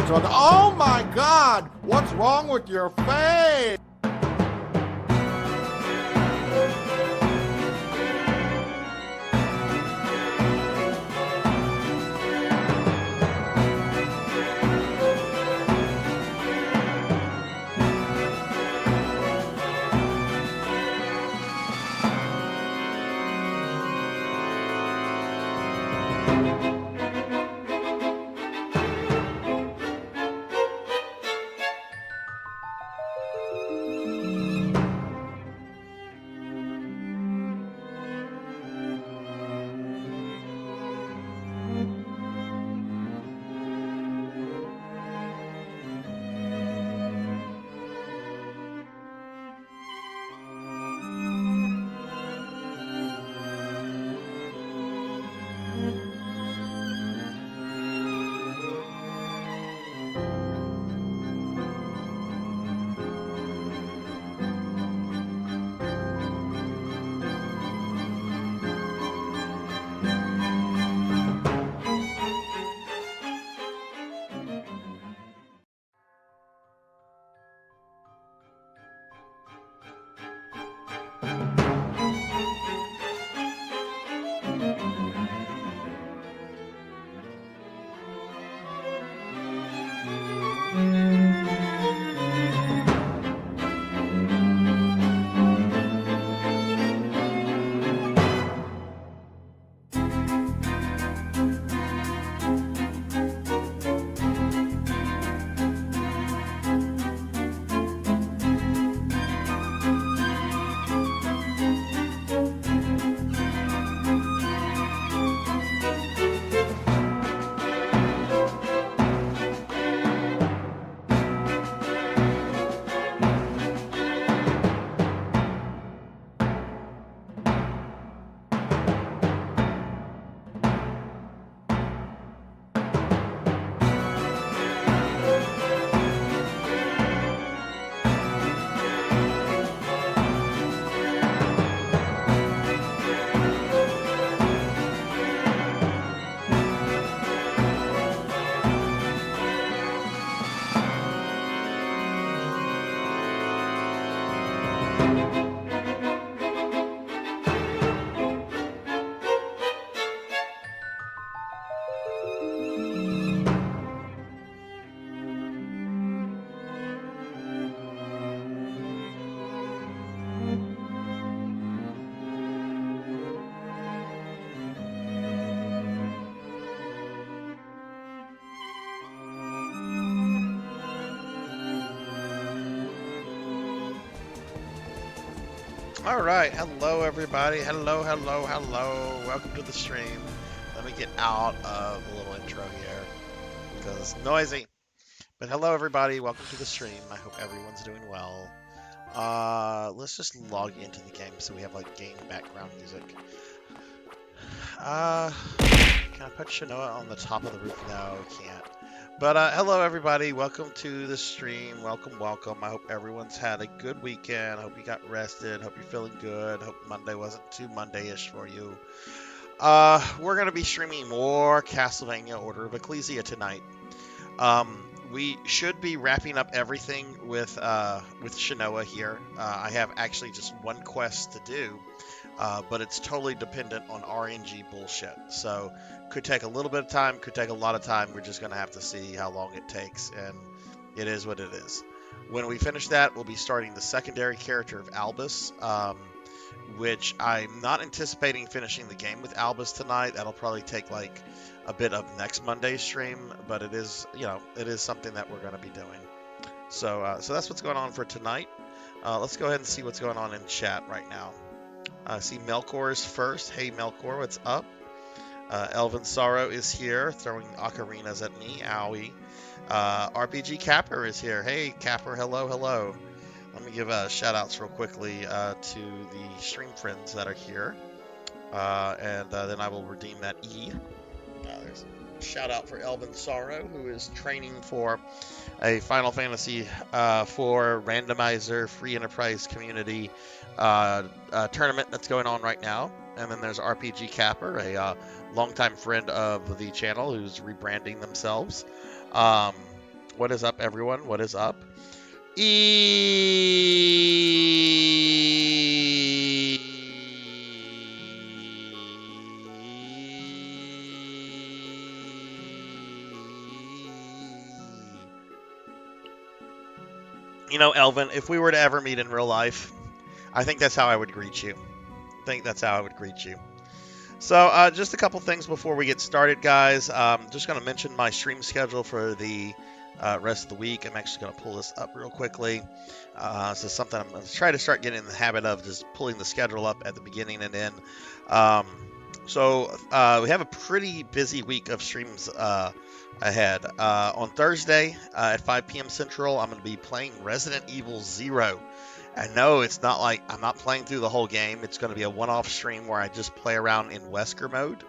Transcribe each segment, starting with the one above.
So, oh my God! What's wrong with your face? All right, hello everybody. Hello. Welcome to the stream. Let me get out of a little intro here because it's noisy. But hello everybody. Welcome to the stream. I hope everyone's doing well. Let's just log into the game so we have like game background music. Can I put Shanoa on the top of the roof? No, can't. But hello everybody, welcome to the stream, welcome. I hope everyone's had a good weekend, I hope you got rested, hope you're feeling good, hope Monday wasn't too Monday-ish for you. We're going to be streaming more Castlevania Order of Ecclesia tonight. We should be wrapping up everything with Shanoa here. I have actually just one quest to do. But it's totally dependent on RNG bullshit. So could take a little bit of time, could take a lot of time. We're just going to have to see how long it takes, and it is what it is. When we finish that, we'll be starting the secondary character of Albus, which I'm not anticipating finishing the game with Albus tonight. That'll probably take like a bit of next Monday's stream, but it is, it is something that we're going to be doing. So that's what's going on for tonight. Let's go ahead and see what's going on in chat right now. I see Melkor is first. Hey Melkor, what's up? Elvin Sorrow is here, throwing ocarinas at me. Owie. RPG Capper is here. Hey Capper, hello. Let me give shout outs real quickly to the stream friends that are here. And then I will redeem that E. There's a shout out for Elvin Sorrow, who is training for a Final Fantasy 4 randomizer free enterprise community tournament that's going on right now. And then there's RPG Capper, a longtime friend of the channel who's rebranding themselves. What is up, everyone? What is up? You know, Elvin, if we were to ever meet in real life, I think that's how I would greet you. So, just a couple things before we get started, guys. Just going to mention my stream schedule for the rest of the week. I'm actually going to pull this up real quickly. This is something I'm going to try to start getting in the habit of, just pulling the schedule up at the beginning and end. We have a pretty busy week of streams ahead. On Thursday at 5 p.m. Central, I'm going to be playing Resident Evil 0. And no, it's not like I'm not playing through the whole game. It's going to be a one-off stream where I just play around in Wesker mode.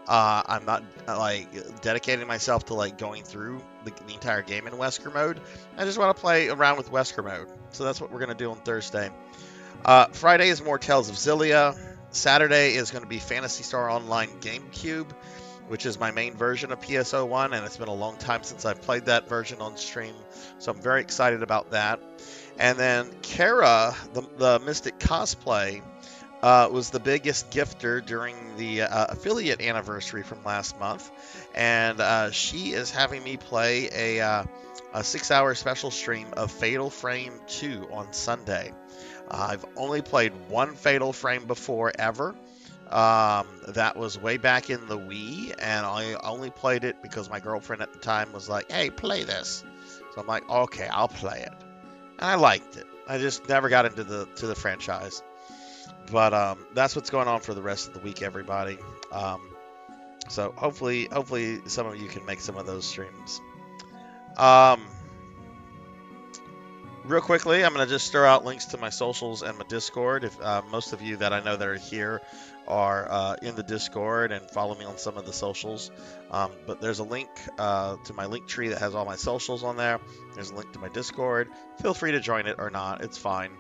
I'm not like dedicating myself to like going through the entire game in Wesker mode. I just want to play around with Wesker mode. So that's what we're going to do on Thursday. Friday is more Tales of Xillia. Saturday is going to be Phantasy Star Online GameCube, which is my main version of PSO1, and it's been a long time since I've played that version on stream. So I'm very excited about that. And then Kara, the Mystic Cosplay, was the biggest gifter during the affiliate anniversary from last month. And she is having me play a 6-hour special stream of Fatal Frame 2 on Sunday. I've only played one Fatal Frame before ever. That was way back in the Wii, and I only played it because my girlfriend at the time was like, hey, play this. So I'm like, okay, I'll play it. And I liked it. I just never got into the franchise. But that's what's going on for the rest of the week, everybody. So hopefully some of you can make some of those streams. Real quickly, I'm going to just throw out links to my socials and my Discord. If most of you that I know that are here are in the Discord and follow me on some of the socials. But there's a link to my link tree that has all my socials on there. There's a link to my Discord. Feel free to join it or not. It's fine.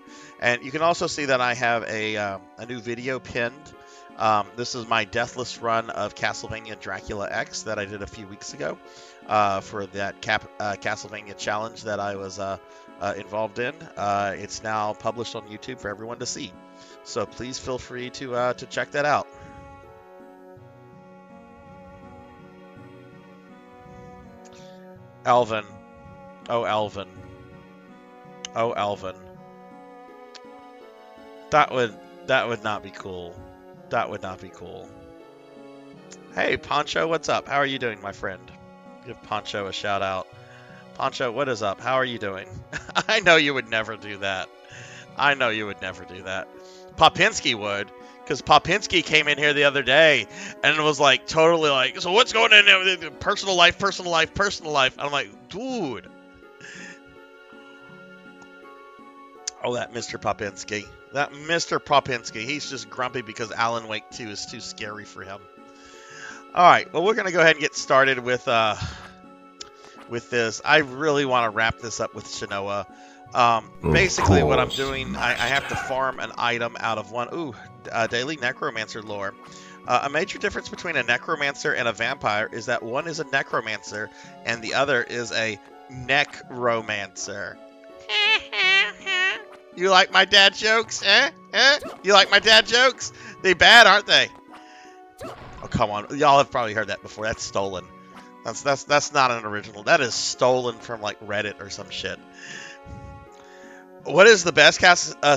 And you can also see that I have a new video pinned. This is my deathless run of Castlevania Dracula X that I did a few weeks ago for that Castlevania challenge that I was involved in. It's now published on YouTube for everyone to see. So please feel free to check that out. Alvin. Oh, Alvin. Oh, Alvin. That would not be cool. That would not be cool. Hey, Poncho, what's up? How are you doing, my friend? Give Poncho a shout out. Poncho, what is up? How are you doing? I know you would never do that. I know you would never do that. Popinski would, because Popinski came in here the other day and was like totally like, so what's going on there? Personal life, personal life, personal life. And I'm like, dude. Oh, that Mr. Popinski. That Mr. Popinski. He's just grumpy because Alan Wake 2 is too scary for him. All right. Well, we're going to go ahead and get started with this. I really want to wrap this up with Shinoa. Basically, what I'm doing, I have to farm an item out of one. Daily Necromancer lore. A major difference between a Necromancer and a Vampire is that one is a Necromancer and the other is a Necromancer. You like my dad jokes? You like my dad jokes? They bad, aren't they? Oh, come on. Y'all have probably heard that before. That's stolen. That's not an original. That is stolen from like Reddit or some shit. What is the best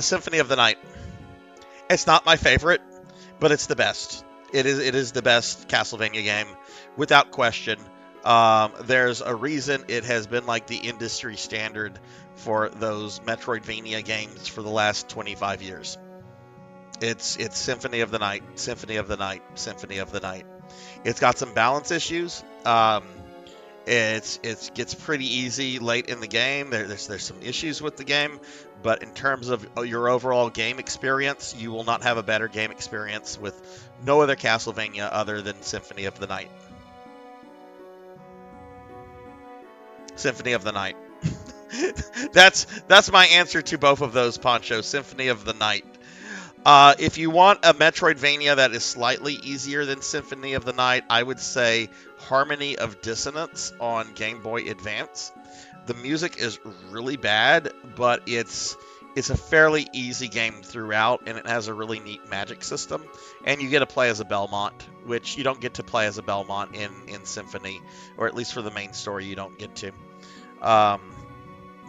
Symphony of the Night? It's not my favorite, but it's the best. It is the best Castlevania game, without question. There's a reason it has been like the industry standard for those Metroidvania games for the last 25 years. It's Symphony of the Night, Symphony of the Night, Symphony of the Night. It's got some balance issues. It gets pretty easy late in the game. There's some issues with the game, but in terms of your overall game experience, you will not have a better game experience with no other Castlevania other than Symphony of the Night. Symphony of the Night. That's my answer to both of those, Poncho. Symphony of the Night. If you want a Metroidvania that is slightly easier than Symphony of the Night, I would say Harmony of Dissonance on Game Boy Advance. The music is really bad, but it's a fairly easy game throughout, and it has a really neat magic system. And you get to play as a Belmont, which you don't get to play as a Belmont in Symphony, or at least for the main story, you don't get to. Um,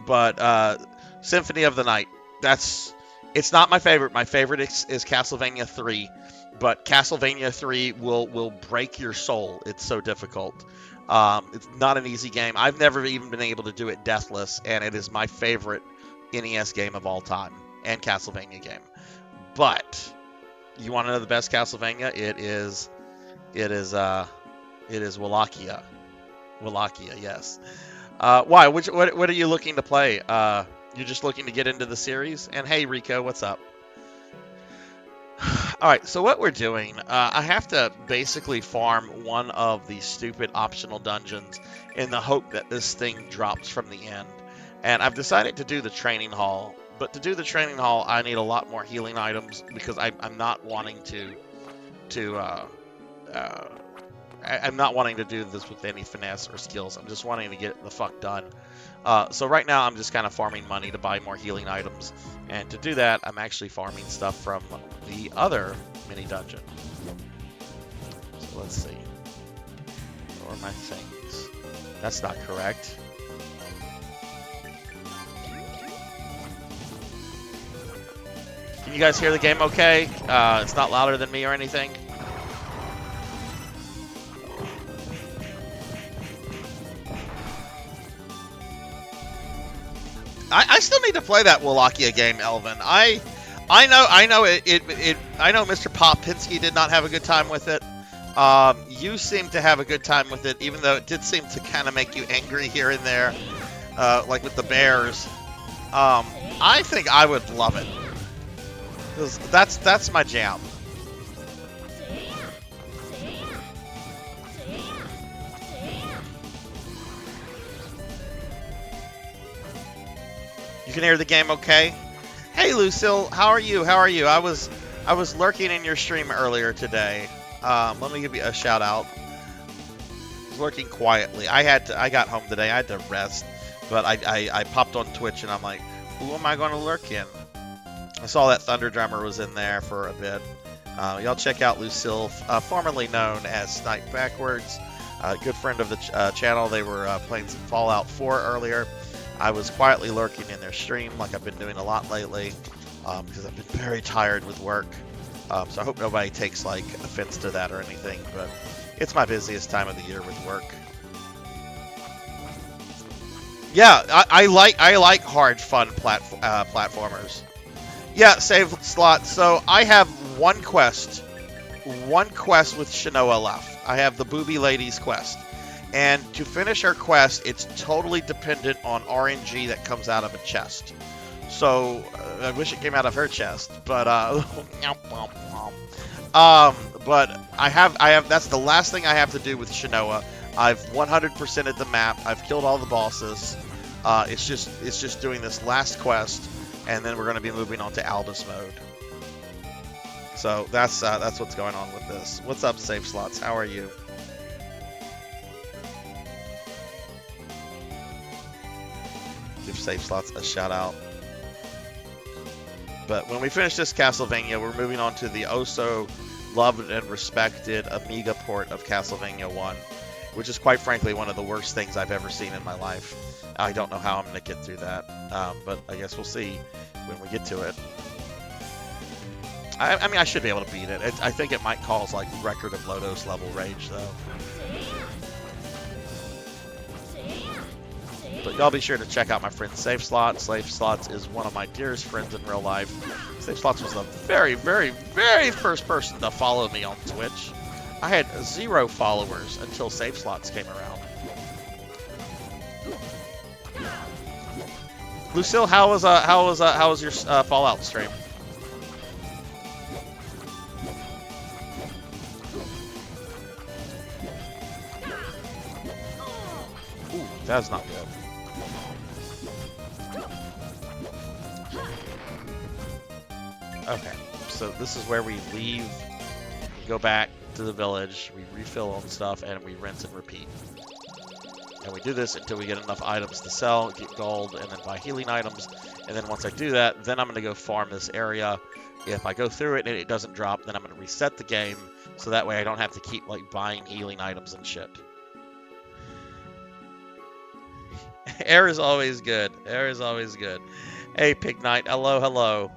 but Symphony of the Night, it's not my favorite. My favorite is Castlevania 3, but Castlevania 3 will break your soul. It's so difficult. It's not an easy game. I've never even been able to do it deathless, and it is my favorite NES game of all time and Castlevania game. But you want to know the best Castlevania? It is Wallachia. Wallachia, yes. Why? What are you looking to play? You're just looking to get into the series? And hey, Rico, what's up? All right, so what we're doing, I have to basically farm one of the stupid optional dungeons in the hope that this thing drops from the end. And I've decided to do the training hall. But to do the training hall, I need a lot more healing items because I'm not wanting I'm not wanting to do this with any finesse or skills. I'm just wanting to get the fuck done. So right now I'm just kind of farming money to buy more healing items. And to do that, I'm actually farming stuff from the other mini dungeon. So let's see. Where are my things? That's not correct. Can you guys hear the game okay? It's not louder than me or anything. I still need to play that Wallachia game, Elvin. I know I know Mr. Popinski did not have a good time with it. You seem to have a good time with it, even though it did seem to kind of make you angry here and there, like with the bears. I think I would love it, because that's my jam. You can hear the game okay? Hey Lucille, how are you? How are you? I was lurking in your stream earlier today. Let me give you a shout out. I was lurking quietly. I got home today. I had to rest, but I popped on Twitch and I'm like, who am I going to lurk in? I saw that Thunder Drummer was in there for a bit. Y'all check out Lucille, formerly known as Snipe Backwards, good friend of the channel. They were playing some Fallout 4 earlier. I was quietly lurking in their stream like I've been doing a lot lately, because I've been very tired with work. So I hope nobody takes like offense to that or anything, but it's my busiest time of the year with work. Yeah, I like hard, fun platformers. Yeah, save slot. So I have one quest with Shinoa left. I have the Booby Ladies quest. And to finish her quest, it's totally dependent on RNG that comes out of a chest. So I wish it came out of her chest, but but I have that's the last thing I have to do with Shinoa. I've 100%ed the map. I've killed all the bosses. It's just doing this last quest, and then we're going to be moving on to Aldous mode. So that's what's going on with this. What's up, Safe Slots? How are you? Give Safe Slots a shout out. But when we finish this Castlevania, we're moving on to the oh-so loved and respected Amiga port of Castlevania 1, which is quite frankly one of the worst things I've ever seen in my life. I don't know how I'm going to get through that, but I guess we'll see when we get to it. I mean, I should be able to beat it. I think it might cause like record of Lodos level rage, though. But y'all be sure to check out my friend Safe Slots. Safe Slots is one of my dearest friends in real life. Safe Slots was the very, very, very first person to follow me on Twitch. I had 0 followers until Safe Slots came around. Lucille, how was your Fallout stream? Ooh, that's not good. Okay, so this is where we leave, we go back to the village, we refill on stuff, and we rinse and repeat. And we do this until we get enough items to sell, get gold, and then buy healing items. And then once I do that, then I'm going to go farm this area. If I go through it and it doesn't drop, then I'm going to reset the game. So that way I don't have to keep like buying healing items and shit. Air is always good. Air is always good. Hey, Pig Knight. Hello, hello.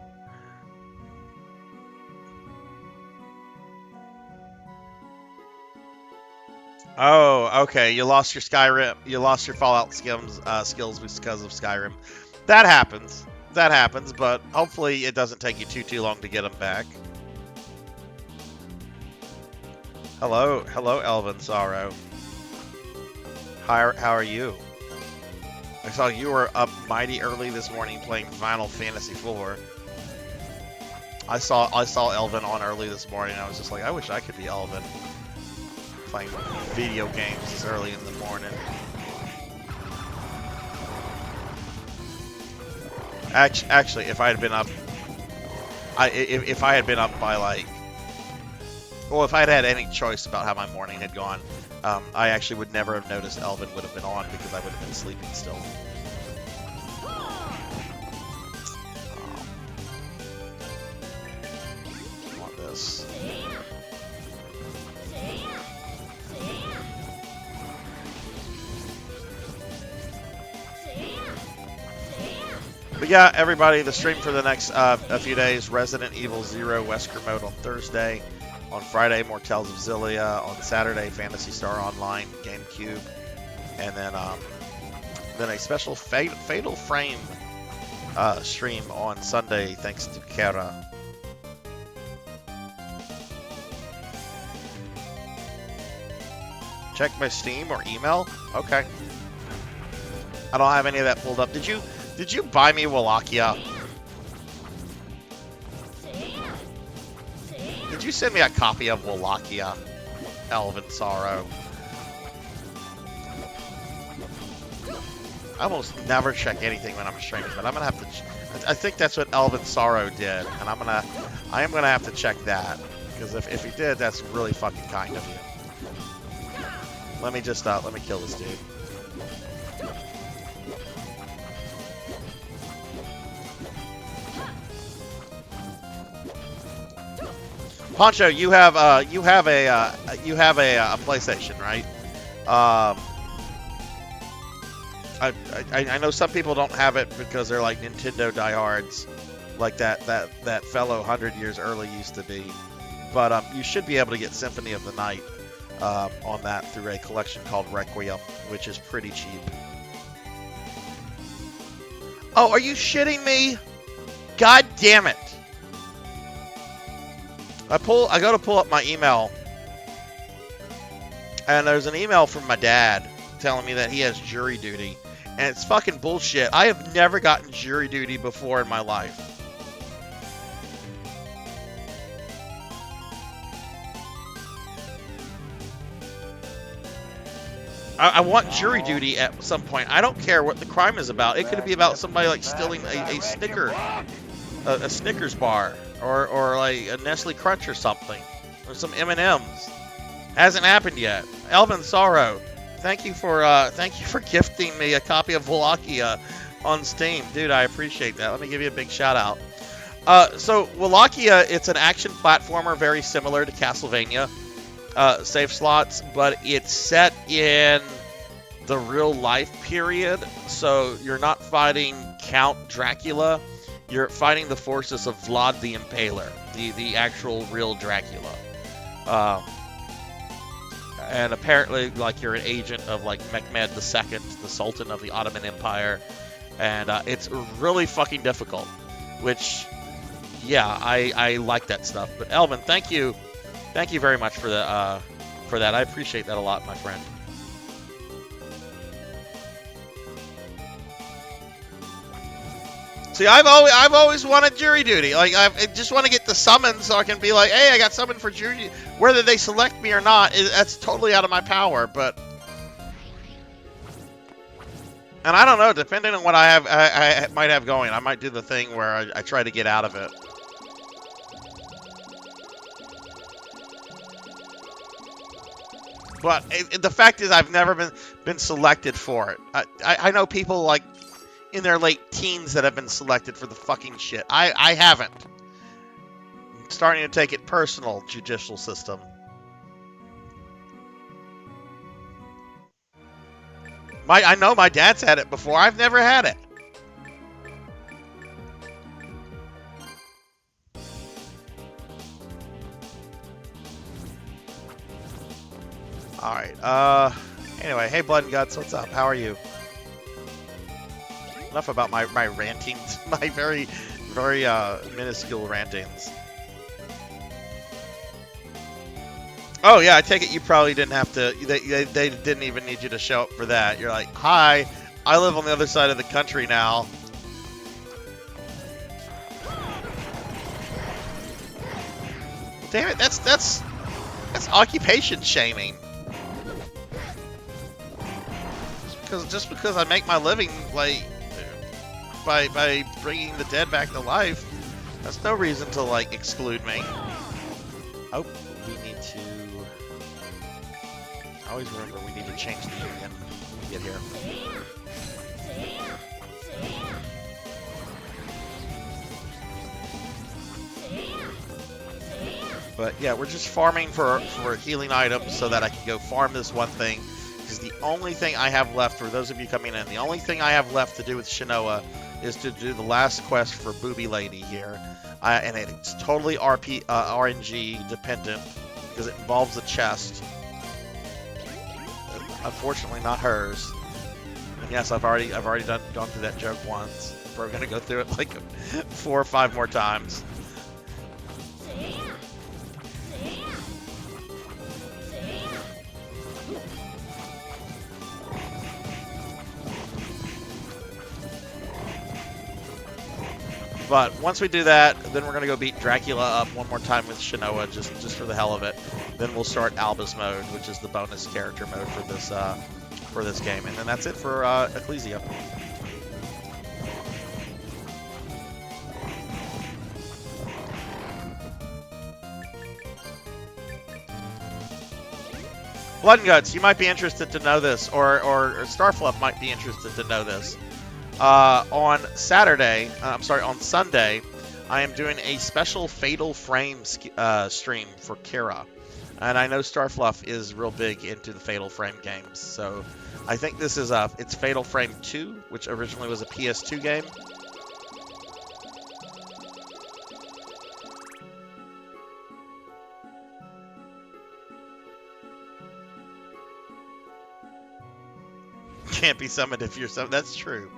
Oh, okay. You lost your Skyrim. You lost your Fallout skills because of Skyrim. That happens. That happens, but hopefully it doesn't take you too long to get them back. Hello, Elvin Sorrow. How are you? I saw you were up mighty early this morning playing Final Fantasy IV. I saw Elvin on early this morning. I was just like, I wish I could be Elvin. Playing video games this early in the morning. Actually, if I had been up, if I had been up by like, well, if I had had any choice about how my morning had gone, I actually would never have noticed Elvin would have been on because I would have been sleeping still. I want this. But yeah, everybody, the stream for the next a few days, Resident Evil 0 Wesker mode on Thursday. On Friday, more Tales of Xillia. On Saturday, Phantasy Star Online, GameCube. And then a special Fatal Frame stream on Sunday, thanks to Kara. Check my Steam or email? Okay. I don't have any of that pulled up. Did you buy me Wallachia? Did you send me a copy of Wallachia, Elvin Sorrow? I almost never check anything when I'm streaming, but I'm gonna have to. I think that's what Elvin Sorrow did, and I am gonna have to check that because if he did, that's really fucking kind of you. Let me just let me kill this dude. Poncho, you have a PlayStation, right? I know some people don't have it because they're like Nintendo diehards, like that fellow 100 years early used to be. But you should be able to get Symphony of the Night on that through a collection called Requiem, which is pretty cheap. Oh, are you shitting me? God damn it! I go to pull up my email, and there's an email from my dad telling me that he has jury duty, and it's fucking bullshit. I have never gotten jury duty before in my life. I want jury duty at some point. I don't care what the crime is about. It could be about somebody like stealing a Snickers bar. Or like a Nestle Crunch or something, or some M&Ms. Hasn't happened yet. Elvin Sorrow, thank you for gifting me a copy of Wallachia on Steam, dude. I appreciate that. Let me give you a big shout out. So Wallachia, it's an action platformer very similar to Castlevania, save slots, but it's set in the real life period. So you're not fighting Count Dracula. You're fighting the forces of Vlad the Impaler, the actual real Dracula. And apparently, like, you're an agent of, like, Mehmed II, the Sultan of the Ottoman Empire. And it's really fucking difficult, which, yeah, I like that stuff. But Elvin, thank you very much for that. I appreciate that a lot, my friend. See, I've always wanted jury duty. Like, I just want to get the summons so I can be like, hey, I got summoned for jury. Whether they select me or not, that's totally out of my power. But, and I don't know. Depending on what I might have going, I might do the thing where I try to get out of it. But the fact is, I've never been selected for it. I know people like in their late teens that have been selected for the fucking shit. I haven't. I'm starting to take it personal, judicial system. I know my dad's had it before. I've never had it. Alright, anyway, hey Blood and Guts, what's up? How are you? Enough about my rantings, my very minuscule rantings. Oh yeah, I take it you probably didn't have to, they didn't even need you to show up for that. You're like, hi, I live on the other side of the country now. Damn it, that's occupation shaming. Just because I make my living like by bringing the dead back to life, that's no reason to like exclude me. Oh, we need to. I always remember we need to change the union when we get here. But yeah, we're just farming for healing items so that I can go farm this one thing. Because the only thing I have left, for those of you coming in, the only thing I have left to do with Shinoa is to do the last quest for Booby Lady here. And it's totally RNG dependent because it involves a chest. Unfortunately, not hers. And yes, I've already gone through that joke once. We're gonna go through it like 4 or 5 more times. But once we do that, then we're going to go beat Dracula up one more time with Shinoa, just for the hell of it. Then we'll start Albus mode, which is the bonus character mode for this game. And then that's it for Ecclesia. Blood and Guts, you might be interested to know this, or Starfluff might be interested to know this. On Sunday, I am doing a special Fatal Frame stream for Kira. And I know Starfluff is real big into the Fatal Frame games. So I think this is it's Fatal Frame 2, which originally was a PS2 game. Can't be summoned if you're summoned. That's true.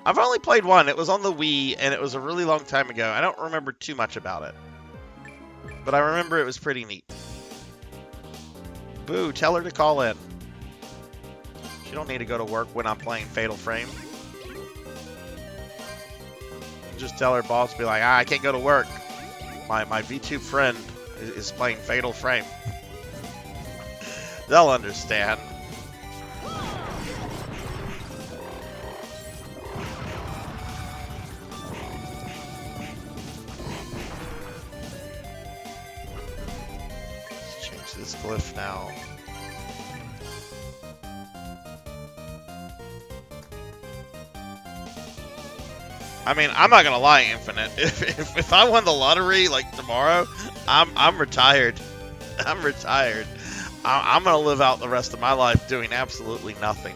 I've only played one. It was on the Wii, and it was a really long time ago. I don't remember too much about it. But I remember it was pretty neat. Boo, tell her to call in. She don't need to go to work when I'm playing Fatal Frame. Just tell her boss, be like, I can't go to work. My VTuber friend is playing Fatal Frame. They'll understand. Let's change this glyph now. I mean, I'm not gonna lie, Infinite. If I won the lottery like tomorrow, I'm retired. I'm retired. I'm gonna live out the rest of my life doing absolutely nothing,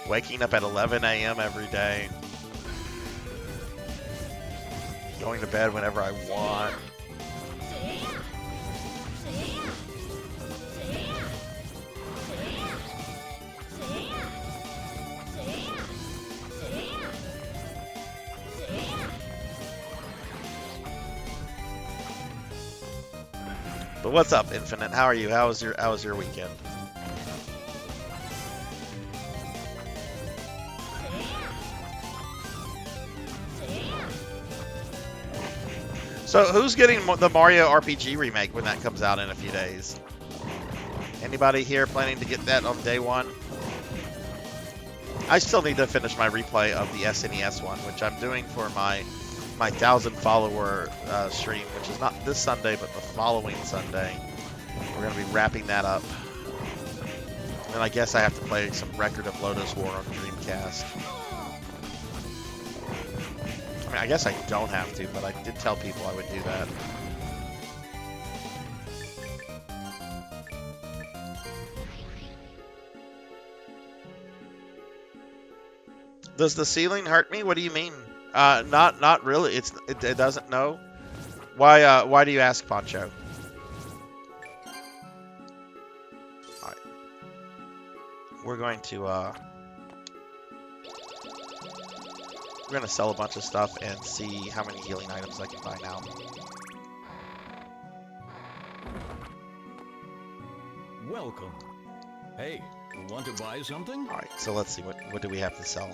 waking up at 11 a.m. every day, going to bed whenever I want. But what's up, Infinite? How are you? How was your weekend? So who's getting the Mario RPG remake when that comes out in a few days? Anybody here planning to get that on day one? I still need to finish my replay of the SNES one, which I'm doing for my my 1,000 follower stream, which is not this Sunday, but the following Sunday. We're going to be wrapping that up. And I guess I have to play some Record of Lotus War on Dreamcast. I mean, I guess I don't have to, but I did tell people I would do that. Does the ceiling hurt me? What do you mean? Not really. It doesn't know. Why do you ask, Poncho? All right. We're going to sell a bunch of stuff and see how many healing items I can buy now. Welcome. Hey, want to buy something? All right. So let's see what do we have to sell.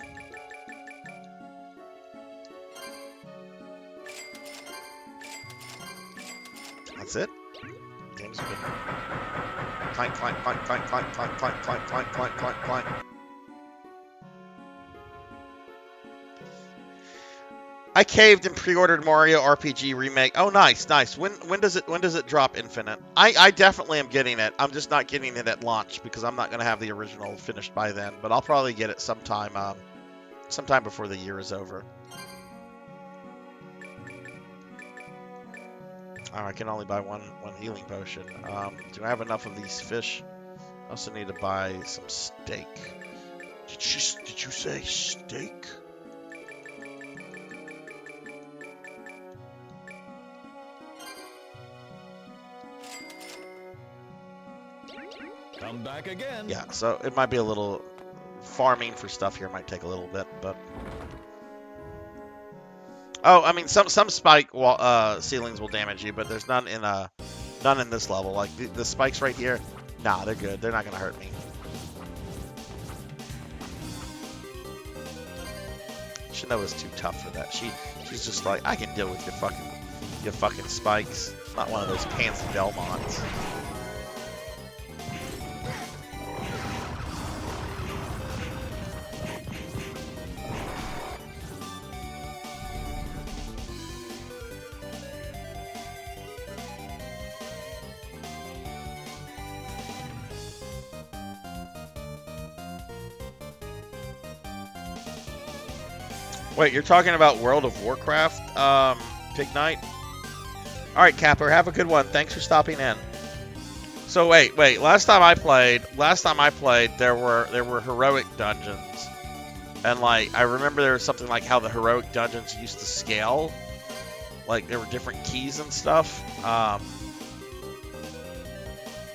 That's it. Game's good. Clank, clank, clank, clank, clank, clank, clank, clank, clank, clank, clank, clank. I caved and pre-ordered Mario RPG Remake. Oh, nice, nice. When does it drop Infinite? I definitely am getting it. I'm just not getting it at launch because I'm not going to have the original finished by then. But I'll probably get it sometime before the year is over. Oh, I can only buy one healing potion. Do I have enough of these fish? I also need to buy some steak. Did you say steak? Come back again. Yeah, so it might be a little farming for stuff here might take a little bit, but oh, I mean some spike ceilings will damage you, but there's none in this level. Like the spikes right here, nah, they're good. They're not gonna hurt me. Shino is too tough for that. She's just like, I can deal with your fucking spikes. Not one of those pansy Belmonts. Wait, you're talking about World of Warcraft, Pig Knight? Alright, Capper, have a good one. Thanks for stopping in. So wait, last time I played, there were heroic dungeons. And like, I remember there was something like how the heroic dungeons used to scale. Like, there were different keys and stuff. I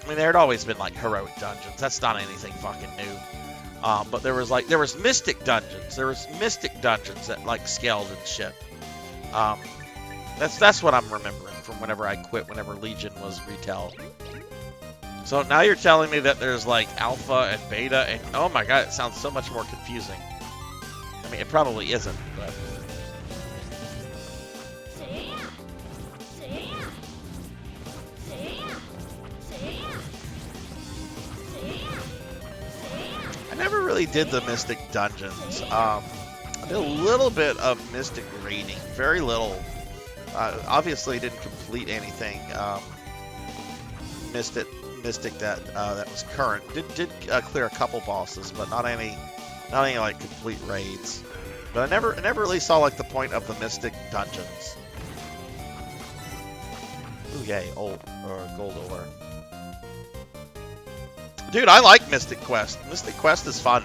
mean, there had always been like heroic dungeons. That's not anything fucking new. But there was mystic dungeons. There was mystic dungeons that like scaled and shit. That's what I'm remembering from whenever I quit, whenever Legion was retail. So now you're telling me that there's like alpha and beta, and oh my god, it sounds so much more confusing. I mean, it probably isn't, but. I never really did the Mystic Dungeons. I did a little bit of Mystic raiding, very little. Obviously, didn't complete anything Mystic that was current. Did clear a couple bosses, but not any like complete raids. But I never really saw like the point of the Mystic Dungeons. Ooh, yay, gold ore. Dude, I like Mystic Quest. Mystic Quest is fun.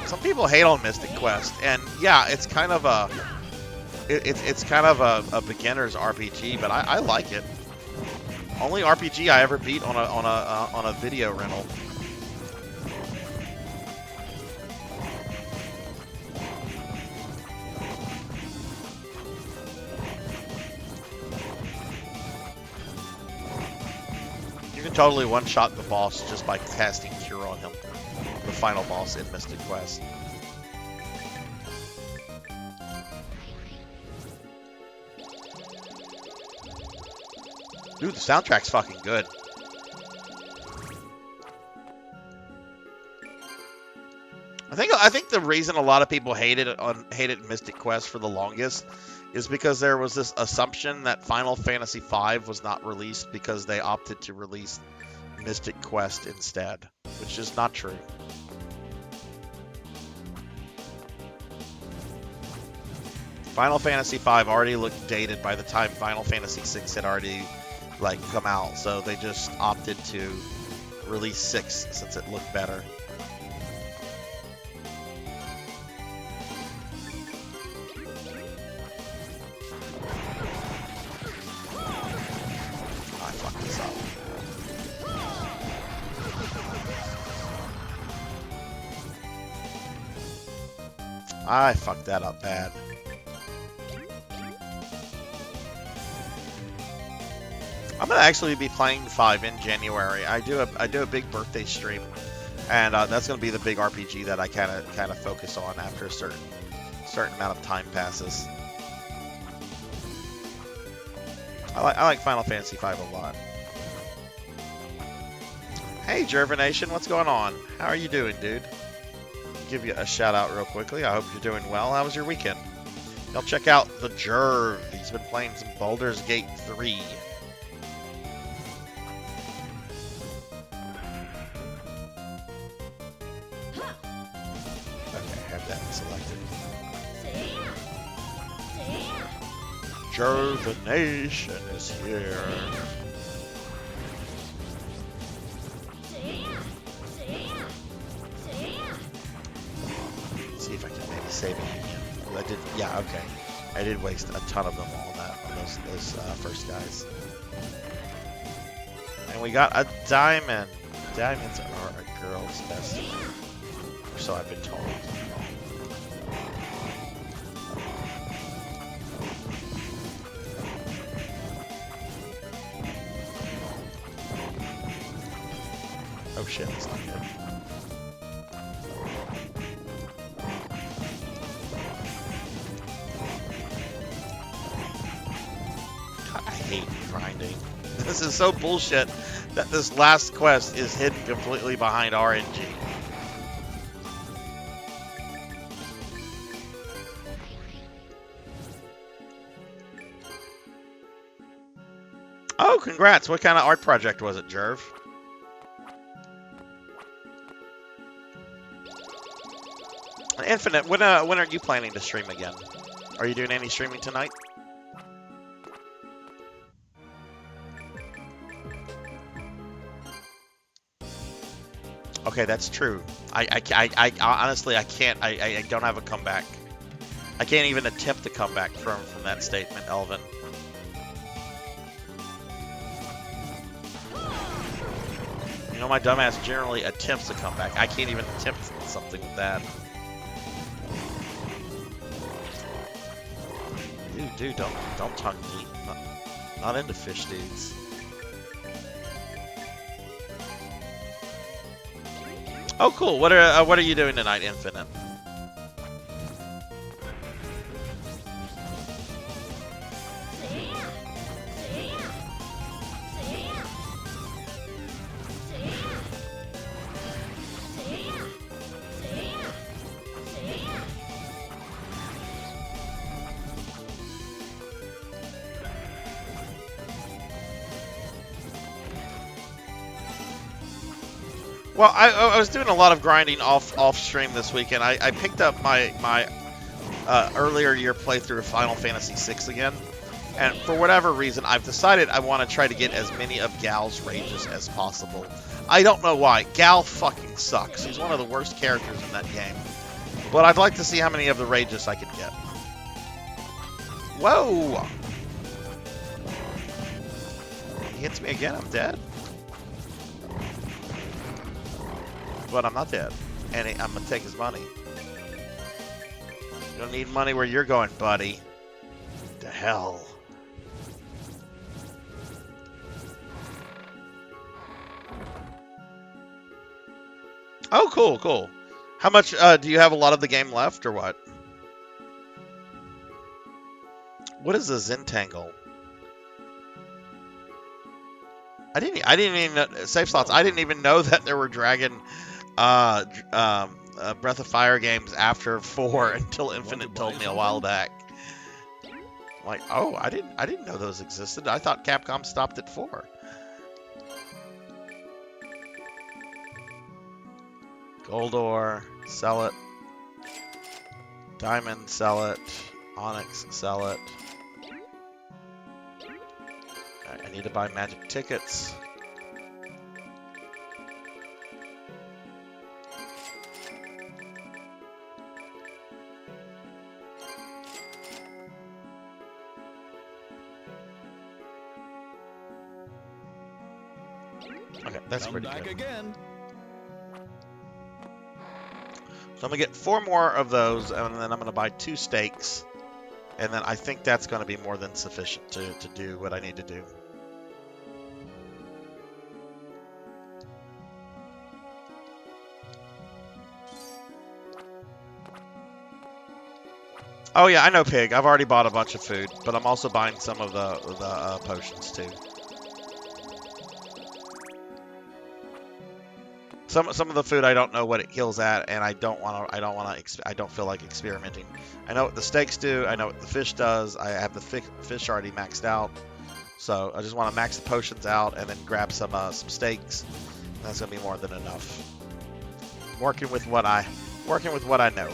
Some people hate on Mystic Quest, and yeah, it's kind of a beginner's RPG, but I like it. Only RPG I ever beat on a video rental. You can totally one-shot the boss just by casting Cure on him. The final boss in Mystic Quest. Dude, the soundtrack's fucking good. I I think the reason a lot of people hated Mystic Quest for the longest is because there was this assumption that Final Fantasy V was not released because they opted to release Mystic Quest instead, which is not true. Final Fantasy V already looked dated by the time Final Fantasy VI had already come out, so they just opted to release 6 since it looked better. I fucked this up. I fucked that up bad. I'm gonna actually be playing 5 in January. I do a big birthday stream, and that's gonna be the big RPG that I kind of focus on after a certain amount of time passes. I like Final Fantasy V a lot. Hey Jervination, what's going on? How are you doing, dude? Give you a shout out real quickly. I hope you're doing well. How was your weekend? Y'all check out the Jerv. He's been playing some Baldur's Gate 3. Jervination is here. Let's see if I can maybe save it again. I did, yeah, okay. I did waste a ton of them on those first guys. And we got a diamond. Diamonds are a girl's best friend, or so I've been told. Oh shit, that's not good. God, I hate grinding. This is so bullshit that this last quest is hidden completely behind RNG. Oh, congrats. What kind of art project was it, Jerv? Infinite, when are you planning to stream again? Are you doing any streaming tonight? Okay, that's true. I honestly, I can't. I don't have a comeback. I can't even attempt to come back from that statement, Elvin. You know, my dumbass generally attempts to come back. I can't even attempt something with that. Dude, don't tongue me. Not into fish dudes. Oh, cool. What are you doing tonight, Infinite? Well, I was doing a lot of grinding off stream this weekend. I picked up my earlier year playthrough of Final Fantasy VI again, and for whatever reason, I've decided I want to try to get as many of Gal's rages as possible. I don't know why. Gal fucking sucks. He's one of the worst characters in that game. But I'd like to see how many of the rages I can get. Whoa! He hits me again, I'm dead. But I'm not dead. And I'm going to take his money. You don't need money where you're going, buddy. To hell. Oh, cool, cool. How much, do you have a lot of the game left, or what? What is a Zentangle? I didn't even know, safe slots. I didn't even know that there were dragon Breath of Fire games after 4 until Infinite told me a while back. Like, oh, I didn't know those existed. I thought Capcom stopped at 4. Gold ore, sell it. Diamond, sell it. Onyx, sell it. Alright, I need to buy magic tickets. Okay, that's Come pretty back good. again. So I'm going to get 4 more of those, and then I'm going to buy 2 steaks. And then I think that's going to be more than sufficient to do what I need to do. Oh yeah, I know Pig. I've already bought a bunch of food, but I'm also buying some of the potions too. Some of the food I don't know what it heals at, and I don't feel like experimenting. I know what the steaks do. I know what the fish does. I have the fish already maxed out, so I just want to max the potions out and then grab some steaks. That's gonna be more than enough. Working with what I know.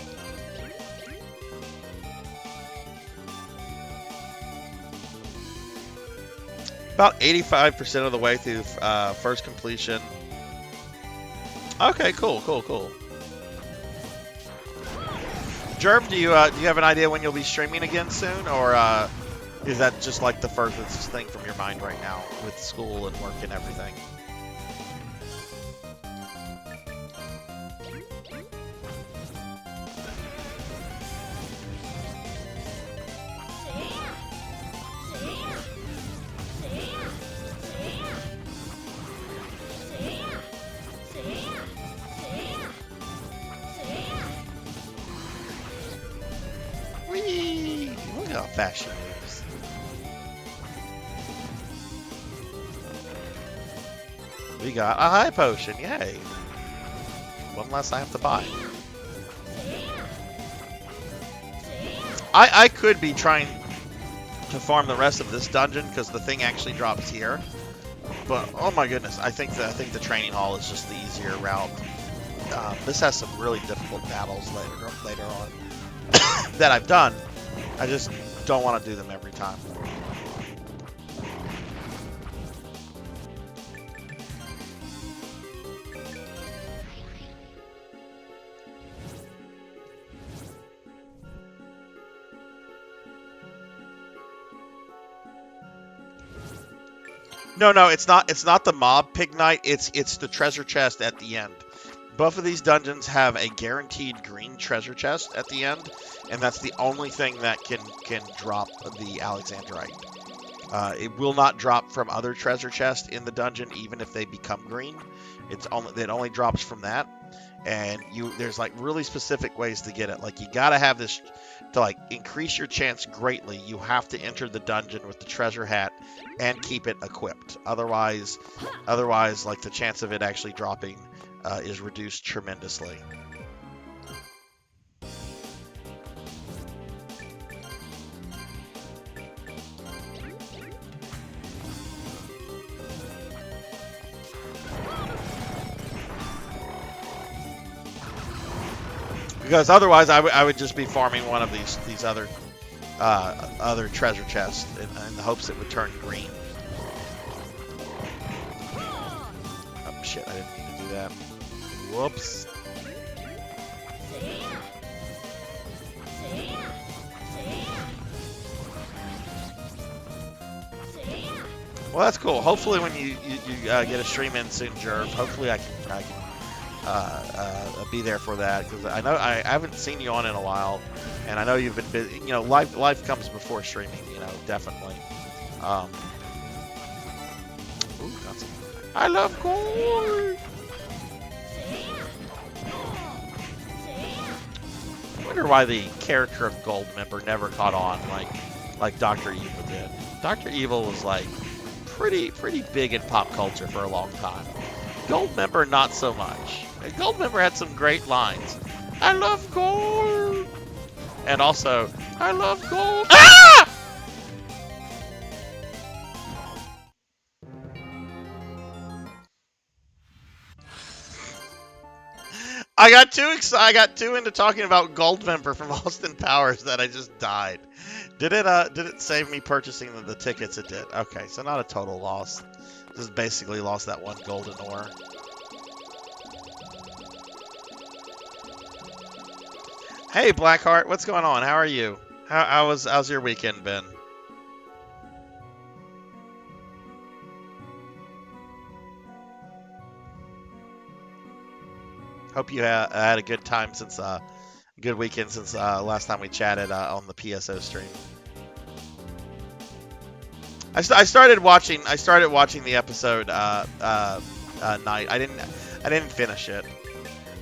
About 85% of the way through first completion. Okay, cool. Jerv, do you have an idea when you'll be streaming again soon, or is that just like the furthest thing from your mind right now with school and work and everything? Whee! Look how fast she moves. We got a high potion, yay! One less I have to buy. I could be trying to farm the rest of this dungeon because the thing actually drops here. But oh my goodness, I think the training hall is just the easier route. This has some really difficult battles later on that I've done. I just don't want to do them every time. No, it's not the mob pig night. It's the treasure chest at the end. Both of these dungeons have a guaranteed green treasure chest at the end, and that's the only thing that can drop the Alexandrite. It will not drop from other treasure chests in the dungeon, even if they become green. It only drops from that, and there's like really specific ways to get it. Like you gotta have this to like increase your chance greatly. You have to enter the dungeon with the treasure hat and keep it equipped. Otherwise, like the chance of it actually dropping is reduced tremendously. Because otherwise, I would just be farming one of these other treasure chests in the hopes it would turn green. Oh shit! I didn't mean to do that. Whoops. Well, that's cool. Hopefully, when you get a stream in soon, Jerv, hopefully I can be there for that, because I know I haven't seen you on in a while, and I know you've been busy. You know, life comes before streaming. You know, definitely. Ooh, got some. I love gold. I wonder why the character of Goldmember never caught on like Dr. Evil did. Dr. Evil was like pretty big in pop culture for a long time. Goldmember not so much. Goldmember had some great lines, I love gold. And also, I love gold. Ah! I got too into talking about Goldmember from Austin Powers that I just died. Did it save me purchasing the tickets? It did. Okay, so not a total loss. Just basically lost that one golden ore. Hey Blackheart, what's going on? How are you? How's your weekend been? Hope you had a good time since good weekend since last time we chatted on the PSO stream. I started watching the episode night. I didn't finish it.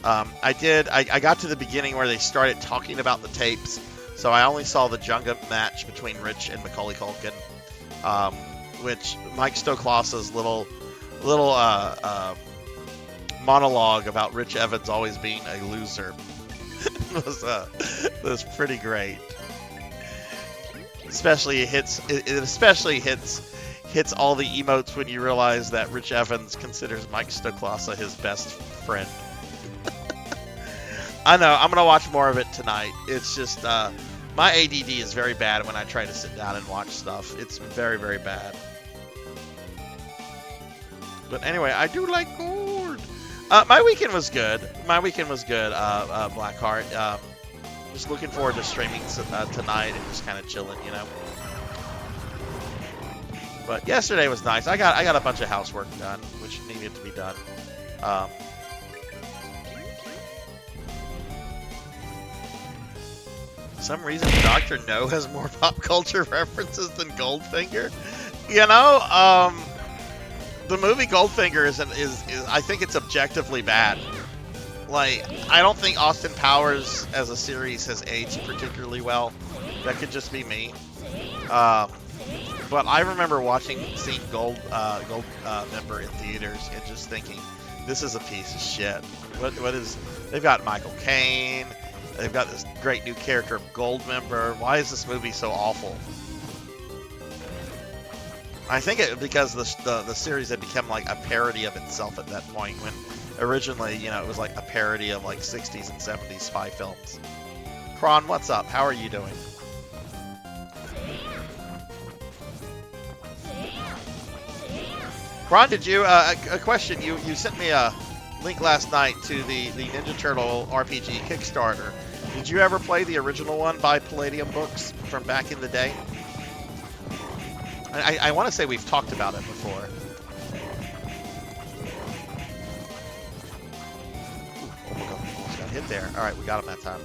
I got to the beginning where they started talking about the tapes, so I only saw the Jenga match between Rich and Macaulay Culkin, which Mike Stoklos's little monologue about Rich Evans always being a loser was pretty great. Especially it especially hits all the emotes when you realize that Rich Evans considers Mike Stoklosa his best friend. I know, I'm gonna watch more of it tonight. It's just my ADD is very bad when I try to sit down and watch stuff. It's very, very bad. But anyway, I do like gold. My weekend was good. Blackheart. Just looking forward to streaming tonight and just kind of chilling, you know. But yesterday was nice. I got a bunch of housework done, which needed to be done. For some reason, Dr. No has more pop culture references than Goldfinger. You know, the movie Goldfinger is I think it's objectively bad. Like, I don't think Austin Powers as a series has aged particularly well. That could just be me. But I remember seeing Goldmember in theaters and just thinking, this is a piece of shit. What is? They've got Michael Caine. They've got this great new character of Goldmember. Why is this movie so awful? I think because the series had become like a parody of itself at that point, when originally, you know, it was like a parody of like 60s and 70s spy films. Kron, what's up? How are you doing? Kron, did you a question? You sent me a link last night to the Ninja Turtle RPG Kickstarter. Did you ever play the original one by Palladium Books from back in the day? I want to say we've talked about it before. Oh my god, almost got hit there. Alright, we got him that time.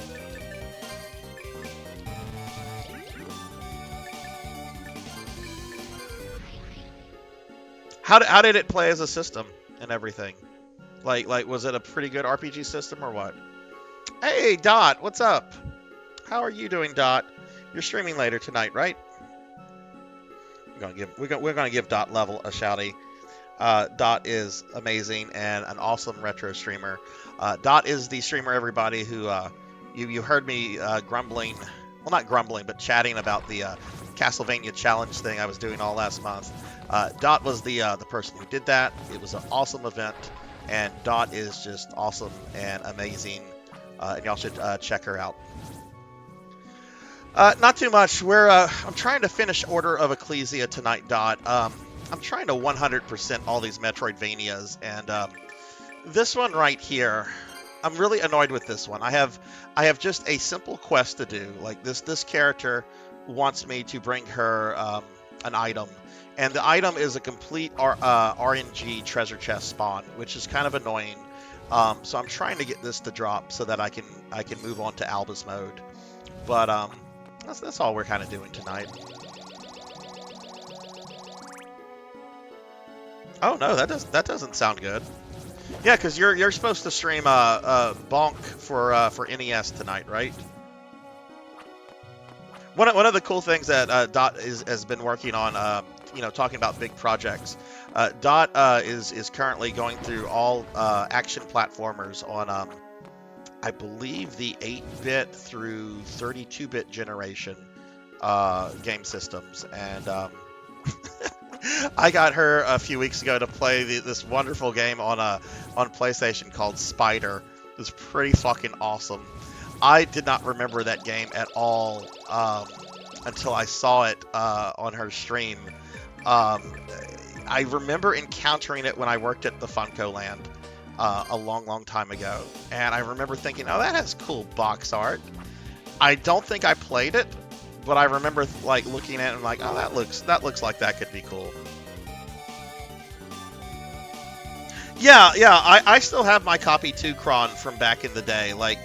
How did it play as a system and everything? Like was it a pretty good RPG system or what? Hey Dot, what's up? How are you doing, Dot? You're streaming later tonight, right? We're gonna give Dot Level a shouty. Dot is amazing and an awesome retro streamer. Dot is the streamer, everybody, who you heard me grumbling, well, not grumbling, but chatting about the Castlevania challenge thing I was doing all last month. Dot was the person who did that. It was an awesome event, and Dot is just awesome and amazing, and y'all should check her out. Not too much. I'm trying to finish Order of Ecclesia tonight, Dot. I'm trying to 100% all these Metroidvanias, and this one right here, I'm really annoyed with this one. I have just a simple quest to do. Like this character wants me to bring her an item, and the item is a complete RNG treasure chest spawn, which is kind of annoying. So I'm trying to get this to drop so that I can move on to Albus mode. But that's all we're kind of doing tonight. Oh no, that doesn't sound good. Yeah, because you're supposed to stream Bonk for NES tonight, right? One of the cool things that Dot has been working on, you know, talking about big projects. Dot is currently going through all action platformers on I believe, the 8-bit through 32-bit generation game systems. And I got her a few weeks ago to play this wonderful game on PlayStation called Spider. It was pretty fucking awesome. I did not remember that game at all until I saw it on her stream. I remember encountering it when I worked at the Funko Land a long time ago, and I remember thinking, "Oh, that has cool box art." I don't think I played it, but I remember like looking at it and like, "Oh, that looks like that could be cool." Yeah, I still have my copy too, Kron, from back in the day. Like,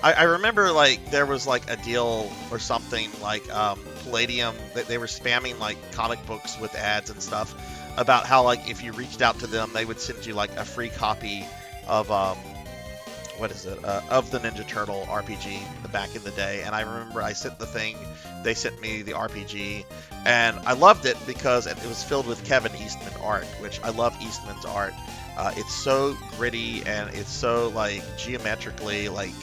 I remember like there was like a deal or something like Palladium that they were spamming like comic books with ads and stuff about how like if you reached out to them, they would send you like a free copy of what is it of the Ninja Turtle RPG back in the day. And I remember I sent the thing, they sent me the RPG, and I loved it because it was filled with Kevin Eastman art, which I love Eastman's art. It's so gritty and it's so like geometrically like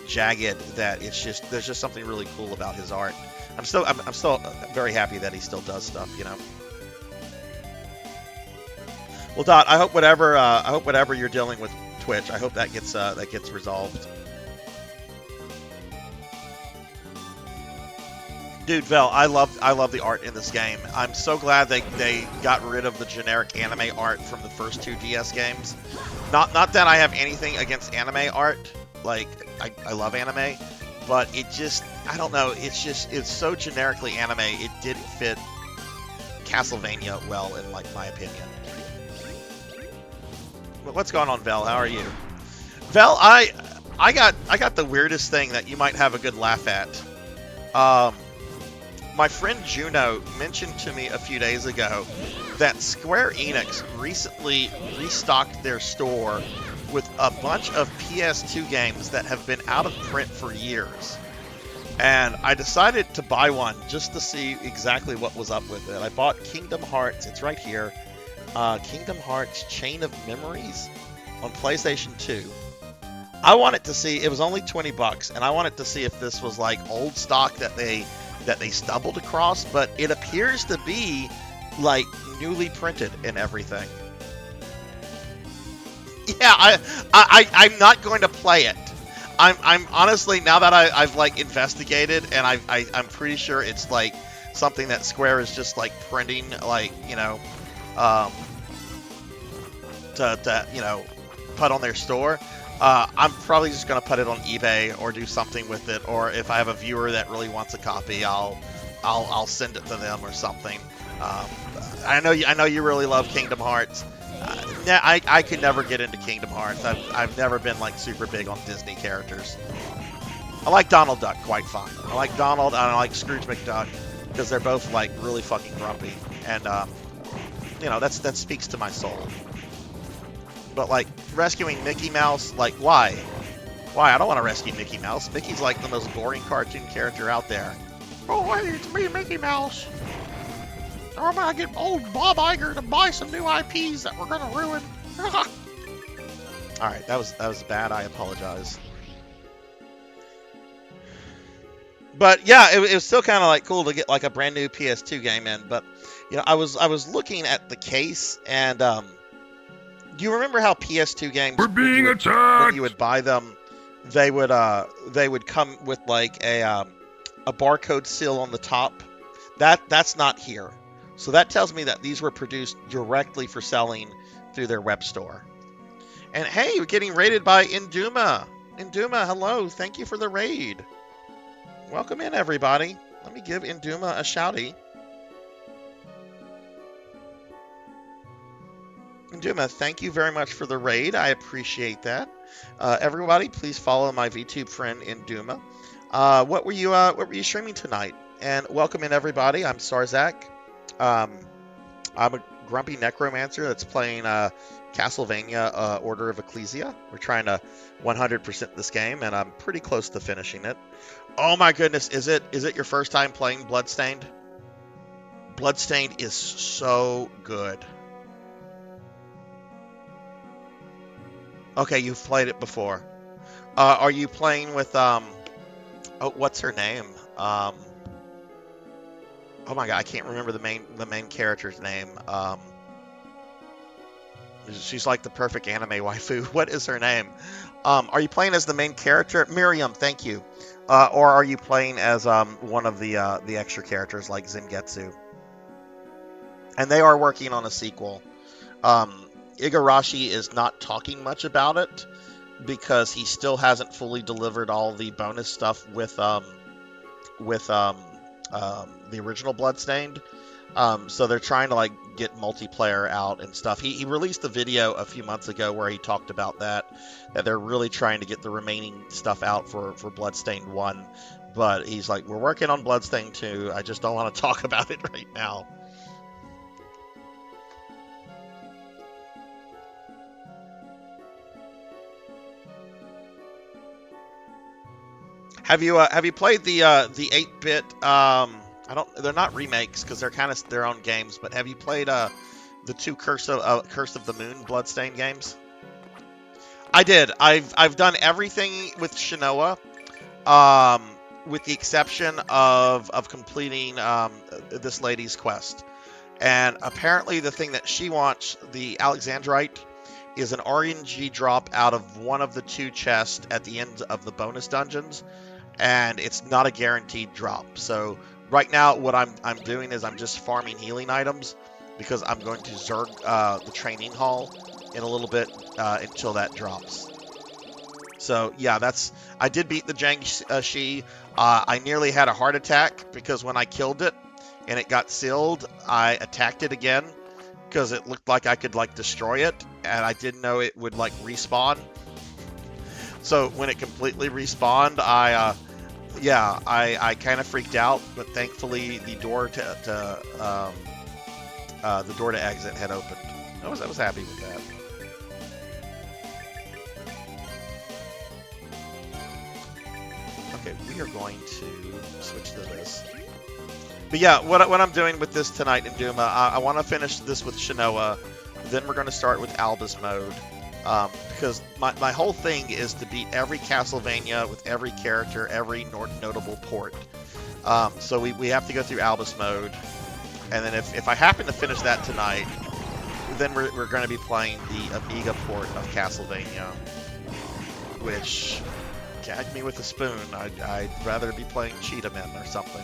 jagged that there's just something really cool about his art. I'm still very happy that he still does stuff, you know. Well, Dot, I hope whatever you're dealing with Twitch, I hope that gets resolved. Dude, Vel, I love the art in this game. I'm so glad they got rid of the generic anime art from the first 2 DS games. Not that I have anything against anime art. Like, I love anime, but it just, I don't know, it's so generically anime, it didn't fit Castlevania well, in like my opinion. What's going on, Vel? How are you? Vel, I got the weirdest thing that you might have a good laugh at. My friend Juno mentioned to me a few days ago that Square Enix recently restocked their store with a bunch of PS2 games that have been out of print for years. And I decided to buy one just to see exactly what was up with it. I bought Kingdom Hearts, it's right here, Kingdom Hearts Chain of Memories on PlayStation 2. I wanted to see, it was only $20, and I wanted to see if this was like old stock that they stumbled across, but it appears to be like newly printed and everything. Yeah, I'm not going to play it. I'm honestly, now that I've like investigated, and I'm pretty sure it's like something that Square is just like printing, like, you know, to you know, put on their store. I'm probably just going to put it on eBay or do something with it, or if I have a viewer that really wants a copy, I'll send it to them or something. I know you really love Kingdom Hearts. I could never get into Kingdom Hearts. I've never been like super big on Disney characters. I like Donald Duck quite fine. I like Donald and I like Scrooge McDuck because they're both like really fucking grumpy, and you know, that speaks to my soul. But like rescuing Mickey Mouse, like why? Why? I don't want to rescue Mickey Mouse. Mickey's like the most boring cartoon character out there. Oh, hey, it's me, Mickey Mouse. I'm gonna get old Bob Iger to buy some new IPs that we're gonna ruin. All right, that was bad. I apologize. But yeah, it was still kind of like cool to get like a brand new PS2 game in. But you know, I was looking at the case, and do you remember how PS2 games, We're being attacked! when you would buy them, they would come with like a barcode seal on the top? That's not here. So that tells me that these were produced directly for selling through their web store. And hey, we're getting raided by Induma. Induma, hello. Thank you for the raid. Welcome in, everybody. Let me give Induma a shouty. Induma, thank you very much for the raid. I appreciate that. Everybody, please follow my VTube friend Induma. What were you streaming tonight? And welcome in, everybody. I'm Sarzac. I'm a grumpy necromancer that's playing Castlevania Order of Ecclesia. We're trying to 100% this game, and I'm pretty close to finishing it. Oh my goodness, is it your first time playing Bloodstained? Bloodstained is so good. Okay, you've played it before. Are you playing with oh, what's her name? Oh my god, I can't remember the main character's name. She's like the perfect anime waifu. What is her name? Are you playing as the main character? Miriam, thank you. Or are you playing as one of the extra characters like Zengetsu? And they are working on a sequel. Igarashi is not talking much about it because he still hasn't fully delivered all the bonus stuff with the original Bloodstained. So they're trying to like get multiplayer out and stuff. He released a video a few months ago where he talked about that they're really trying to get the remaining stuff out for Bloodstained 1. But he's like, we're working on Bloodstained 2. I just don't want to talk about it right now. Have you played the 8-bit? They're not remakes because they're kind of their own games. But have you played the 2 Curse of the Moon Bloodstained games? I did. I've done everything with Shinoa, with the exception of completing this lady's quest. And apparently, the thing that she wants, the Alexandrite, is an RNG drop out of one of the 2 chests at the end of the bonus dungeons. And it's not a guaranteed drop. So right now what I'm doing is I'm just farming healing items because I'm going to Zerg the training hall in a little bit until that drops. So yeah, I did beat the Jiangshi. I nearly had a heart attack because when I killed it and it got sealed, I attacked it again because it looked like I could like destroy it, and I didn't know it would like respawn. So when it completely respawned, I kind of freaked out, but thankfully the door to exit had opened. I was happy with that. Okay, we are going to switch to this. But yeah, what I'm doing with this tonight in Duma, I want to finish this with Shinoa, then we're going to start with Albus mode. Because my whole thing is to beat every Castlevania with every character, every notable port. So we have to go through Albus mode, and then if I happen to finish that tonight, then we're going to be playing the Amiga port of Castlevania, which, gag me with a spoon, I'd rather be playing Cheetah Men or something.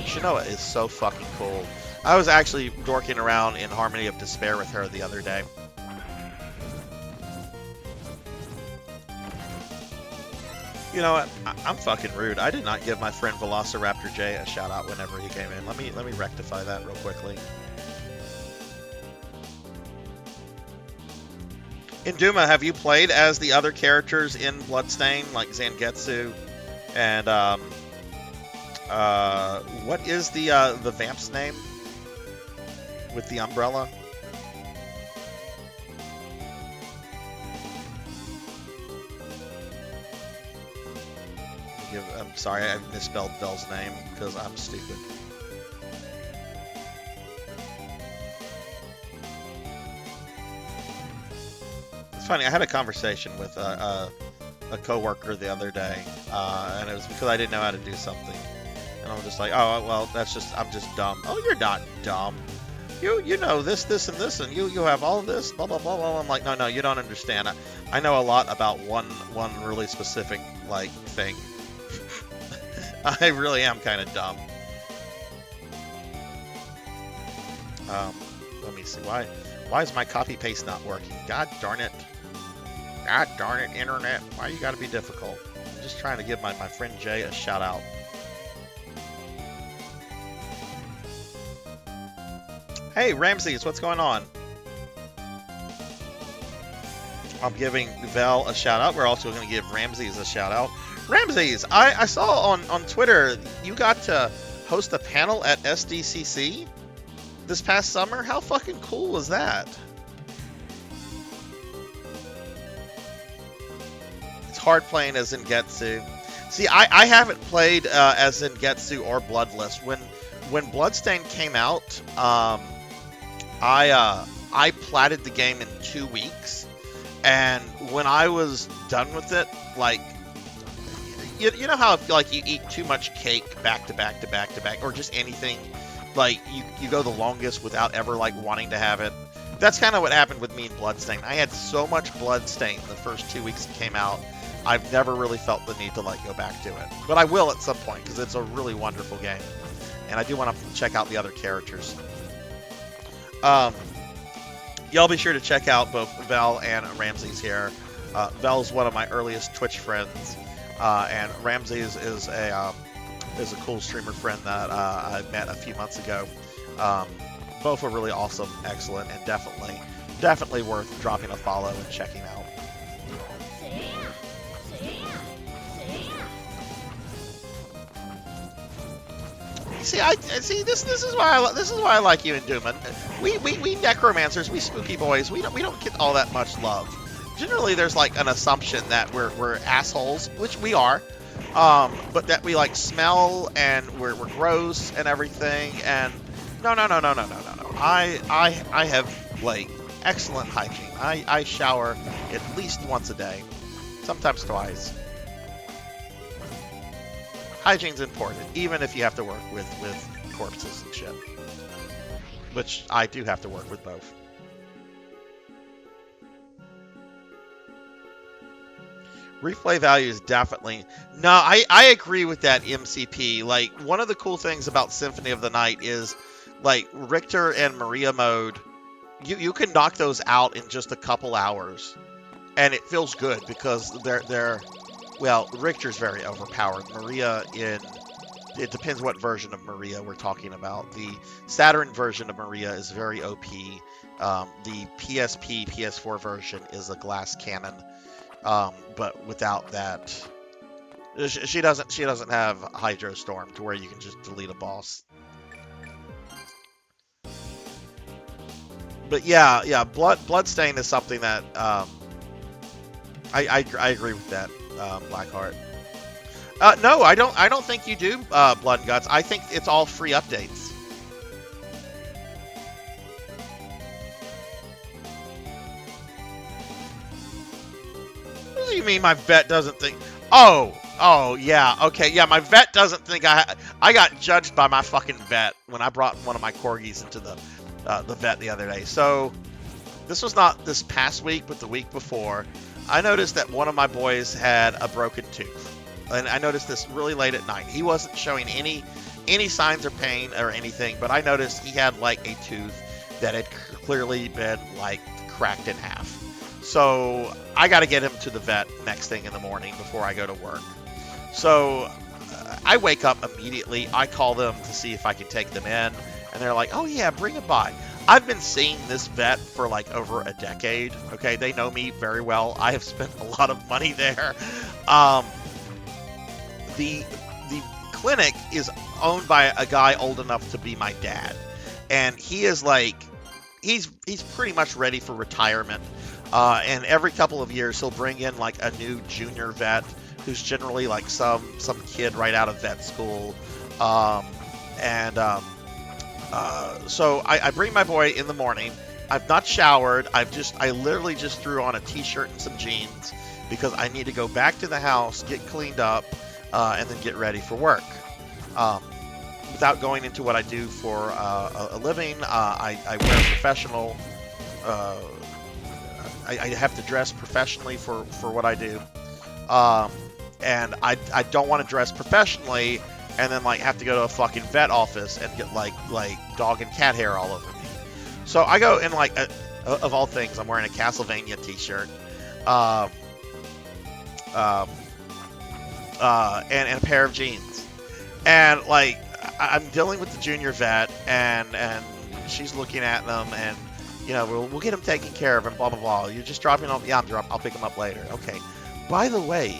Shinoa is so fucking cool. I was actually dorking around in Harmony of Despair with her the other day. You know what? I'm fucking rude. I did not give my friend Velociraptor J a shout out whenever he came in. Let me rectify that real quickly. In Duma, have you played as the other characters in Bloodstained, like Zangetsu and what is the vamp's name with the umbrella? I'm sorry, I misspelled Belle's name because I'm stupid. It's funny, I had a conversation with a coworker the other day, and it was because I didn't know how to do something. And I'm just like, oh, well, I'm just dumb. Oh, you're not dumb. You know this, and this, and you have all this, blah, blah, blah, blah. I'm like, no, you don't understand. I know a lot about one really specific, like, thing. I really am kind of dumb. Let me see. Why is my copy paste not working? God darn it. God darn it, internet. Why you gotta be difficult? I'm just trying to give my friend Jay a shout out. Hey, Ramses, what's going on? I'm giving Vel a shout out. We're also going to give Ramses a shout out. Ramses, I saw on Twitter you got to host a panel at SDCC this past summer. How fucking cool was that? hard playing as Engetsu. See, I haven't played as Engetsu or Bloodless. When Bloodstained came out, I platted the game in 2 weeks, and when I was done with it, like, you know how if like you eat too much cake back to back to back to back, or just anything, like you go the longest without ever like wanting to have it. That's kind of what happened with me in Bloodstained. I had so much Bloodstained the first 2 weeks it came out. I've never really felt the need to like go back to it, but I will at some point because it's a really wonderful game, and I do want to check out the other characters. Y'all be sure to check out both Vel and Ramsey's here. Vel's one of my earliest Twitch friends, and Ramsey is a cool streamer friend that I met a few months ago. Both are really awesome, excellent, and definitely worth dropping a follow and checking out. See, this is why I like you and Dooman. We necromancers, we spooky boys, we don't get all that much love. Generally, there's like an assumption that we're assholes, which we are, but that we like smell and we're gross and everything. And no. I have like excellent hygiene. I shower at least once a day, sometimes twice. Hygiene's important, even if you have to work with corpses and shit. Which I do have to work with both. Replay value is definitely... No, I agree with that, MCP. Like, one of the cool things about Symphony of the Night is, like, Richter and Maria mode, you can knock those out in just a couple hours. And it feels good because they're well, Richter's very overpowered. Maria it depends what version of Maria we're talking about. The Saturn version of Maria is very OP. The PSP, PS4 version is a glass cannon. But without that, she doesn't have Hydro Storm to where you can just delete a boss. But yeah, Bloodstain is something that I agree with that. Blackheart. No, I don't think you do, Blood and Guts. I think it's all free updates. What do you mean my vet doesn't think? Oh, yeah, okay, yeah, my vet doesn't think I got judged by my fucking vet when I brought one of my corgis into the vet the other day. So this was not this past week, but the week before. I noticed that one of my boys had a broken tooth, and I noticed this really late at night. He wasn't showing any signs of pain or anything, but I noticed he had like a tooth that had clearly been like cracked in half. So I got to get him to the vet next thing in the morning before I go to work. So I wake up immediately. I call them to see if I can take them in, and they're like, "Oh yeah, bring them by." I've been seeing this vet for like over a decade. Okay, they know me very well. I have spent a lot of money there. The clinic is owned by a guy old enough to be my dad, and he is like, he's pretty much ready for retirement. And every couple of years he'll bring in like a new junior vet who's generally like some kid right out of vet school. So I bring my boy in the morning. I've not showered. I literally just threw on a t-shirt and some jeans because I need to go back to the house, get cleaned up, and then get ready for work. Without going into what I do for a living, I wear professional. I have to dress professionally for what I do. And I don't want to dress professionally and then like have to go to a fucking vet office and get like dog and cat hair all over me. So I go in like of all things, I'm wearing a Castlevania t-shirt, and a pair of jeans, and like I'm dealing with the junior vet, and she's looking at them, and you know we'll get them taken care of, and blah blah blah. You're just dropping them off? Yeah, I'll pick them up later. Okay. By the way,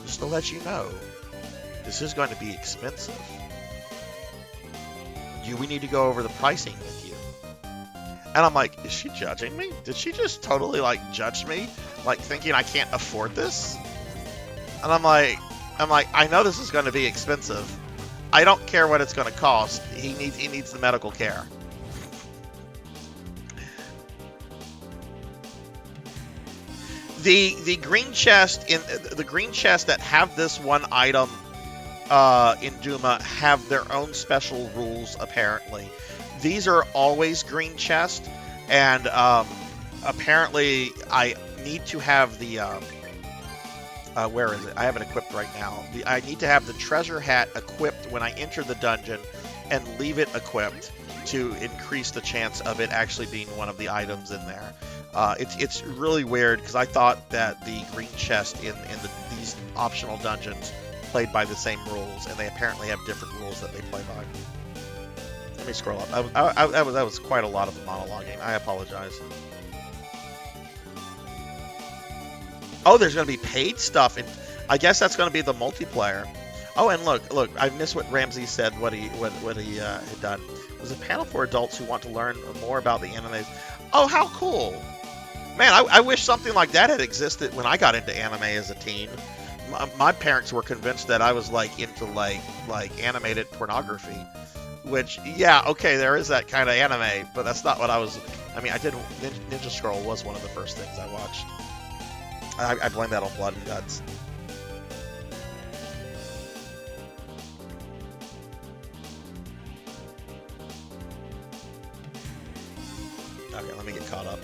just to let you know, this is going to be expensive. Do we need to go over the pricing with you? And I'm like, is she judging me? Did she just totally like judge me? Like thinking I can't afford this? And I'm like, I know this is going to be expensive. I don't care what it's going to cost. He needs the medical care. The green chest that have this one item in Duma have their own special rules apparently. These are always green chest, and apparently I need to have the where is it? I have it equipped right now. I need to have the treasure hat equipped when I enter the dungeon and leave it equipped to increase the chance of it actually being one of the items in there. It's really weird because I thought that the green chest in these optional dungeons played by the same rules, and they apparently have different rules that they play by. Let me scroll up. That was quite a lot of monologuing. I apologize. Oh, there's going to be paid stuff, and I guess that's going to be the multiplayer. Oh, and look, I missed what Ramsey said. What he had done. It was a panel for adults who want to learn more about the animes. Oh, how cool! Man, I wish something like that had existed when I got into anime as a teen. My parents were convinced that I was like into like animated pornography, which, yeah, okay, there is that kind of anime, but that's not what I was. I mean, I did. Ninja Scroll was one of the first things I watched. I blame that on Blood and Guts. Okay, let me get caught up.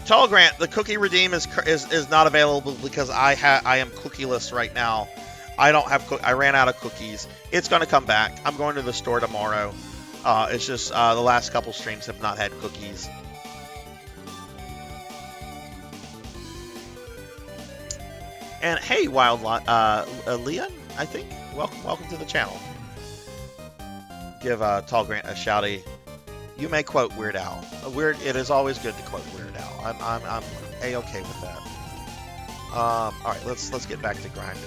Tall Grant, the cookie redeem is not available because I am cookieless right now. I don't have I ran out of cookies. It's going to come back. I'm going to the store tomorrow. It's just the last couple streams have not had cookies. And hey, Leon, I think. Welcome to the channel. Give Tall Grant a shouty. You may quote Weird Al. It is always good to quote Weird Al. I'm a-okay with that. All right, let's get back to grinding.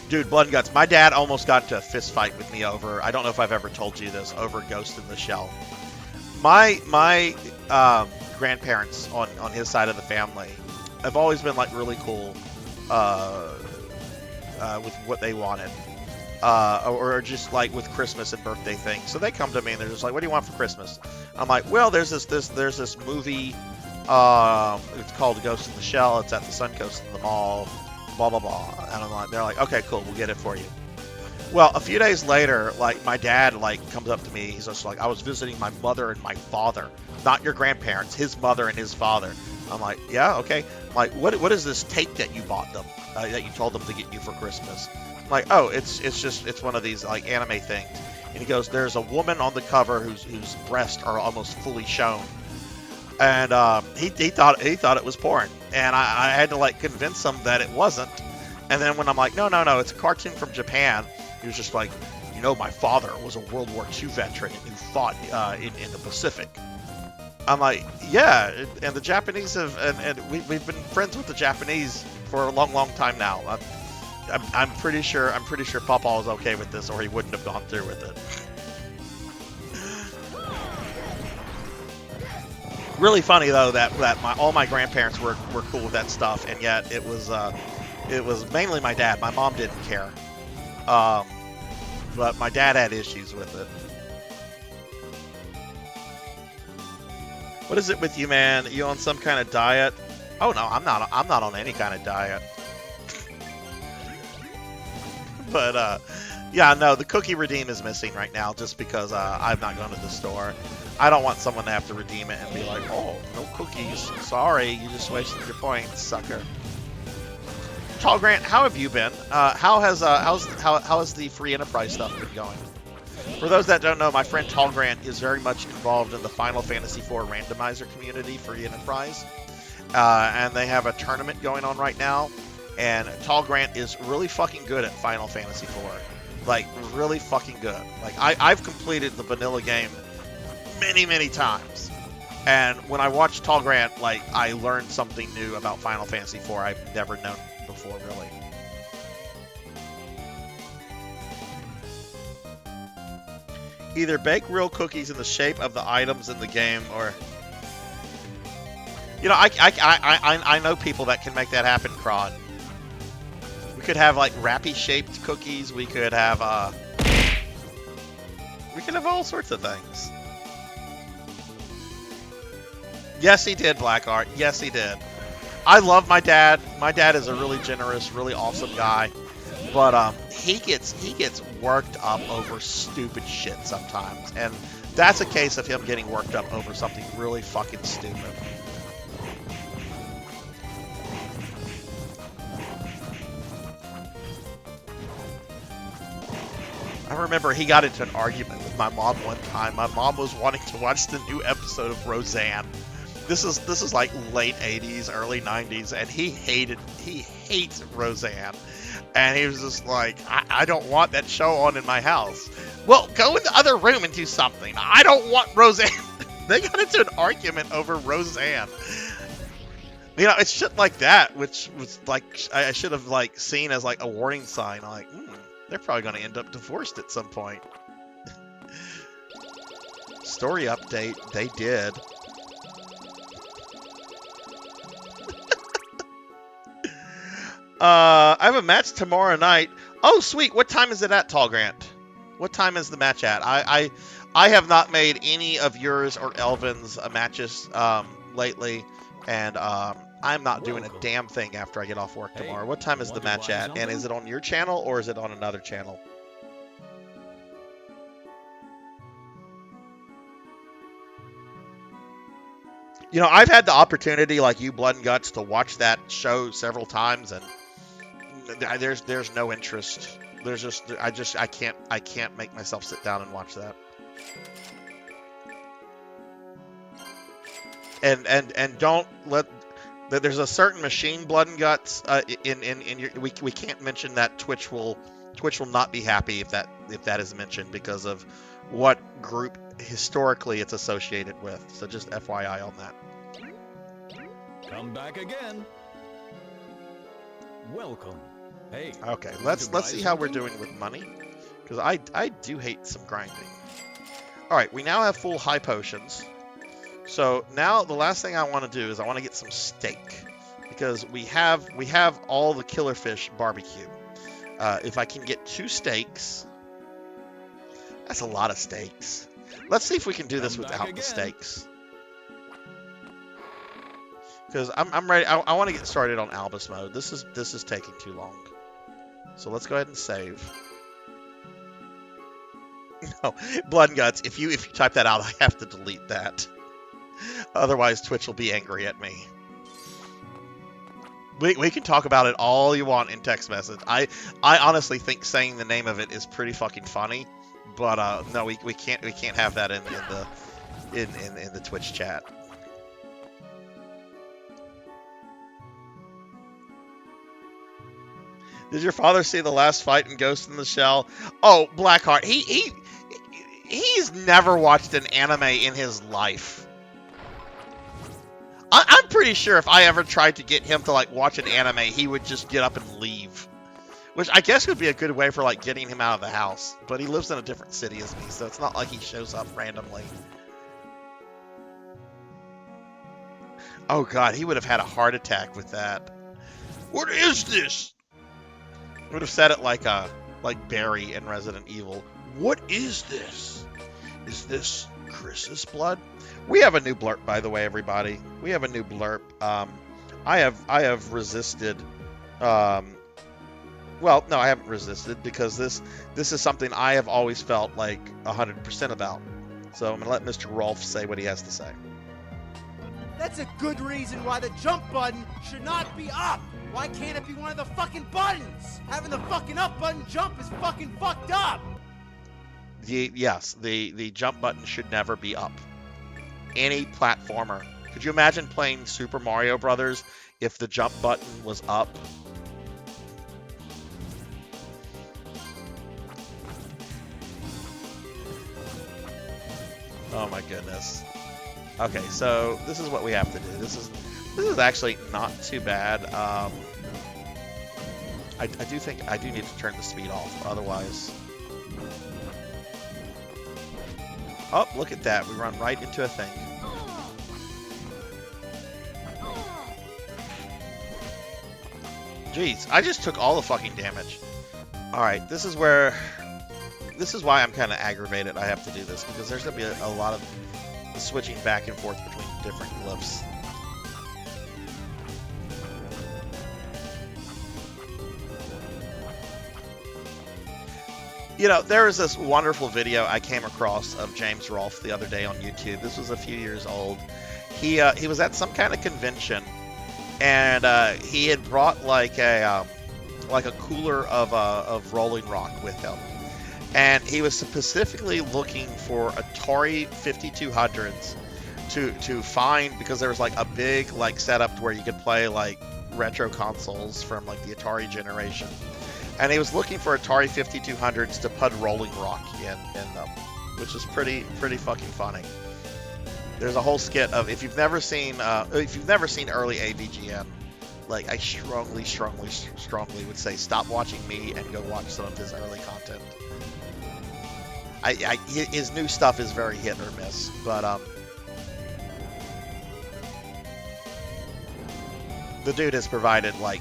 Dude, Blood and Guts. My dad almost got into a fist fight with me over. I don't know if I've ever told you this, over Ghost in the Shell. My grandparents on his side of the family have always been like really cool with what they wanted, or just like with Christmas and birthday things. So they come to me and they're just like, "What do you want for Christmas?" I'm like, "Well, there's this movie. It's called Ghost in the Shell. It's at the Suncoast in the mall. Blah blah blah." And I'm like, they're like, "Okay, cool, we'll get it for you." Well, a few days later, like my dad like comes up to me. He's just like, "I was visiting my mother and my father, not your grandparents, his mother and his father." I'm like, "Yeah, okay." I'm like, what is this tape that you bought them, that you told them to get you for Christmas?" I'm like, "Oh, it's one of these like anime things." And he goes, "There's a woman on the cover whose breasts are almost fully shown." And he thought it was porn, and I had to like convince him that it wasn't. And then when I'm like, no, it's a cartoon from Japan, he was just like, "You know, my father was a World War II veteran who fought in the Pacific." I'm like, "Yeah," and the Japanese have, and we've been friends with the Japanese for a long time now. I'm pretty sure Papa was okay with this, or he wouldn't have gone through with it. Really funny though that all my grandparents were cool with that stuff, and yet it was mainly my dad. My mom didn't care, but my dad had issues with it. What is it with you, man? You on some kind of diet? Oh no, I'm not on any kind of diet. But yeah, no, the cookie redeem is missing right now just because I've not gone to the store. I don't want someone to have to redeem it and be like, "Oh, no cookies. Sorry, you just wasted your points, sucker." Tall Grant, how have you been? How has the free enterprise stuff been going? For those that don't know, my friend Tall Grant is very much involved in the Final Fantasy IV randomizer community for enterprise, and they have a tournament going on right now. And Tall Grant is really fucking good at Final Fantasy IV, like really fucking good. Like I've completed the vanilla game many times, and when I watched Tall Grant, like I learned something new about Final Fantasy IV I've never known before, really. Either bake real cookies in the shape of the items in the game, or you know, I know people that can make that happen, Cron. We could have like rappy shaped cookies. We could have all sorts of things. Yes, he did, Blackheart. Yes, he did. I love my dad. My dad is a really generous, really awesome guy. But he gets worked up over stupid shit sometimes. And that's a case of him getting worked up over something really fucking stupid. I remember he got into an argument with my mom one time. My mom was wanting to watch the new episode of Roseanne. This is like late 80s, early 90s, and he hates Roseanne. And he was just like, I don't want that show on in my house. Well, go in the other room and do something. I don't want Roseanne. They got into an argument over Roseanne. You know, it's shit like that, which was like, I should have like seen as like a warning sign. Like, they're probably going to end up divorced at some point. Story update, they did. I have a match tomorrow night. Oh, sweet. What time is it at, Tall Grant? What time is the match at? I have not made any of yours or Elvin's matches lately, and I'm not doing a damn thing after I get off work tomorrow. What time is the match at? And is it on your channel or is it on another channel? You know, I've had the opportunity, like you, Blood and Guts, to watch that show several times, and there's no interest. There's just I can't make myself sit down and watch that. And don't let. There's a certain machine, Blood and Guts. In your, we can't mention that Twitch will not be happy if that is mentioned because of what group historically it's associated with. So just FYI on that. Come back again. Welcome. Hey. Okay, let's see how we're doing with money, because I do hate some grinding. All right, we now have full high potions. So now the last thing I want to do is I want to get some steak, because we have all the killer fish barbecue. If I can get 2 steaks, that's a lot of steaks. Let's see if we can do this without the steaks. Because I'm ready. I want to get started on Albus mode. This is taking too long. So let's go ahead and save. No, Blood and Guts. If you type that out, I have to delete that. Otherwise, Twitch will be angry at me. We can talk about it all you want in text message. I honestly think saying the name of it is pretty fucking funny, but no, we can't have that in the Twitch chat. Did your father see the last fight in Ghost in the Shell? Oh, Blackheart. He's never watched an anime in his life. I'm pretty sure if I ever tried to get him to like watch an anime, he would just get up and leave. Which I guess would be a good way for like getting him out of the house. But he lives in a different city as me, so it's not like he shows up randomly. Oh god, he would have had a heart attack with that. What is this? I would have said it like Barry in Resident Evil. What is this? Is this Chris's blood? We have a new blurb, by the way, everybody. We have a new blurb. I have resisted. Well, no, I haven't resisted because this is something I have always felt like 100% about. So I'm gonna let Mr. Rolf say what he has to say. That's a good reason why the jump button should not be up. Why can't it be one of the fucking buttons? Having the fucking up button jump is fucking fucked up. Yes, the jump button should never be up. Any platformer. Could you imagine playing Super Mario Brothers if the jump button was up? Oh my goodness. Okay, so this is what we have to do. This is actually not too bad. I do think I do need to turn the speed off, otherwise. Oh, look at that. We run right into a thing. Jeez, I just took all the fucking damage. Alright, this is why I'm kind of aggravated I have to do this, because there's going to be a lot of switching back and forth between different glyphs. You know, there was this wonderful video I came across of James Rolfe the other day on YouTube. This was a few years old. He was at some kind of convention, and he had brought like a cooler of Rolling Rock with him, and he was specifically looking for Atari 5200s to find, because there was like a big like setup to where you could play like retro consoles from like the Atari generation. And he was looking for Atari 5200s to put Rolling Rock in them, which is pretty fucking funny. There's a whole skit of, if you've never seen early AVGN, like I strongly would say stop watching me and go watch some of his early content. His new stuff is very hit or miss, but the dude has provided like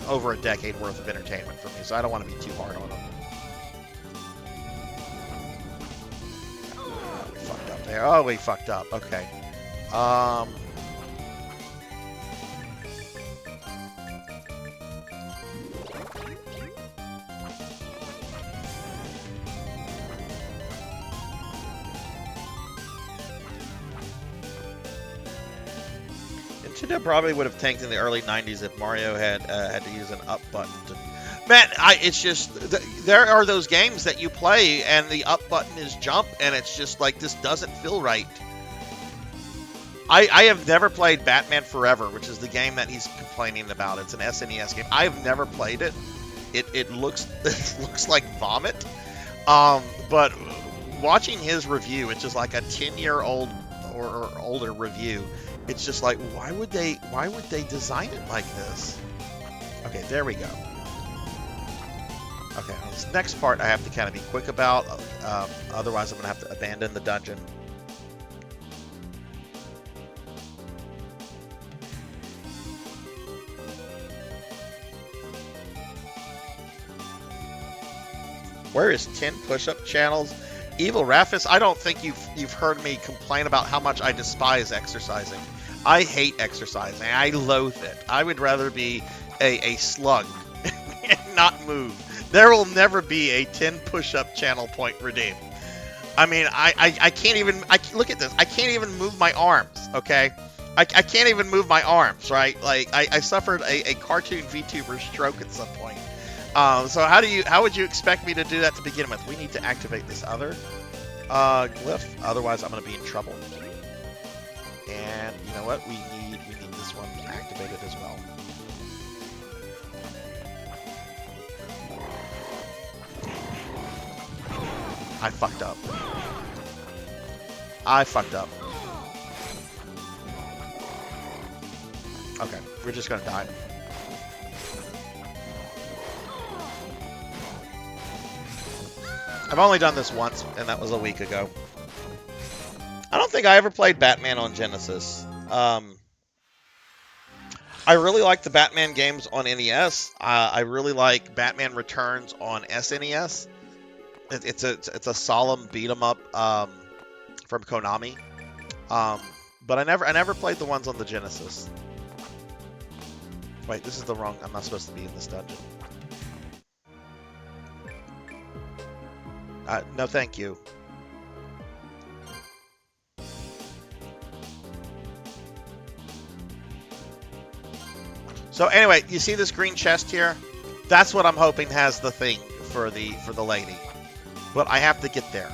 over a decade worth of entertainment for me, so I don't want to be too hard on him. Oh, we fucked up there. Oh, we fucked up. Okay. Nintendo probably would have tanked in the early 90s if Mario had to use an up button. Man, it's just, there are those games that you play and the up button is jump, and it's just like, this doesn't feel right. I have never played Batman Forever, which is the game that he's complaining about. It's an SNES game. I have never played it. It looks like vomit. But watching his review, it's just like a 10-year-old or older review. It's just like, why would they design it like this? Okay, there we go. Okay, this next part I have to kind of be quick about, otherwise I'm going to have to abandon the dungeon. Where is 10 push-up channels? Evil Raphis, I don't think you've heard me complain about how much I despise exercising. I hate exercising. I loathe it. I would rather be a slug and not move. There will never be a 10 push-up channel point redeemed. I mean, I can't even, look at this. I can't even move my arms, okay? I can't even move my arms, right? Like, I suffered a cartoon VTuber stroke at some point. So how would you expect me to do that to begin with? We need to activate this other glyph, otherwise I'm going to be in trouble. And you know what? We need this one activated as well. I fucked up. Okay, we're just gonna die. I've only done this once, and that was a week ago. I don't think I ever played Batman on Genesis. I really like the Batman games on NES. I really like Batman Returns on SNES. It's a solemn beat 'em up from Konami. But I never played the ones on the Genesis. Wait, this is the wrong. I'm not supposed to be in this dungeon. No, thank you. So anyway, you see this green chest here? That's what I'm hoping has the thing for the lady. But I have to get there.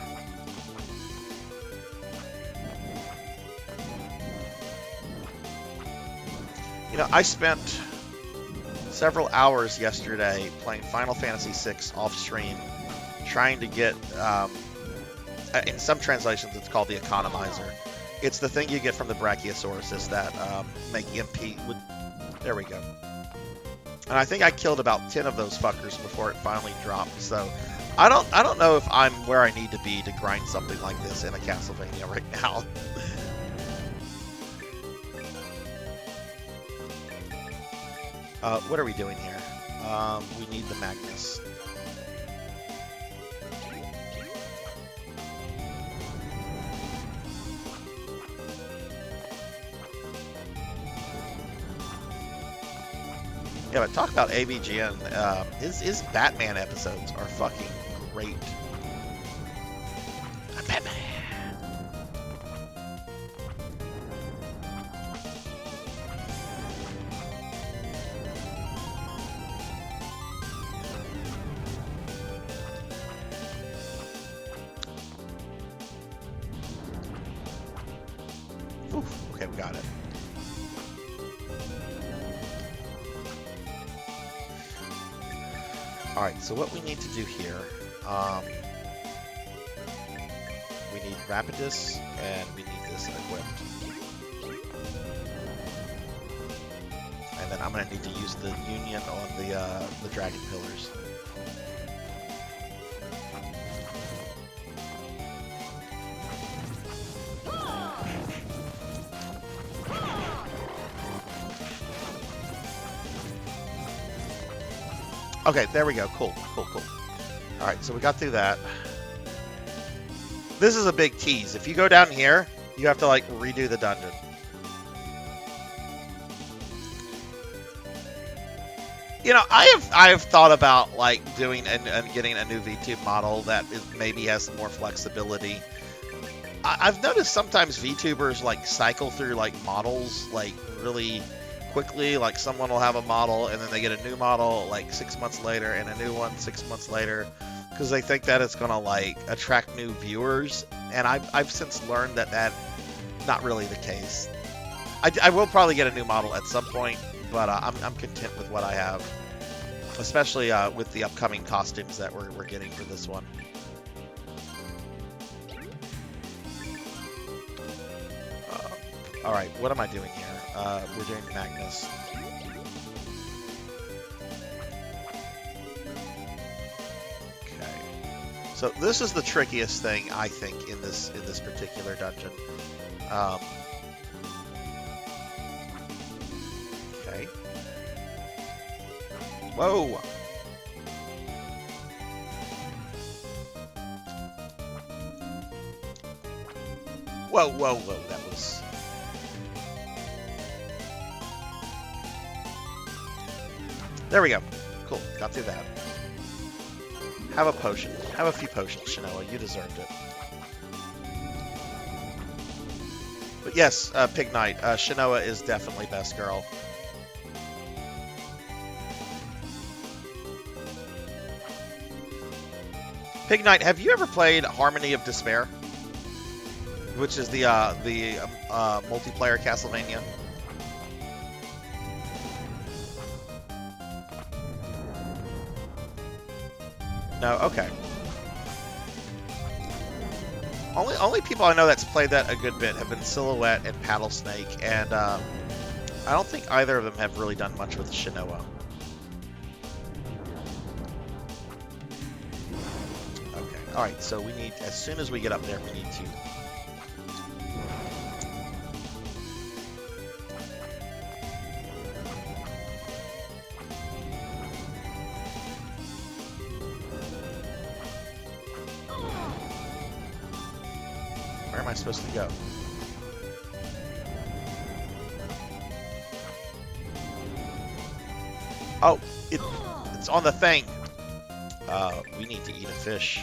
You know, I spent several hours yesterday playing Final Fantasy VI off stream, trying to get, in some translations it's called the economizer. It's the thing you get from the Brachiosauruses that make MP with. There we go. And I think I killed about 10 of those fuckers before it finally dropped. So I don't know if I'm where I need to be to grind something like this in a Castlevania right now. What are we doing here? We need the Magnus. Yeah, but talk about AVGN. His Batman episodes are fucking great. I'm Batman. Oof, okay, we got it. Alright, so what we need to do here, we need Rapidus, and we need this equipped. And then I'm going to need to use the Union on the Dragon Pillars. Okay, there we go. Cool, cool, cool. Alright, so we got through that. This is a big tease. If you go down here, you have to, like, redo the dungeon. You know, I have thought about, like, doing and getting a new VTube model that maybe has some more flexibility. I've noticed sometimes VTubers, like, cycle through, like, models, like, really quickly. Like, someone will have a model and then they get a new model like 6 months later and a new one 6 months later because they think that it's gonna like attract new viewers, and I've since learned that that's not really the case. I will probably get a new model at some point, but I'm content with what I have, especially with the upcoming costumes that we're getting for this one. Alright, what am I doing here? We're doing Magnus. Okay. So this is the trickiest thing, I think, in this particular dungeon. Okay. Whoa! Whoa, whoa, whoa, that was... There we go. Cool. Got through that. Have a potion. Have a few potions, Shinoa. You deserved it. But yes, Pig Knight. Shinoa is definitely best girl. Pig Knight, have you ever played Harmony of Despair? Which is the multiplayer Castlevania? No, okay. Only people I know that's played that a good bit have been Silhouette and Paddlesnake, and I don't think either of them have really done much with Shinoa. Okay, alright, so we need, as soon as we get up there, we need to... Where am I supposed to go? Oh, it's on the thing. We need to eat a fish.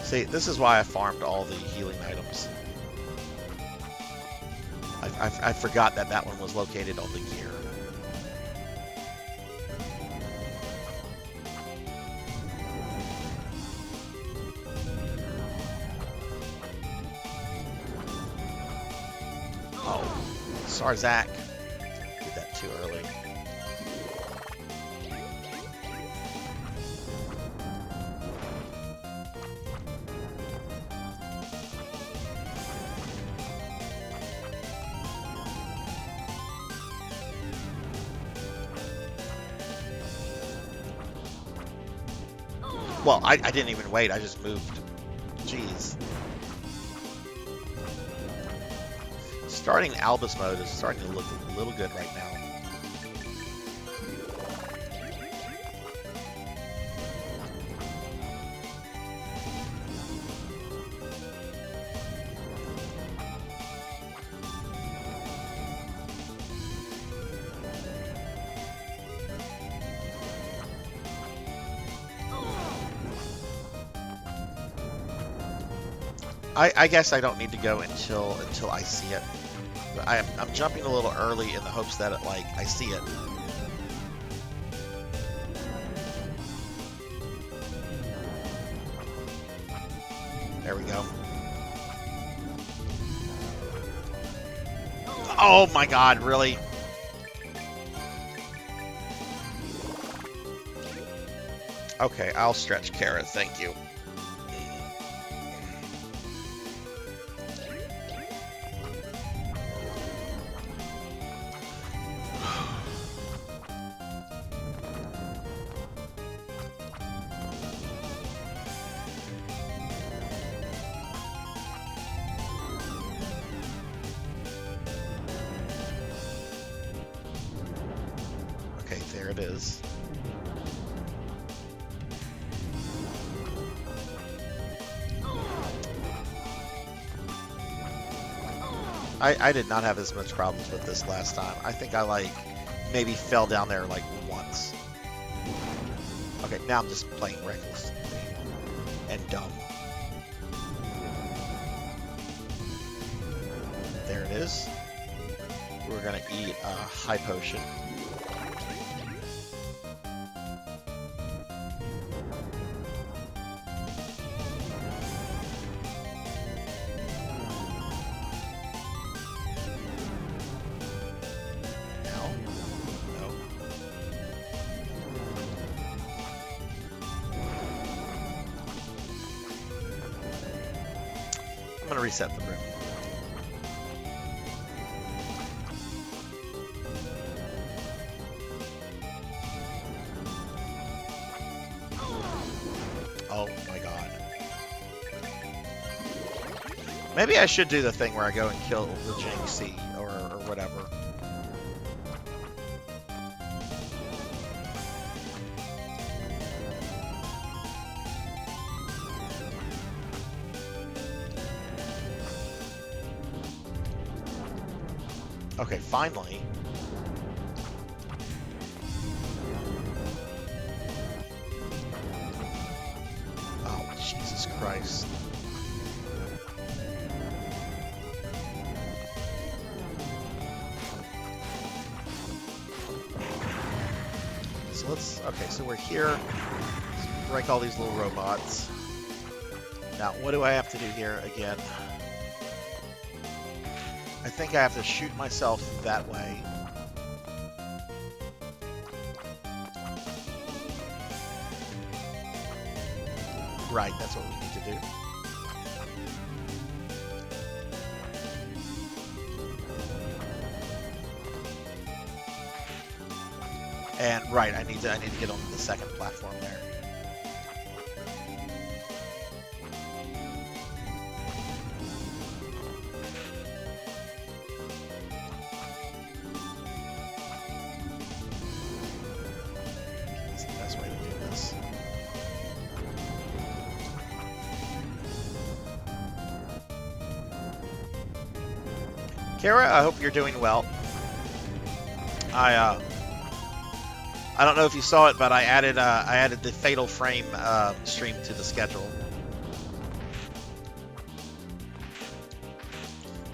See, this is why I farmed all the healing items. I forgot that that one was located on the gear. Sarzac. Did that too early. Well, I didn't even wait. I just moved. Jeez. Starting Albus mode is starting to look a little good right now. I guess I don't need to go until I see it. But I'm jumping a little early in the hopes that I see it. There we go. Oh my God, really? Okay, I'll stretch Kara, thank you. Okay, there it is. I did not have as much problems with this last time. I think I maybe fell down there once. Okay, now I'm just playing recklessly and dumb. There it is. We're gonna eat a high potion. I'm gonna reset the room. Oh my God. Maybe I should do the thing where I go and kill the Jinxie or whatever. Okay, finally. Oh, Jesus Christ. So we're here. Let's break all these little robots. Now, what do I have to do here again? I think I have to shoot myself that way. Right, that's what we need to do. And right, I need to get onto the second platform there. That's the best way to do this. Kara, I hope you're doing well. I don't know if you saw it, but I added the Fatal Frame stream to the schedule.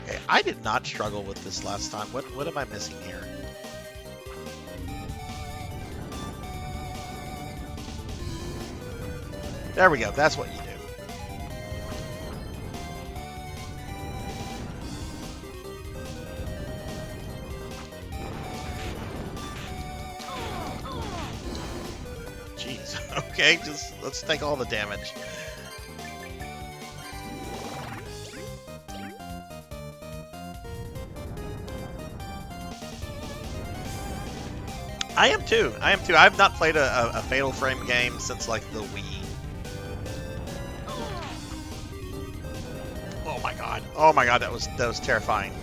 Okay, I did not struggle with this last time. What am I missing here? There we go. That's what you do. Okay, just let's take all the damage. I am too. I've not played a Fatal Frame game since like the Wii. Oh my god, that was terrifying.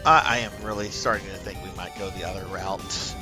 I am really starting to think we might go the other route.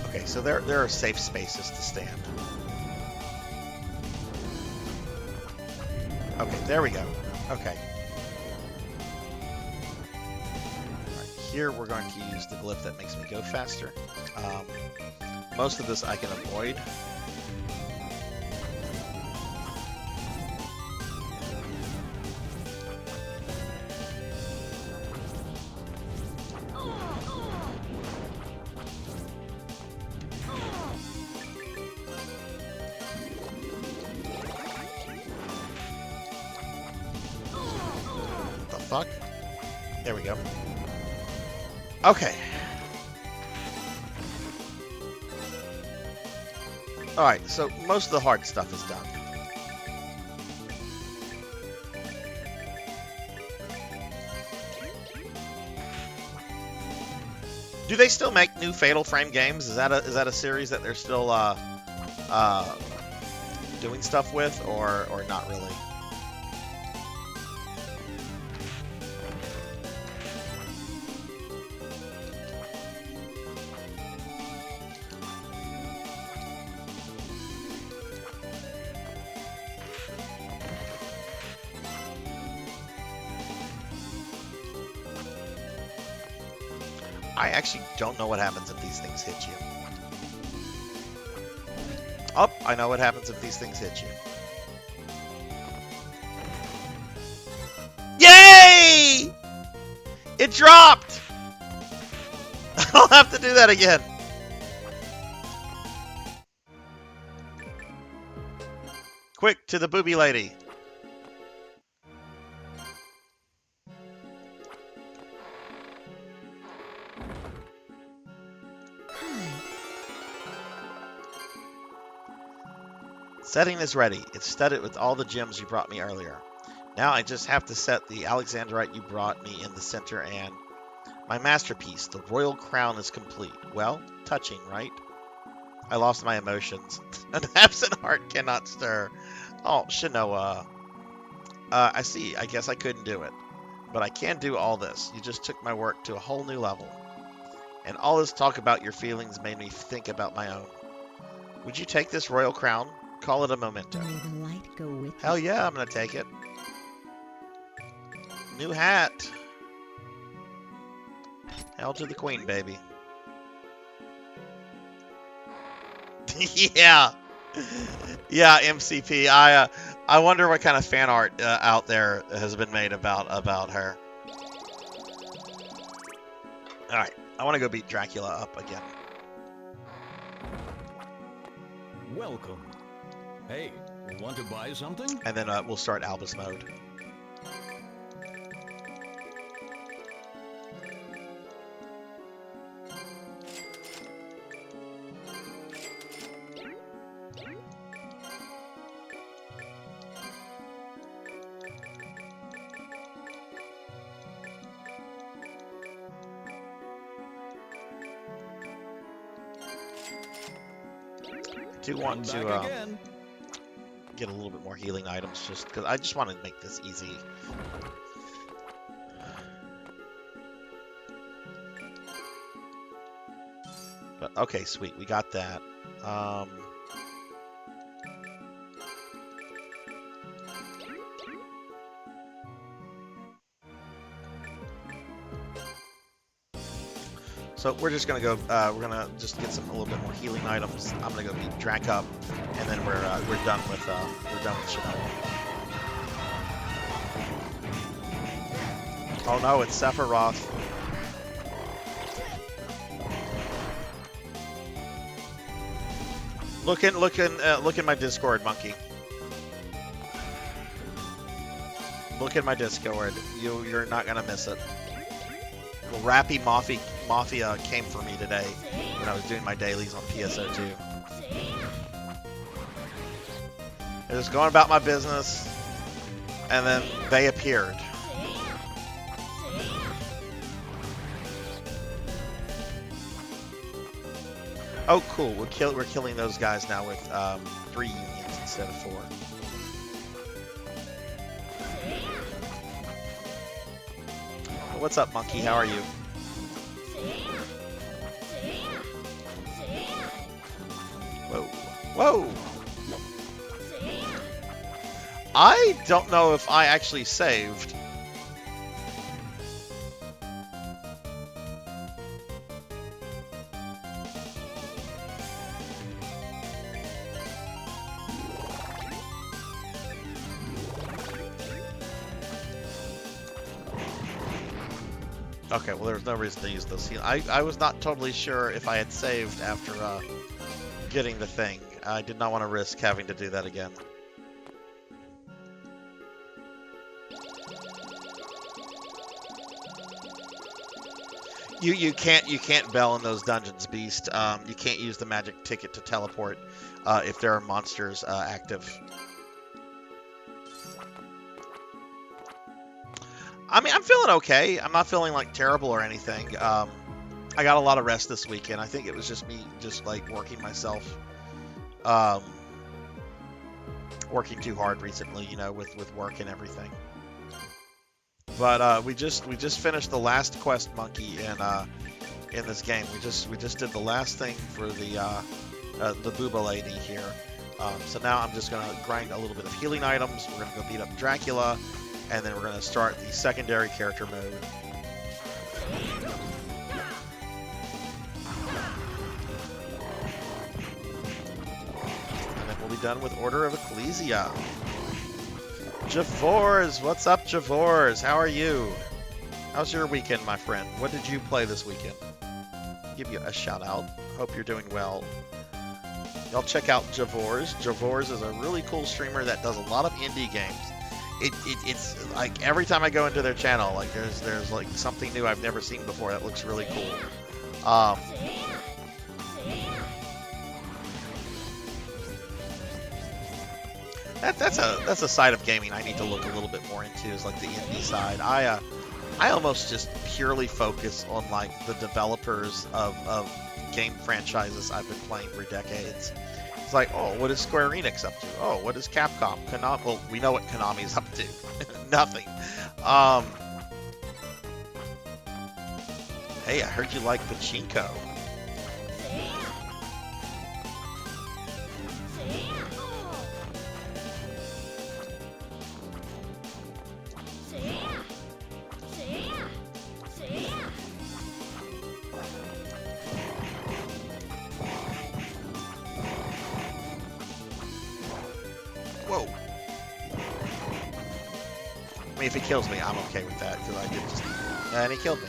Okay, so there are safe spaces to stand. Okay, there we go. Okay. Right, here we're going to use the glyph that makes me go faster. Most of this I can avoid. Fuck. There we go. Okay. Alright, so most of the hard stuff is done. Do they still make new Fatal Frame games? Is that a series that they're still doing stuff with, or not really? I actually don't know what happens if these things hit you. Oh, I know what happens if these things hit you. Yay! It dropped! I'll have to do that again. Quick, to the booby lady. Setting is ready. It's studded with all the gems you brought me earlier. Now I just have to set the Alexandrite you brought me in the center, and my masterpiece, the royal crown, is complete. Well, touching, right? I lost my emotions. An absent heart cannot stir. Oh, Shinoa. I see. I guess I couldn't do it. But I can do all this. You just took my work to a whole new level. And all this talk about your feelings made me think about my own. Would you take this royal crown? Call it a memento. May the light go with Hell you. yeah, I'm gonna take it. New hat. Hell to the queen, baby. Yeah. Yeah, MCP. I wonder what kind of fan art out there has been made about her. All right, I want to go beat Dracula up again. Welcome. Hey, want to buy something? And then we'll start Albus mode. do want Back to again. get a little bit more healing items, just because I just want to make this easy. But okay, sweet, we got that. So we're just gonna go. We're gonna just get a little bit more healing items. I'm gonna go beat Drac up, and then we're done with Shinoa. Oh no, it's Sephiroth. Look in my Discord, monkey. Look in my Discord. You're not gonna miss it. Well, Rappy Mafia came for me today when I was doing my dailies on PSO2. I was going about my business, and then they appeared. Oh, cool. We're killing those guys now with 3 unions instead of 4. What's up, monkey? How are you? Whoa. Whoa! I don't know if I actually saved. Okay, well, there's no reason to use those. I was not totally sure if I had saved after getting the thing. I did not want to risk having to do that again. You can't bell in those dungeons, Beast. You can't use the magic ticket to teleport if there are monsters active. I mean, I'm feeling okay. I'm not feeling like terrible or anything. I got a lot of rest this weekend. I think it was just me, just like working myself, working too hard recently, you know, with work and everything. But we just finished the last quest, monkey, in this game. We just did the last thing for the Booba lady here. So now I'm just gonna grind a little bit of healing items. We're gonna go beat up Dracula. And then we're going to start the secondary character mode. And then we'll be done with Order of Ecclesia. Javors, what's up, Javors? How are you? How's your weekend, my friend? What did you play this weekend? Give you a shout out. Hope you're doing well. Y'all check out Javors. Javors is a really cool streamer that does a lot of indie games. It's like every time I go into their channel, like there's like something new I've never seen before that looks really cool. That's a side of gaming I need to look a little bit more into, is like the indie side. I almost just purely focus on like the developers of game franchises I've been playing for decades. It's like, oh, what is Square Enix up to? Oh, what is Capcom? Konami? Well, we know what Konami's up to. Nothing. Hey, I heard you like Pachinko. Whoa. I mean, if he kills me, I'm okay with that, because I did just... And he killed me.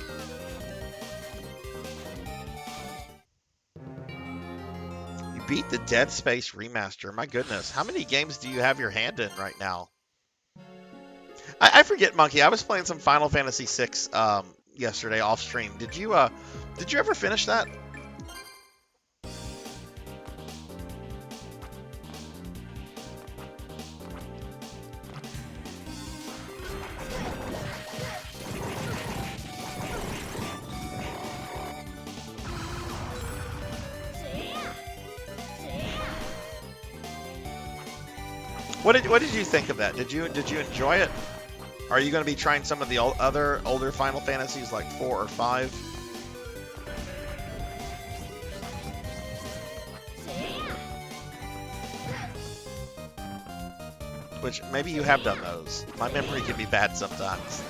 You beat the Dead Space remaster. My goodness. How many games do you have your hand in right now? I forget, Monkey. I was playing some Final Fantasy VI yesterday off stream. Did you ever finish that? What did you think of that? Did you enjoy it? Are you going to be trying some of the other older Final Fantasies like 4 or 5? Which maybe you have done those. My memory can be bad sometimes.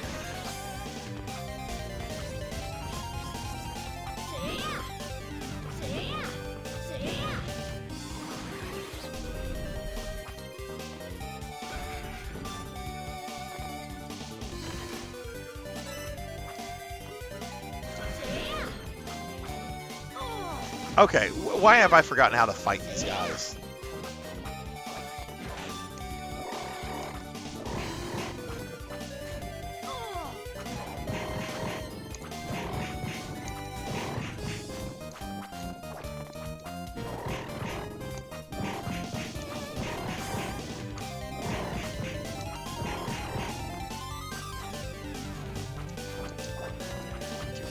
Okay, why have I forgotten how to fight these guys?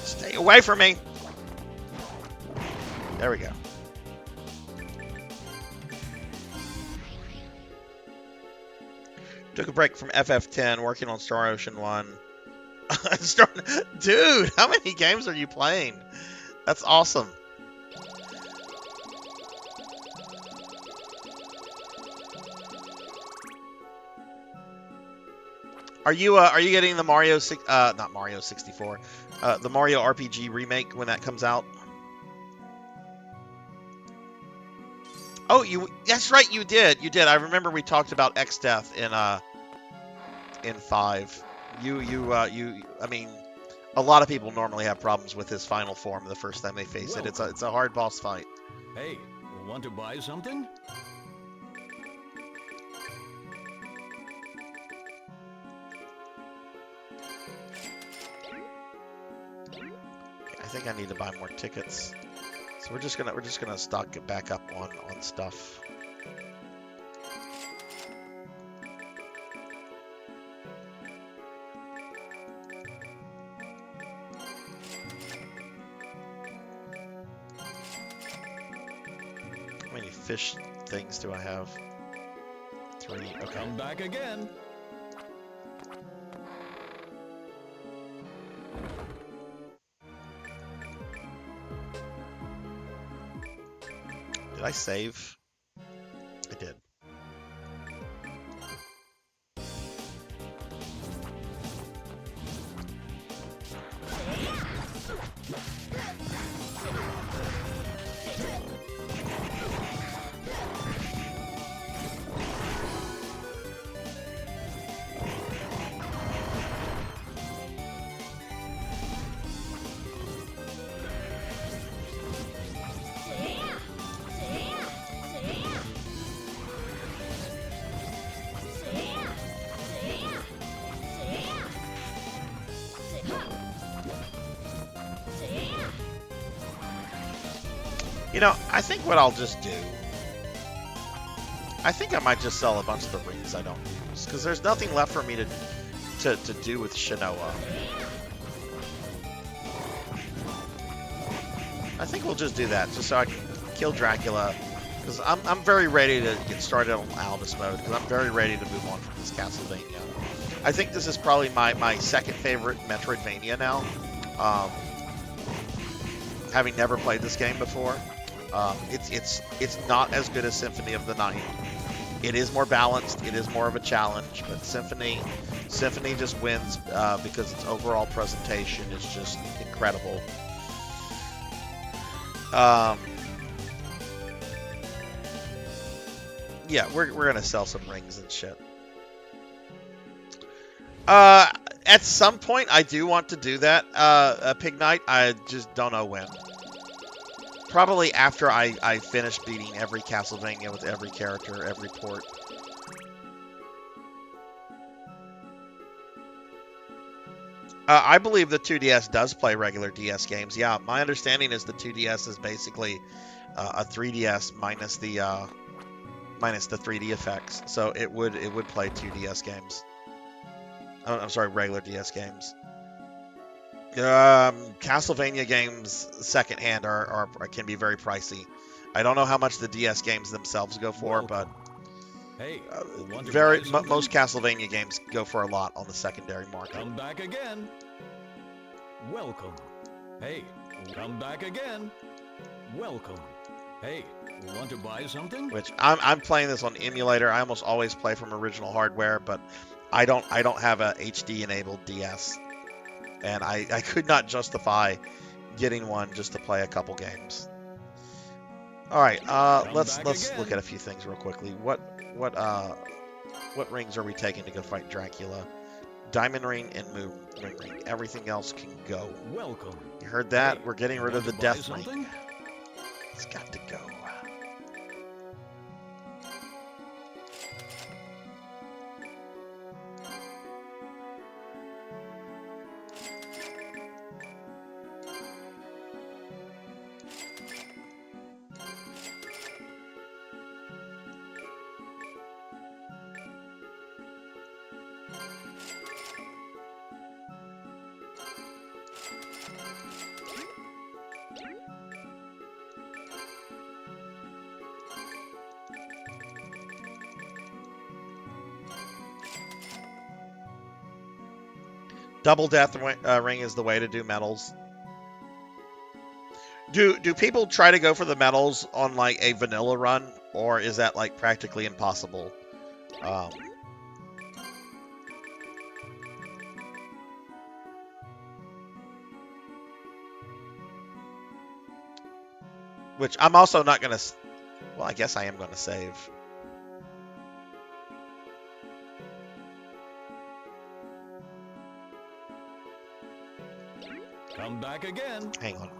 Stay away from me! There we go. Took a break from FF10, working on Star Ocean 1. Dude, how many games are you playing? That's awesome. Are you getting the Mario not Mario 64, the Mario RPG remake when that comes out? Oh, that's right, you did. You did. I remember we talked about X-Death in 5. I mean, a lot of people normally have problems with his final form the first time they face it. It's a hard boss fight. Hey, want to buy something? I think I need to buy more tickets. So we're just gonna stock it back up on stuff. How many fish things do I have? 3. Okay. Come back again. Did I save? I did. You know, I think what I'll just do, I think I might just sell a bunch of the rings I don't use, because there's nothing left for me to do with Shinoa. I think we'll just do that, just so I can kill Dracula, because I'm very ready to get started on Albus mode, because I'm very ready to move on from this Castlevania. I think this is probably my second favorite Metroidvania now, having never played this game before. It's not as good as Symphony of the Night. It is more balanced. It is more of a challenge. But Symphony just wins because its overall presentation is just incredible. Yeah, we're gonna sell some rings and shit. At some point, I do want to do that, Pig Knight. I just don't know when. Probably after I finish beating every Castlevania with every character, every port. I believe the 2DS does play regular DS games. Yeah, my understanding is the 2DS is basically a 3DS minus the 3D effects. So it would play 2DS games. Oh, I'm sorry, regular DS games. Castlevania games secondhand can be very pricey. I don't know how much the DS games themselves go for, but Hey, want to Very buy something? most Castlevania games go for a lot on the secondary market. Come back again. Welcome. Hey, come back again. Welcome. Hey, want to buy something? Which I'm playing this on emulator. I almost always play from original hardware, but I don't have a HD enabled DS, and I could not justify getting one just to play a couple games. All right, let's look at a few things real quickly. What rings are we taking to go fight Dracula? Diamond ring and moon ring. Everything else can go. Welcome. You heard that? Hey, we're getting rid of the want to buy death ring. something? It's got to go. Double death ring is the way to do medals. Do people try to go for the medals on like a vanilla run, or is that like practically impossible? Which I'm also not gonna. Well, I guess I am gonna save. Come back again. Hang on.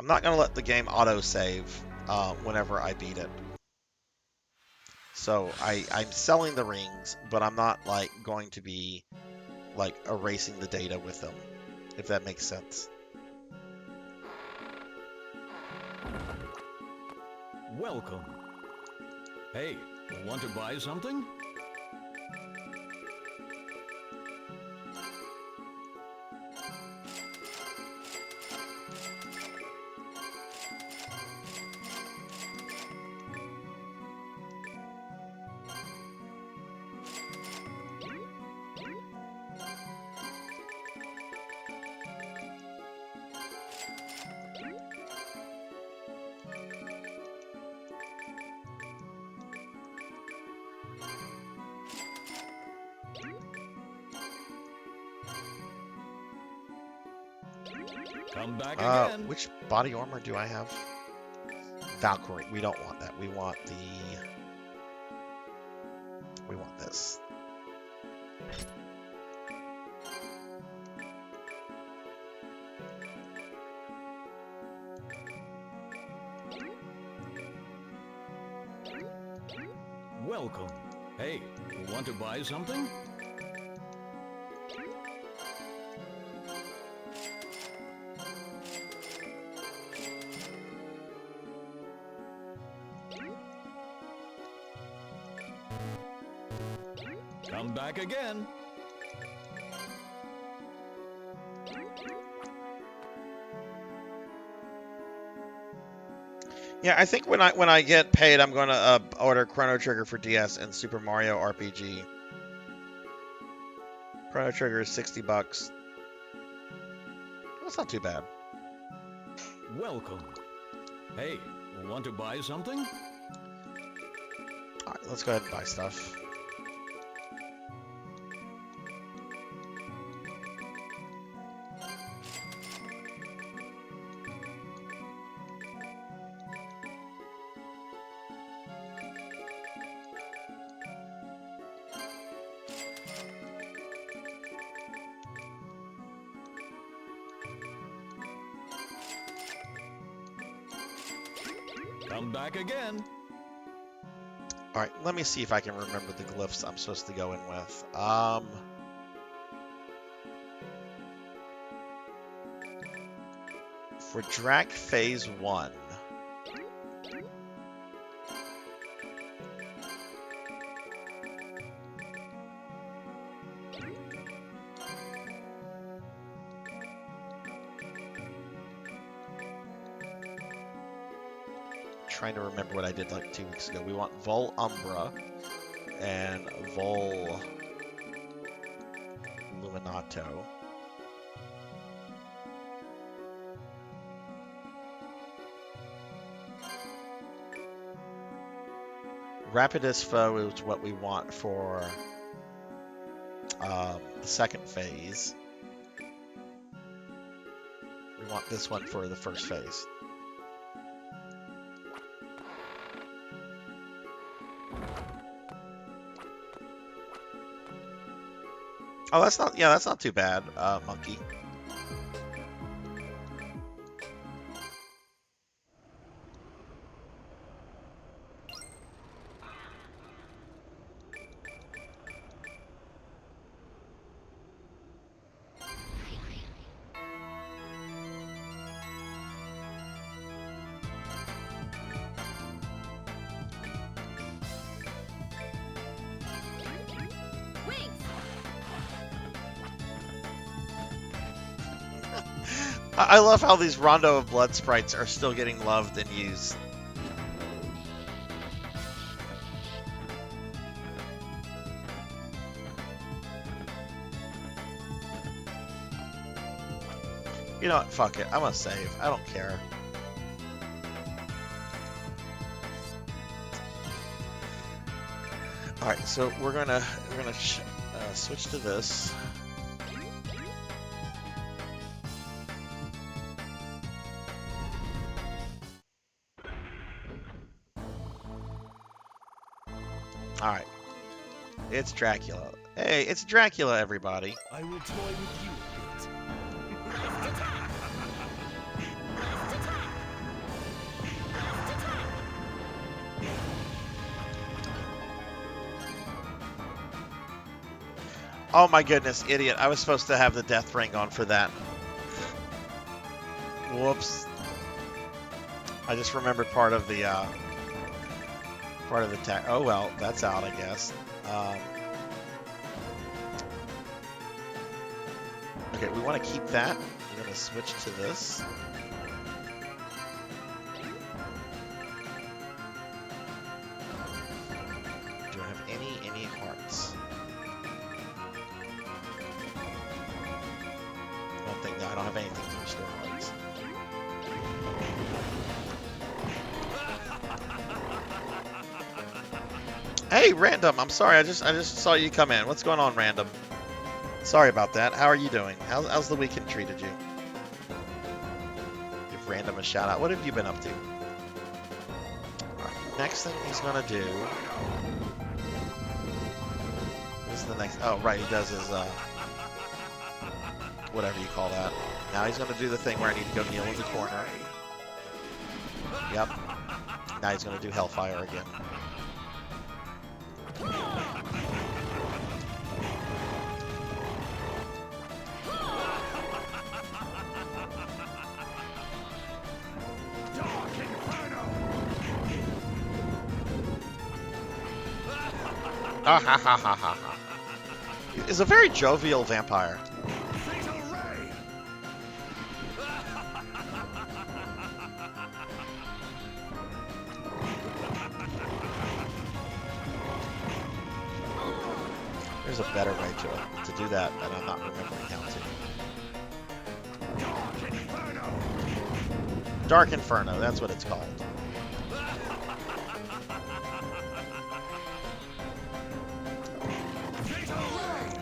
I'm not gonna let the game auto-save whenever I beat it. So I'm selling the rings, but I'm not like going to be like erasing the data with them, if that makes sense. Welcome. Hey, want to buy something? Come back again. Which body armor do I have? Valkyrie. We don't want that. We want this. Welcome. Hey, want to buy something? Come back again. Yeah, I think when I get paid, I'm gonna order Chrono Trigger for DS and Super Mario RPG. Chrono Trigger is $60. That's not too bad. Welcome. Hey, want to buy something? All right, let's go ahead and buy stuff. Come back again. Alright, let me see if I can remember the glyphs I'm supposed to go in with. For Drac Phase 1. Trying to remember what I did like 2 weeks ago. We want Vol Umbra and Vol Luminato. Rapidus Foe is what we want for the second phase. We want this one for the first phase. Oh, that's not too bad, Monkey. I love how these Rondo of Blood sprites are still getting loved and used. You know what? Fuck it. I'm gonna save. I don't care. All right, so we're gonna switch to this. All right, it's Dracula. Hey, it's Dracula, everybody. I will toy with you a bit. Oh my goodness, idiot. I was supposed to have the death ring on for that. Whoops. I just remembered part of the tag. Oh well, that's out, I guess. Okay, we want to keep that. We're going to switch to this. Do I have any hearts? I don't think, no, I don't have anything to restore hearts. Hey, Random, I'm sorry, I just saw you come in. What's going on, Random? Sorry about that. How are you doing? How's the weekend treated you? Give Random a shout out. What have you been up to? Alright, next thing he's gonna do. What's the next? Oh, right, he does his whatever you call that. Now he's gonna do the thing where I need to go kneel in the corner. Yep. Now he's gonna do Hellfire again. Ah ha ha ha ha ha. He's a very jovial vampire. There's a better way to do that, and I'm not remembering how to. Dark Inferno, that's what it's called.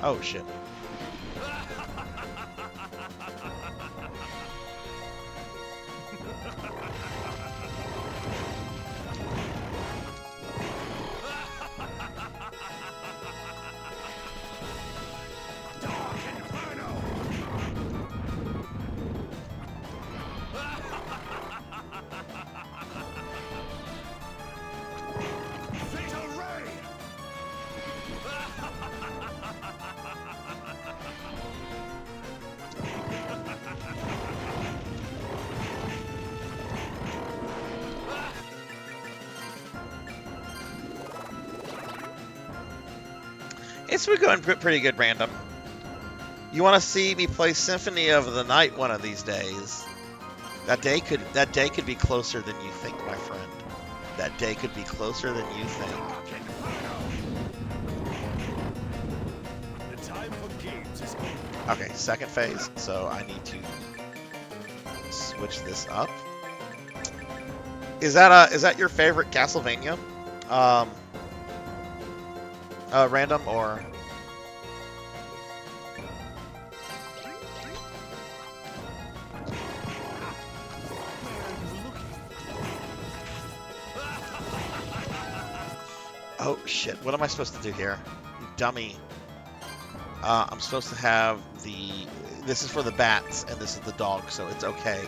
Oh shit. It's been going pretty good, Random. You want to see me play Symphony of the Night one of these days? That day could be closer than you think, my friend. That day could be closer than you think. The time for games is over. Okay, second phase. So I need to switch this up. Is that your favorite Castlevania? Random or? Oh shit! What am I supposed to do here, you dummy? I'm supposed to have the. This is for the bats, and this is the dog, so it's okay.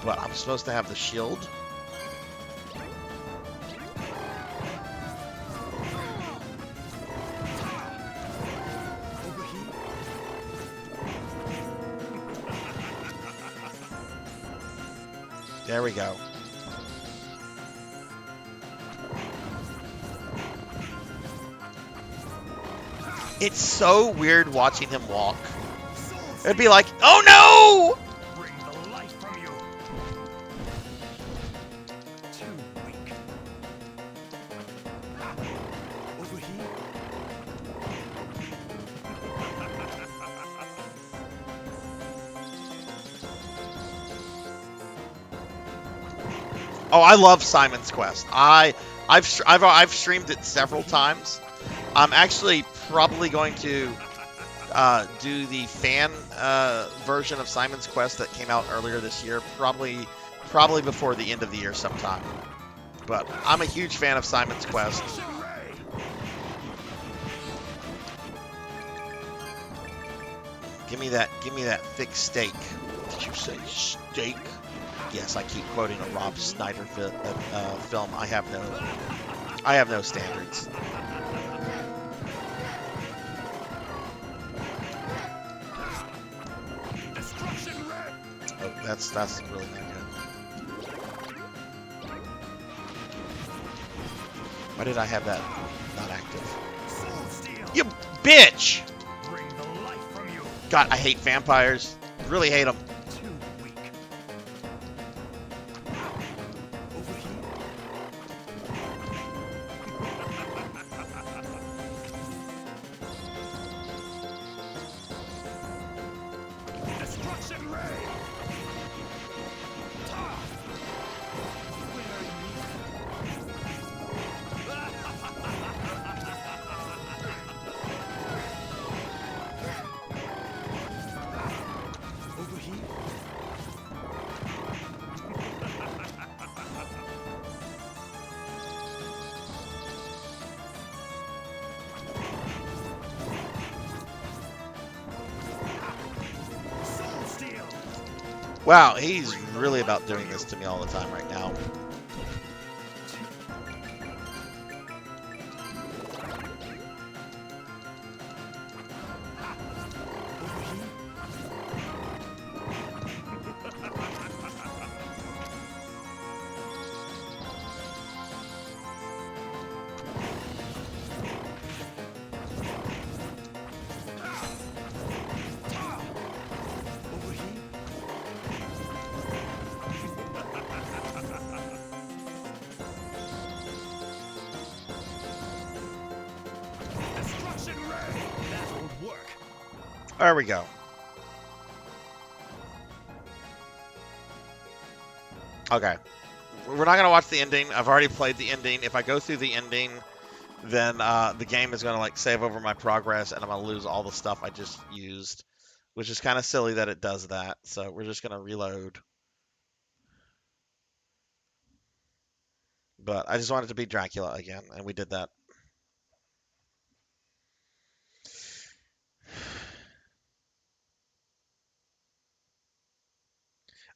But I'm supposed to have the shield. There we go. It's so weird watching him walk. It'd be like, oh no! Bring the life from you. Too weak. Over here. Oh, I love Simon's Quest. I've streamed it several times. I'm actually probably going to do the fan version of Simon's Quest that came out earlier this year, probably before the end of the year sometime. But I'm a huge fan of Simon's Quest. Give me that thick steak. Did you say steak? Yes, I keep quoting a Rob Schneider film. I have no standards. Oh, that's really not good. Why did I have that not active? You bitch! God, I hate vampires. Really hate them. Wow, he's really about doing this to me all the time right now. There we go. Okay. We're not going to watch the ending. I've already played the ending. If I go through the ending, then the game is going to like save over my progress and I'm going to lose all the stuff I just used, which is kind of silly that it does that. So we're just going to reload. But I just wanted to be Dracula again, and we did that.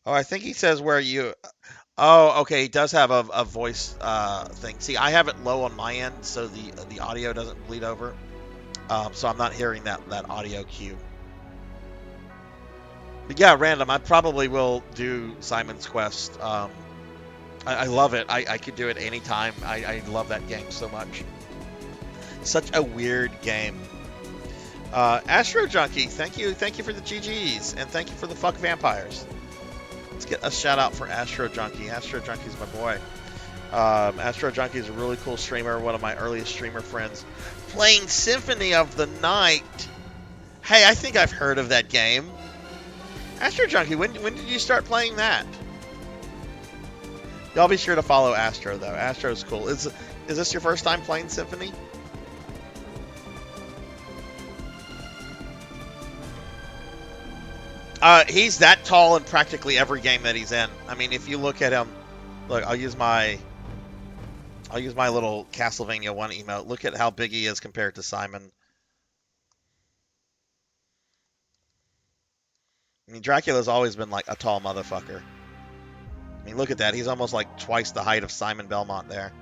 Oh, I think he says where you... Oh, okay, he does have a voice thing. See, I have it low on my end, so the audio doesn't bleed over. So I'm not hearing that audio cue. But yeah, Random, I probably will do Simon's Quest. I love it. I could do it anytime. I love that game so much. Such a weird game. Astro Junkie, thank you for the GGs, and thank you for the fuck vampires. Let's get a shout out for Astro Junkie. Astro Junkie's my boy. Astro Junkie is a really cool streamer, one of my earliest streamer friends. Playing Symphony of the Night. Hey, I think I've heard of that game. Astro Junkie, when did you start playing that? Y'all be sure to follow Astro, though. Astro's cool. Is this your first time playing Symphony? He's that tall in practically every game that he's in. I mean, if you look at him, look, I'll use my little Castlevania 1 emote. Look at how big he is compared to Simon. I mean, Dracula's always been like a tall motherfucker. I mean, look at that. He's almost like twice the height of Simon Belmont there.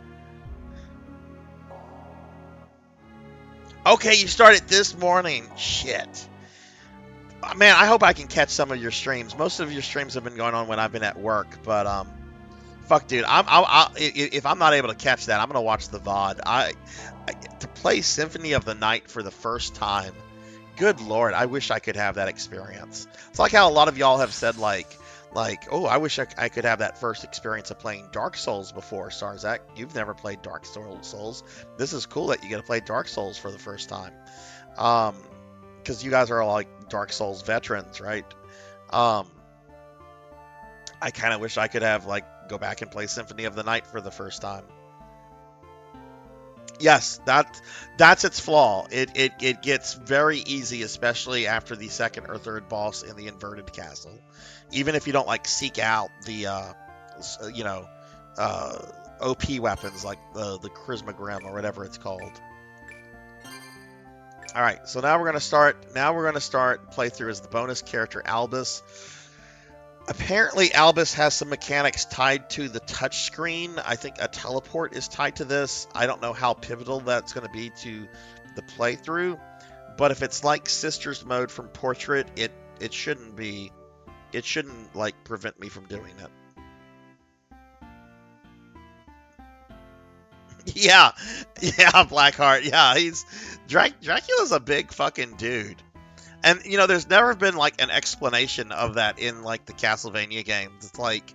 Okay, you started this morning. Shit. Man, I hope I can catch some of your streams. Most of your streams have been going on when I've been at work, but fuck, dude. If I'm not able to catch that, I'm gonna watch the VOD. To play Symphony of the Night for the first time. Good Lord, I wish I could have that experience. It's like how a lot of y'all have said, like, oh, I wish I could have that first experience of playing Dark Souls before, Sarzac. You've never played Dark Souls. This is cool that you get to play Dark Souls for the first time. Because you guys are all like Dark Souls veterans, right? I kind of wish I could have, like, go back and play Symphony of the Night for the first time. Yes, that's its flaw. It gets very easy, especially after the second or third boss in the inverted castle. Even if you don't like seek out the OP weapons like the Charisma Grim or whatever it's called. All right, so now we're gonna start playthrough as the bonus character Albus. Apparently, Albus has some mechanics tied to the touchscreen. I think a teleport is tied to this. I don't know how pivotal that's going to be to the playthrough, but if it's like Sisters mode from Portrait, it shouldn't be. It shouldn't like prevent me from doing it. Yeah, Blackheart. Yeah, Dracula's a big fucking dude. And, you know, there's never been, like, an explanation of that in, like, the Castlevania games. It's like,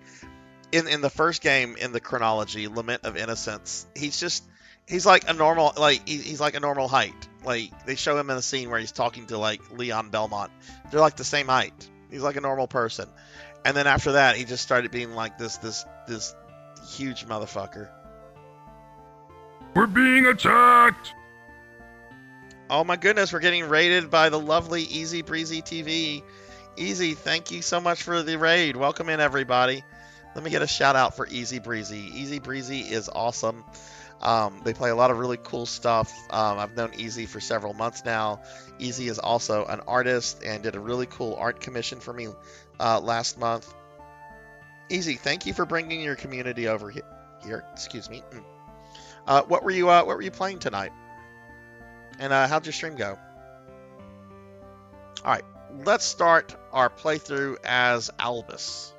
in the first game, in the chronology, Lament of Innocence, he's like a normal, like, he's like a normal height. Like, they show him in a scene where he's talking to, like, Leon Belmont. They're, like, the same height. He's like a normal person. And then after that, he just started being, like, this huge motherfucker. We're being attacked! Oh my goodness, we're getting raided by the lovely Easy Breezy TV. Easy, thank you so much for the raid. Welcome in, everybody. Let me get a shout out for Easy Breezy. Easy Breezy is awesome. They play a lot of really cool stuff. I've known Easy for several months now. Easy is also an artist and did a really cool art commission for me last month. Easy, thank you for bringing your community over here. Excuse me. What were you playing tonight? And how'd your stream go? All right, let's start our playthrough as Albus,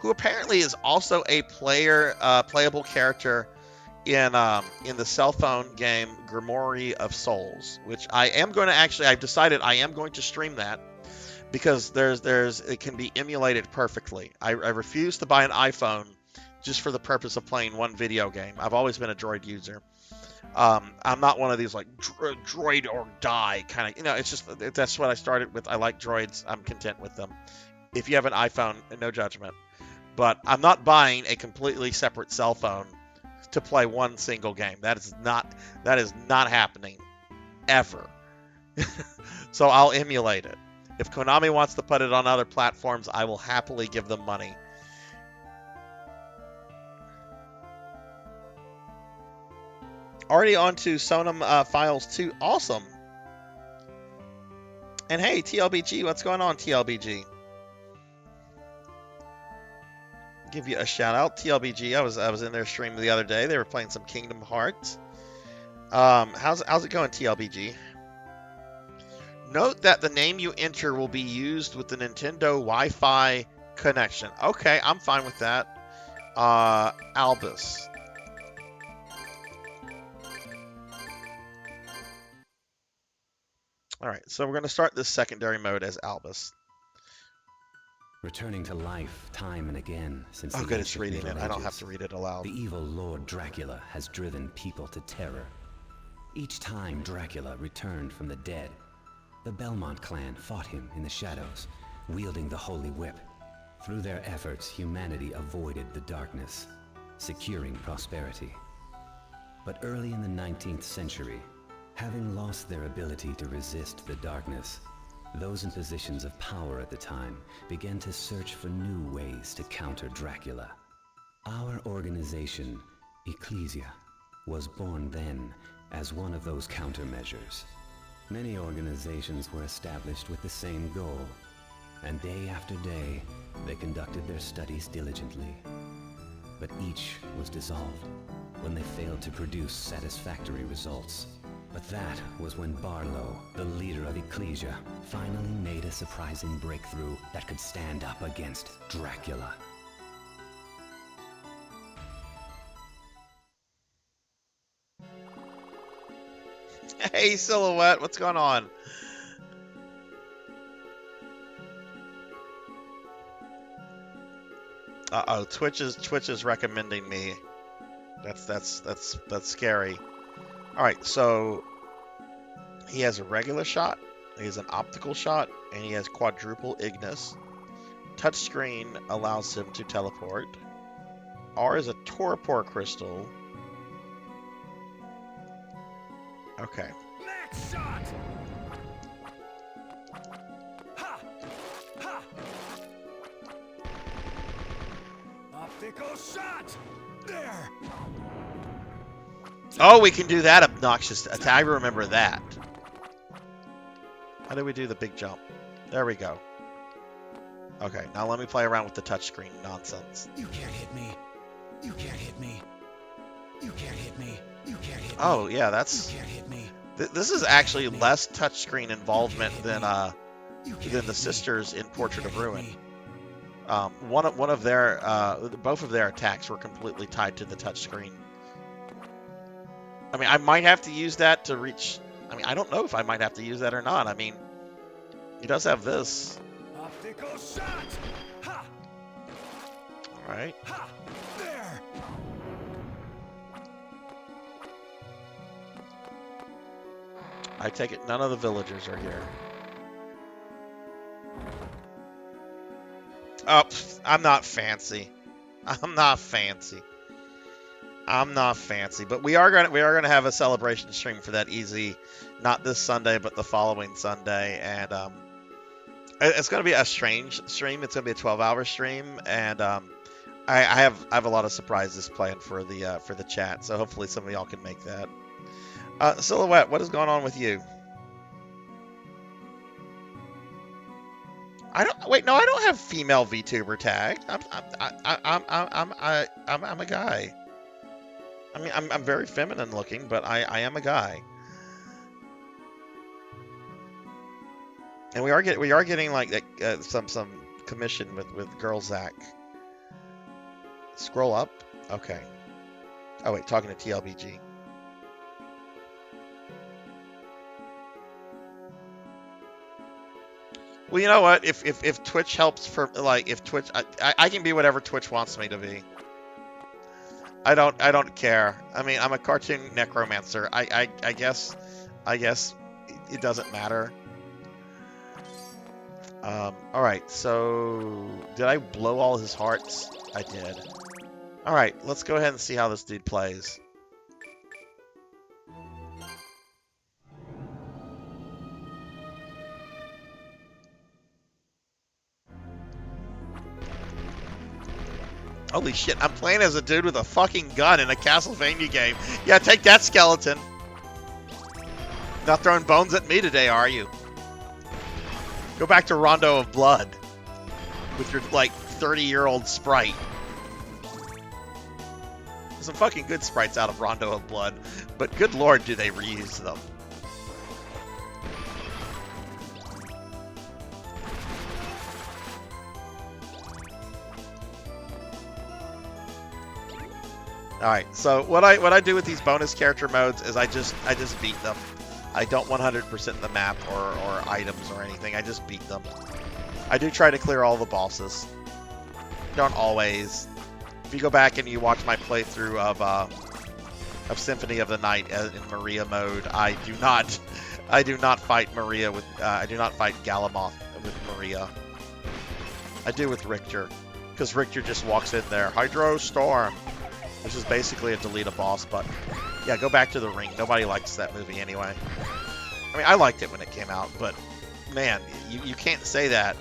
who apparently is also a playable character in the cell phone game Grimoire of Souls, which I've decided I am going to stream that because it can be emulated perfectly. I refuse to buy an iPhone just for the purpose of playing one video game. I've always been a Droid user. I'm not one of these like droid or die kind of, it's just, that's what I started with. I like droids. I'm content with them. If you have an iPhone, no judgment, but I'm not buying a completely separate cell phone to play one single game. That is not happening ever. So I'll emulate it. If Konami wants to put it on other platforms, I will happily give them money. Already on to Sonam Files 2. Awesome. And hey, TLBG, what's going on, TLBG? Give you a shout out, TLBG. I was in their stream the other day. They were playing some Kingdom Hearts. How's it going, TLBG? Note that the name you enter will be used with the Nintendo Wi-Fi connection. Okay, I'm fine with that. Albus. Alright, so we're going to start this secondary mode as Albus. Returning to life time and again since Oh, the good, it's ancient reading it. Middle I don't have Ages, to read it aloud. the evil Lord Dracula has driven people to terror. Each time Dracula returned from the dead, the Belmont clan fought him in the shadows, wielding the Holy Whip. Through their efforts, humanity avoided the darkness, securing prosperity. But early in the 19th century, having lost their ability to resist the darkness, those in positions of power at the time began to search for new ways to counter Dracula. Our organization, Ecclesia, was born then as one of those countermeasures. Many organizations were established with the same goal, and day after day, they conducted their studies diligently. But each was dissolved when they failed to produce satisfactory results. But that was when Barlow, the leader of Ecclesia, finally made a surprising breakthrough that could stand up against Dracula. Hey, Silhouette, what's going on? Uh-oh, Twitch is recommending me. That's scary. Alright, so he has a regular shot, he has an optical shot, and he has quadruple Ignis. Touchscreen allows him to teleport. R is a torpor crystal. Okay. Max shot! Ha! Ha! Optical shot! There! Oh, we can do that obnoxious attack. I remember that. How do we do the big jump? There we go. Okay, now let me play around with the touchscreen nonsense. You can't hit me. You can't hit me. You can't hit me. You can't hit me. Oh, yeah, that's... You can't hit me. This is actually less touchscreen involvement than the sisters in Portrait of Ruin. One of their both of their attacks were completely tied to the touchscreen. I mean, I might have to use that to reach. I mean, I don't know if I might have to use that or not. I mean, he does have this. Optical shot! Ha! All right. Ha! There! I take it none of the villagers are here. Oh, I'm not fancy. I'm not fancy. I'm not fancy, but we are gonna have a celebration stream for that easy, not this Sunday, but the following Sunday, and it's gonna be a strange stream. It's gonna be a 12-hour stream, and I have a lot of surprises planned for the chat, so hopefully some of y'all can make that. Silhouette, what is going on with you? I don't have female VTuber tagged. I'm a guy. I mean, I'm very feminine looking, but I am a guy. And we are getting like some commission with Girlzac. Scroll up. Okay. Oh wait, talking to TLBG. Well, you know what? If Twitch helps for if Twitch, I can be whatever Twitch wants me to be. I don't care. I mean, I'm a cartoon necromancer. I guess it doesn't matter. All right. So did I blow all his hearts? I did. All right. Let's go ahead and see how this dude plays. Holy shit, I'm playing as a dude with a fucking gun in a Castlevania game. Yeah, take that, skeleton. Not throwing bones at me today, are you? Go back to Rondo of Blood with your, like, 30-year-old sprite. There's some fucking good sprites out of Rondo of Blood, but good lord, do they reuse them. All right, so what I do with these bonus character modes is I just beat them. I don't 100% the map or items or anything. I just beat them. I do try to clear all the bosses. Don't always. If you go back and you watch my playthrough of Symphony of the Night in Maria mode, I do not fight Maria with I do not fight Galamoth with Maria. I do with Richter, because Richter just walks in there, Hydro Storm, which is basically a delete a boss. But yeah, go back to The Ring. Nobody likes that movie anyway. I mean, I liked it when it came out, but man, you can't say that.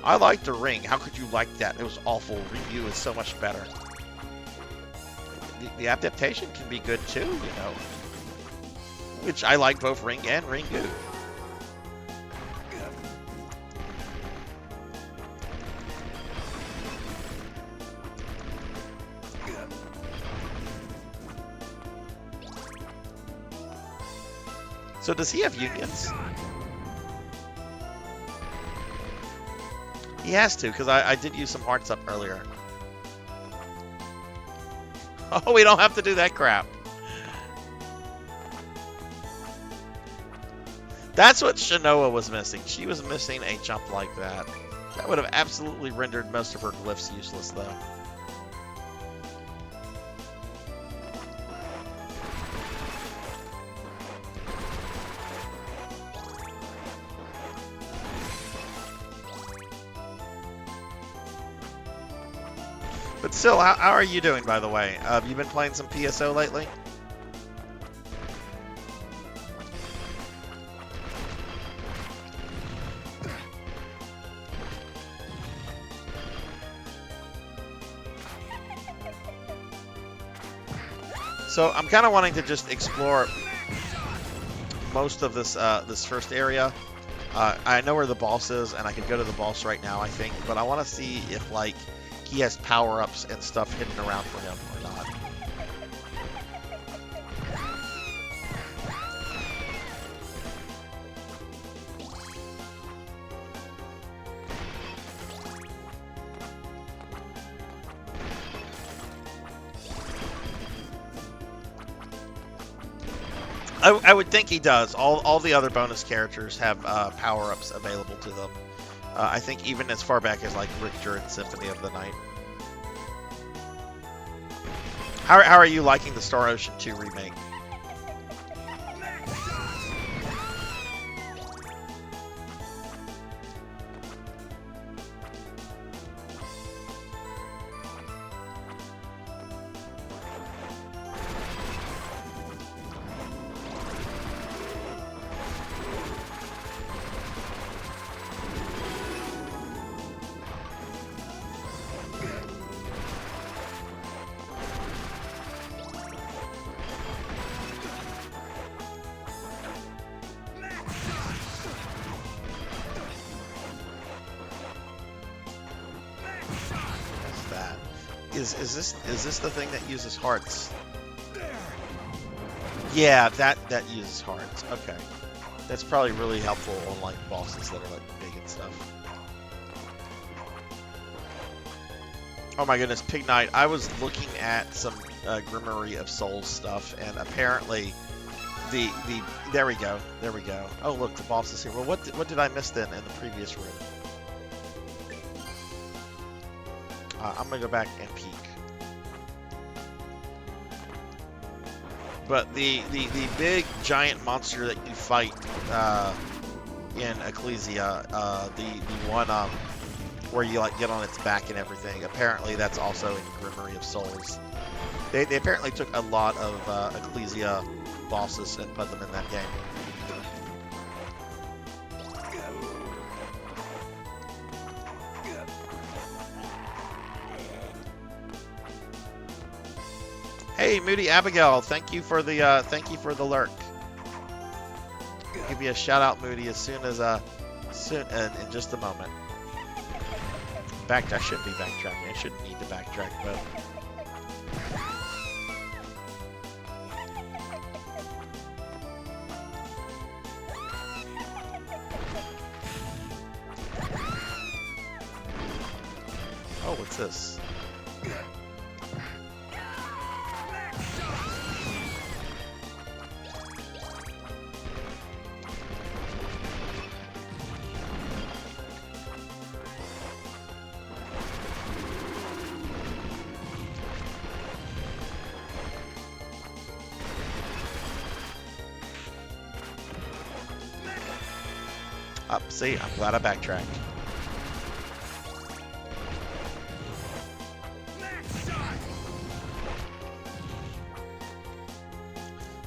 I liked The Ring. How could you like that? It was awful. Review is so much better. The adaptation can be good too, you know. Which I like both Ring and Ringu. So does he have unions? He has to, because I did use some hearts up earlier. Oh, we don't have to do that crap. That's what Shinoa was missing. She was missing a jump like that. That would have absolutely rendered most of her glyphs useless, though. But still, how are you doing, by the way? Have you been playing some PSO lately? So I'm kind of wanting to just explore most of this this first area. I know where the boss is, and I can go to the boss right now, I think. But I want to see if, like, he has power-ups and stuff hidden around for him or not. I would think he does. All the other bonus characters have power-ups available to them. I think even as far back as like Richter and Symphony of the Night. How are you liking the Star Ocean 2 remake? Is this the thing that uses hearts? Yeah, that uses hearts. Okay, that's probably really helpful on like bosses that are like big and stuff. Oh my goodness, Pig Knight! I was looking at some Grimoire of Souls stuff, and apparently there we go. Oh look, the boss is here. Well, what did I miss then in the previous room? I'm gonna go back and peek. But the big giant monster that you fight in Ecclesia, the one where you like get on its back and everything, apparently that's also in Grimoire of Souls. They apparently took a lot of Ecclesia bosses and put them in that game. Hey, Moody Abigail, thank you for the lurk. I'll give you a shout out, Moody, as soon as in just a moment. I shouldn't be backtracking. I shouldn't need to backtrack, but oh, what's this? Up, see, I'm glad I backtracked.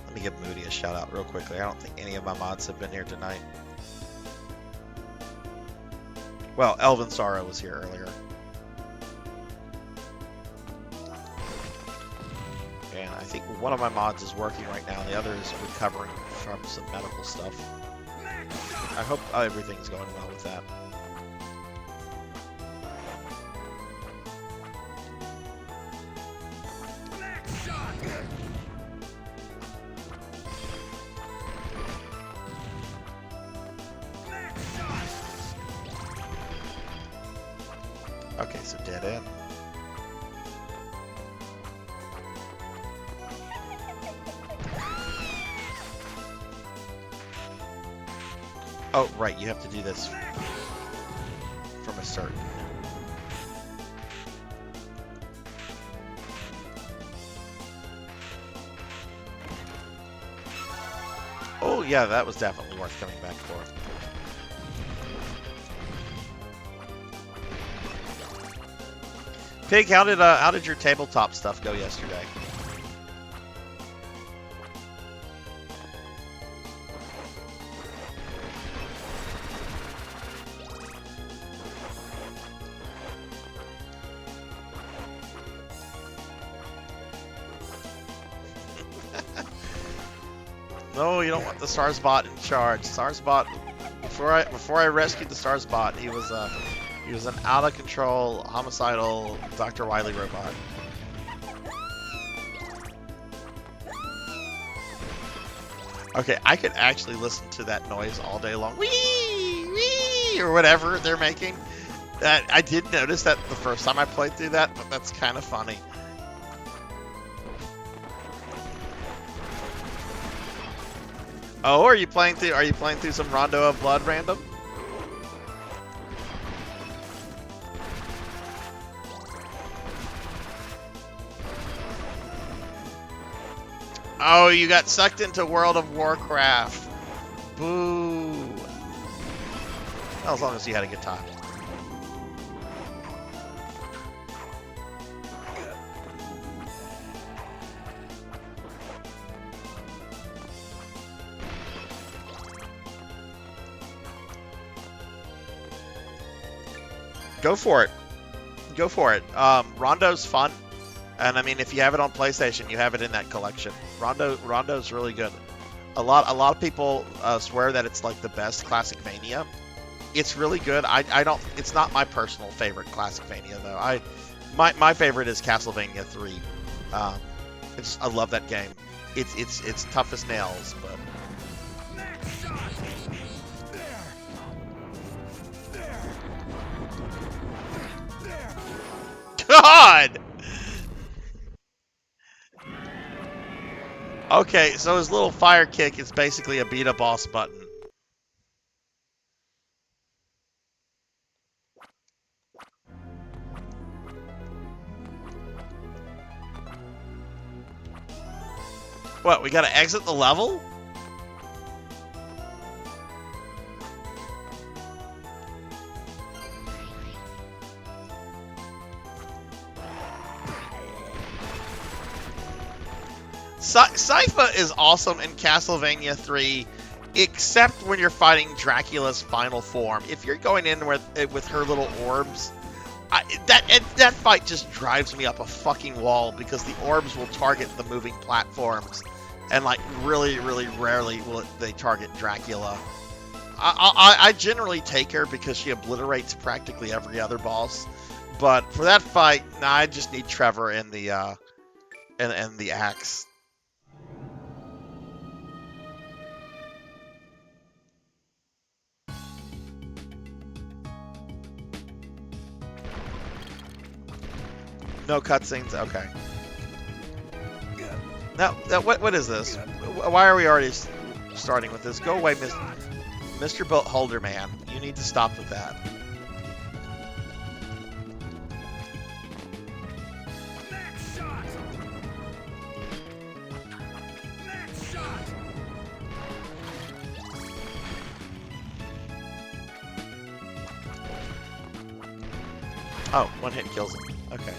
Let me give Moody a shout out real quickly. I don't think any of my mods have been here tonight. Well, Elvin Sorrow was here earlier. And I think one of my mods is working right now, and the other is recovering from some medical stuff. I hope everything's going well with that. Okay, so dead end. Oh, right, you have to do this from a certain. Oh, yeah, that was definitely worth coming back for. Pig, how did your tabletop stuff go yesterday? No, you don't want the Sarzac in charge. Sarzac, before I rescued the Sarzac, he was an out of control, homicidal Dr. Wily robot. Okay, I could actually listen to that noise all day long. Wee! Wee! Or whatever they're making. I did notice that the first time I played through that, but that's kind of funny. Oh, are you playing through some Rondo of Blood random? Oh, you got sucked into World of Warcraft. Boo. Well, as long as you had a good time. Go for it. Go for it. Rondo's fun. And I mean, if you have it on PlayStation, you have it in that collection. Rondo's really good. A lot of people swear that it's like the best Classicvania. It's really good. I don't. It's not my personal favorite Classicvania though. My favorite is Castlevania 3. I love that game. It's tough as nails, but. God! Okay, so his little fire kick is basically a beat a boss button. What, we gotta exit the level? Sypha is awesome in Castlevania 3, except when you're fighting Dracula's final form. If you're going in with her little orbs, that fight just drives me up a fucking wall because the orbs will target the moving platforms, and like really, really rarely will they target Dracula. I generally take her because she obliterates practically every other boss, but for that fight, nah, I just need Trevor and the axe. No cutscenes? Okay. Now, what is this? Why are we already starting with this? Go away, Mr. Boat Holder Man. You need to stop with that. Oh, one hit kills him. Okay.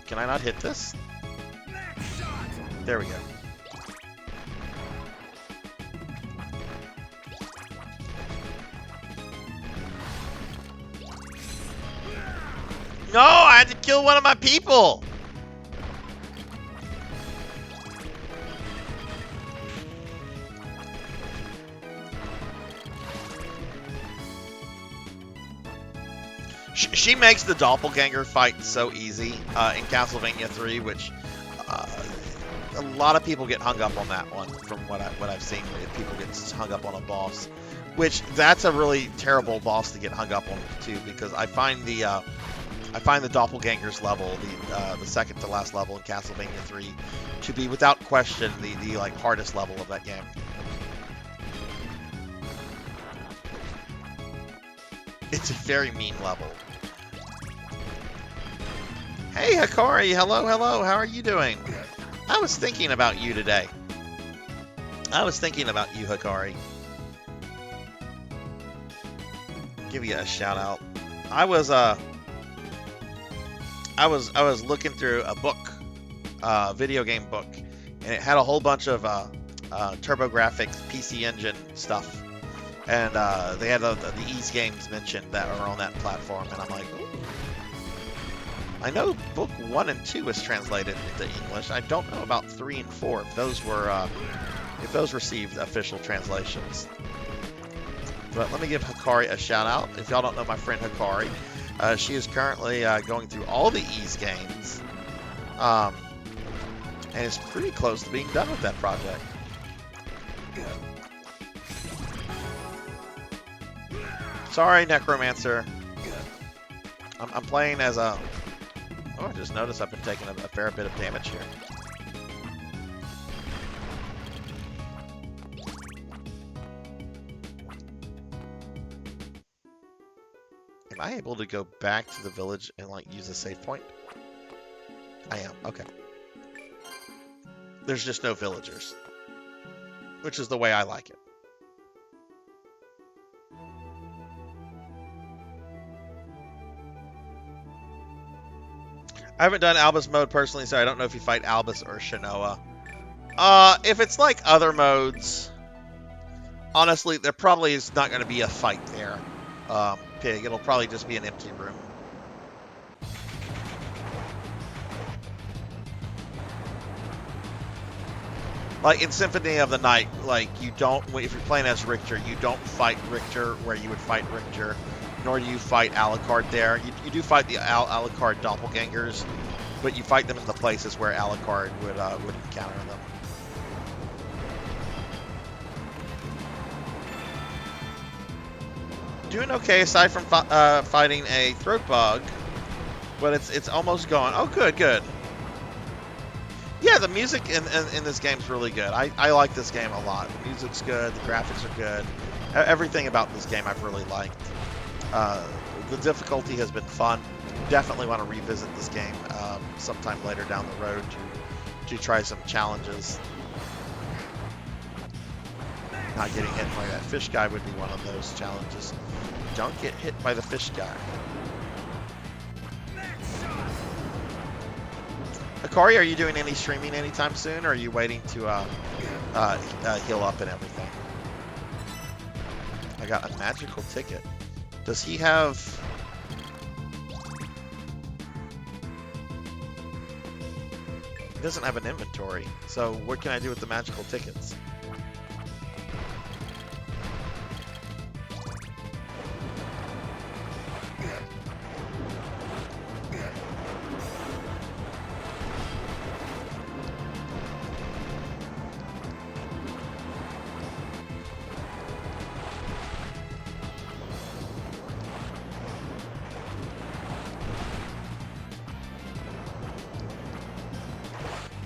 Can I not hit this? There we go. No, I had to kill one of my people. She makes the doppelganger fight so easy in Castlevania 3, which a lot of people get hung up on that one. From what I've seen, people get hung up on a boss, which that's a really terrible boss to get hung up on too, because I find the doppelgangers level, the second to last level in Castlevania 3, to be without question the like hardest level of that game. It's a very mean level. Hey, Hikari, hello, how are you doing? I was thinking about you today. I was thinking about you, Hikari. Give you a shout out. I was looking through a book, video game book, and it had a whole bunch of TurboGrafx PC Engine stuff. And they had the Ease games mentioned that are on that platform, and I'm like, ooh. I know book 1 and 2 is translated into English. I don't know about 3 and 4 if those received official translations. But let me give Hikari a shout out. If y'all don't know my friend Hikari, she is currently going through all the Ease games, and is pretty close to being done with that project. Sorry, Necromancer. I'm playing as a... Oh, I just noticed I've been taking a fair bit of damage here. Am I able to go back to the village and, like, use a save point? I am. Okay. There's just no villagers, which is the way I like it. I haven't done Albus mode personally, so I don't know if you fight Albus or Shinoa. If it's like other modes, honestly, there probably is not going to be a fight there. Pig, it'll probably just be an empty room. Like in Symphony of the Night, like you don't, if you're playing as Richter, you don't fight Richter where you would fight Richter. Nor do you fight Alucard there. You do fight the Alucard doppelgangers, but you fight them in the places where Alucard would encounter them. Doing okay aside from fighting a throat bug, but it's almost gone. Oh, good. Yeah, the music in this game's really good. I like this game a lot. The music's good. The graphics are good. Everything about this game I've really liked. The difficulty has been fun. Definitely want to revisit this game sometime later down the road to try some challenges. Not getting hit by that fish guy would be one of those challenges. Don't get hit by the fish guy. Hikari, are you doing any streaming anytime soon, or are you waiting to heal up and everything? I got a magical ticket. Does he have... He doesn't have an inventory, so what can I do with the magical tickets?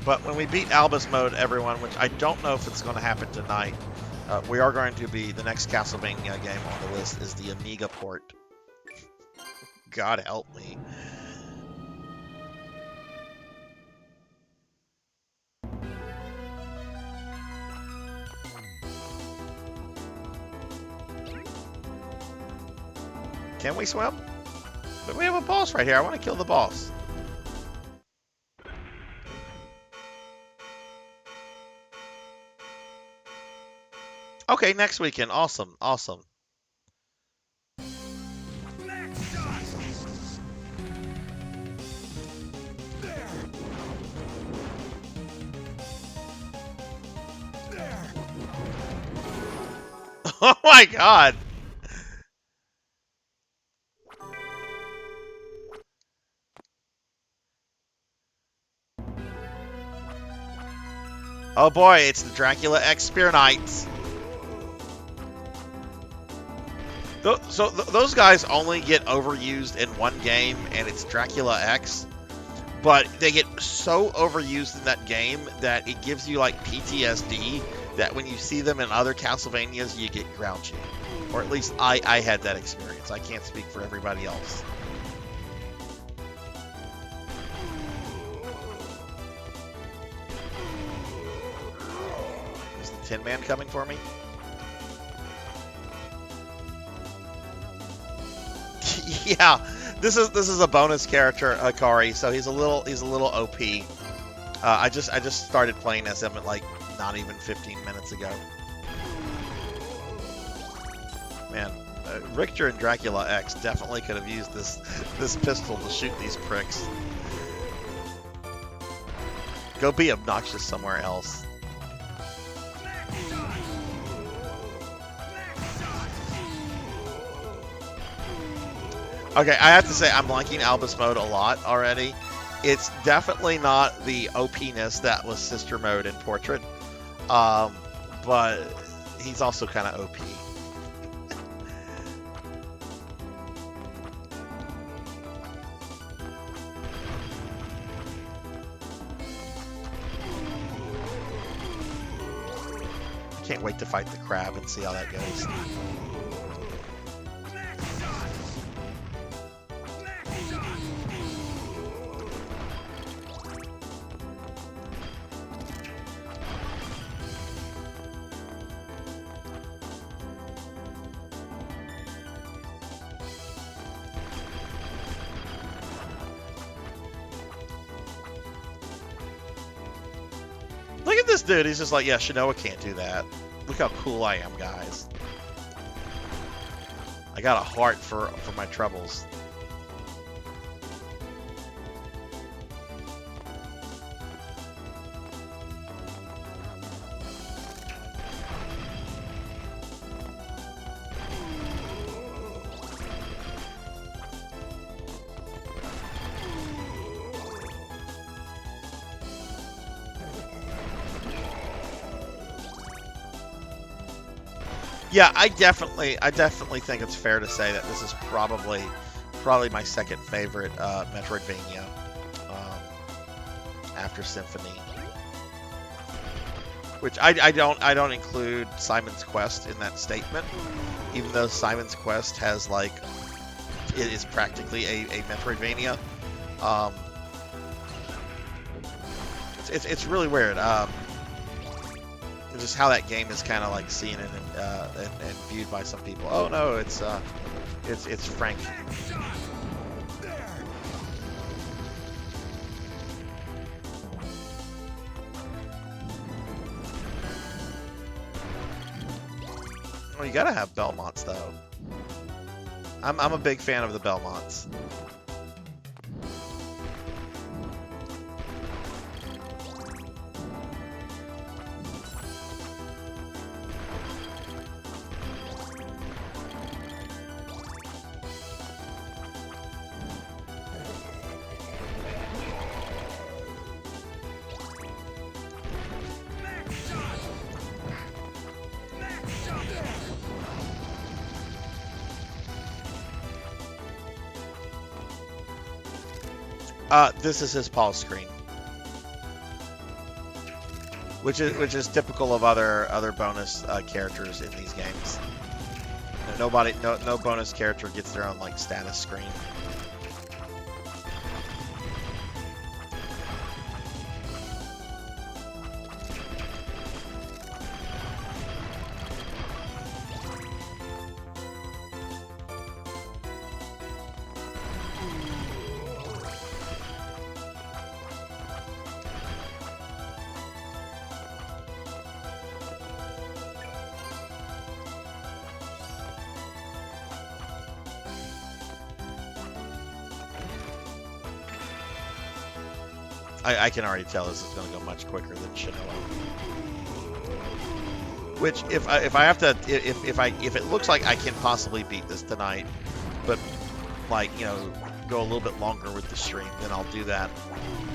But when we beat Albus mode, everyone, which I don't know if it's going to happen tonight, we are going to be, the next Castlevania game on the list is the Amiga port. God help me. Can we swim? But we have a boss right here. I want to kill the boss. Okay, next weekend. Awesome. Awesome. Oh my god. Oh boy, it's the Dracula X Spear Knights. So those guys only get overused in one game, and it's Dracula X. But they get so overused in that game that it gives you like PTSD that when you see them in other Castlevanias, you get grouchy. Or at least I had that experience. I can't speak for everybody else. Is the Tin Man coming for me? Yeah, this is a bonus character, Akari, so he's a little OP. I just started playing as him at like not even 15 minutes ago. Man, Richter and Dracula X definitely could have used this pistol to shoot these pricks. Go be obnoxious somewhere else. Okay, I have to say I'm liking Albus mode a lot already. It's definitely not the OP-ness that was Sister mode in Portrait, but he's also kind of OP. Can't wait to fight the crab and see how that goes. Look at this dude. He's just like, yeah, Shinoa can't do that. Look how cool I am, guys. I got a heart for my troubles. Yeah, I definitely think it's fair to say that this is probably my second favorite Metroidvania after Symphony. Which I don't include Simon's Quest in that statement, even though Simon's Quest has like it is practically a Metroidvania. It's really weird. Just how that game is kind of like seen and viewed by some people. Oh no, it's Frank. Well, you gotta have Belmonts though. I'm a big fan of the Belmonts. This is his pause screen, which is typical of other bonus characters in these games. No bonus character gets their own like status screen. I can already tell this is going to go much quicker than Shinoa. Which, if I have to, if it looks like I can possibly beat this tonight, but like, you know, go a little bit longer with the stream, then I'll do that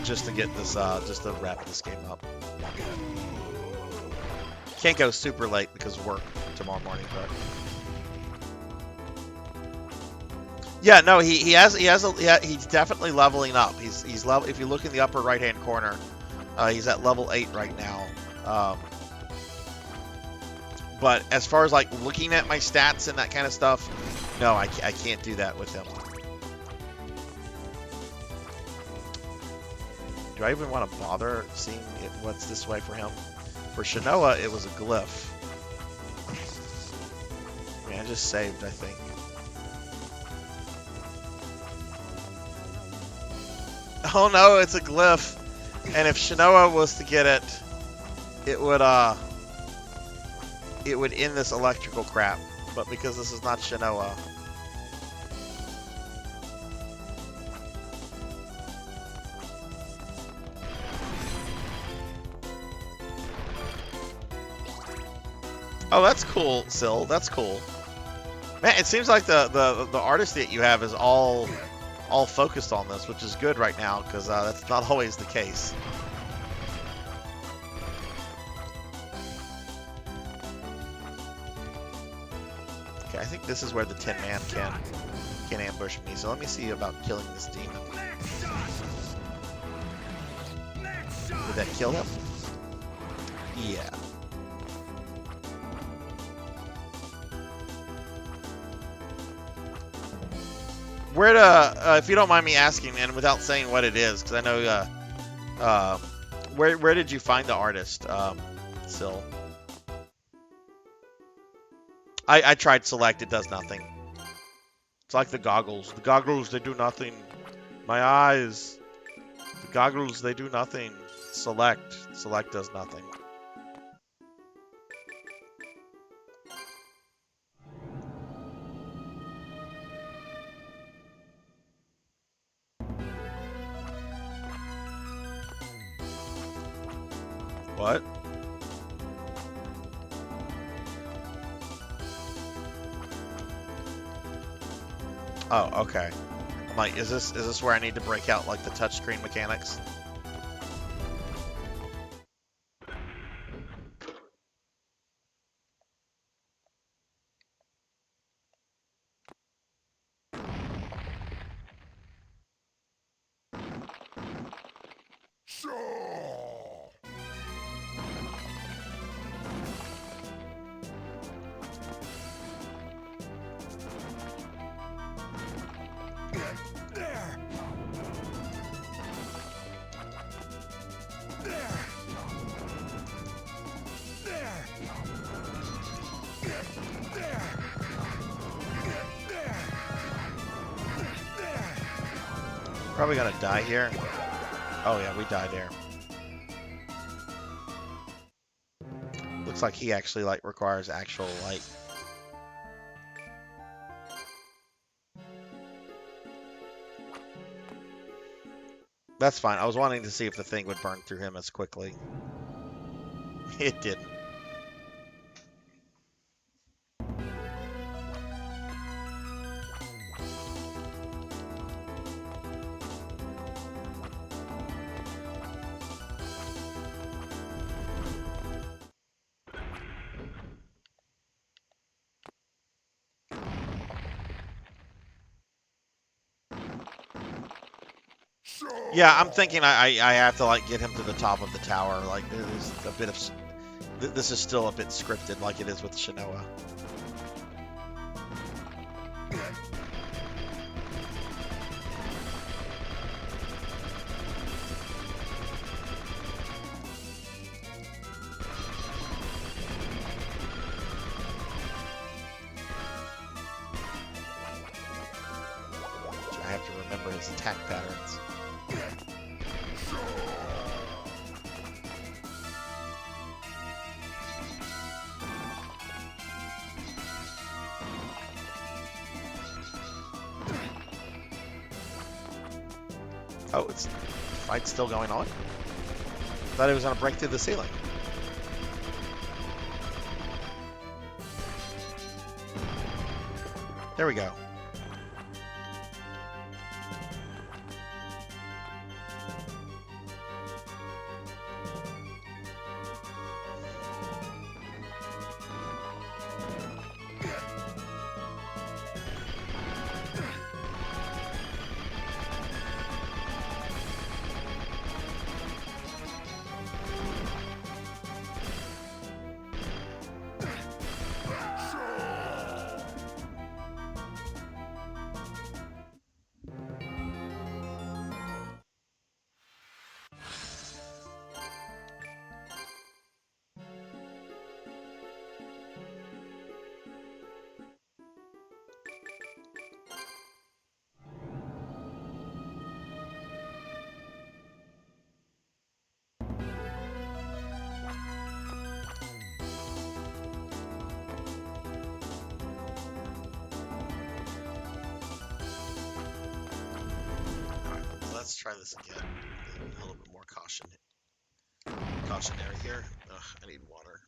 just to get this, just to wrap this game up. Can't go super late because of work tomorrow morning, but yeah, no, he's definitely leveling up. He's level. If you look in the upper right hand corner, he's at level 8 right now. But as far as like looking at my stats and that kind of stuff, no, I can't do that with him. Do I even want to bother seeing what's this way for him? For Shinoa, it was a glyph. I mean, I just saved, I think. Oh no, it's a glyph. And if Shinoa was to get it, it would end this electrical crap. But because this is not Shinoa. Oh, that's cool, Sil. That's cool. Man, it seems like the artist that you have is all focused on this, which is good right now, because that's not always the case. Okay, I think this is where the Tin Man can ambush me, so let me see about killing this demon. Did that kill him? Yeah. Where to, if you don't mind me asking, and without saying what it is, because I know, where did you find the artist, Sil? I tried select, it does nothing. It's like the goggles. The goggles, they do nothing. My eyes. The goggles, they do nothing. Select does nothing. What? Oh, okay. I'm like, is this where I need to break out like the touchscreen mechanics? Probably gonna die here. Oh yeah, we died there. Looks like he actually like requires actual like. That's fine. I was wanting to see if the thing would burn through him as quickly. It didn't. Yeah, I'm thinking I have to like get him to the top of the tower. Like there's a bit of this is still a bit scripted, like it is with Shinoa. I have to remember his attack patterns. Oh, it's fight's still going on? Thought it was gonna break through the ceiling. There we go. Let's try this again. A little bit more cautionary here. Ugh, I need water.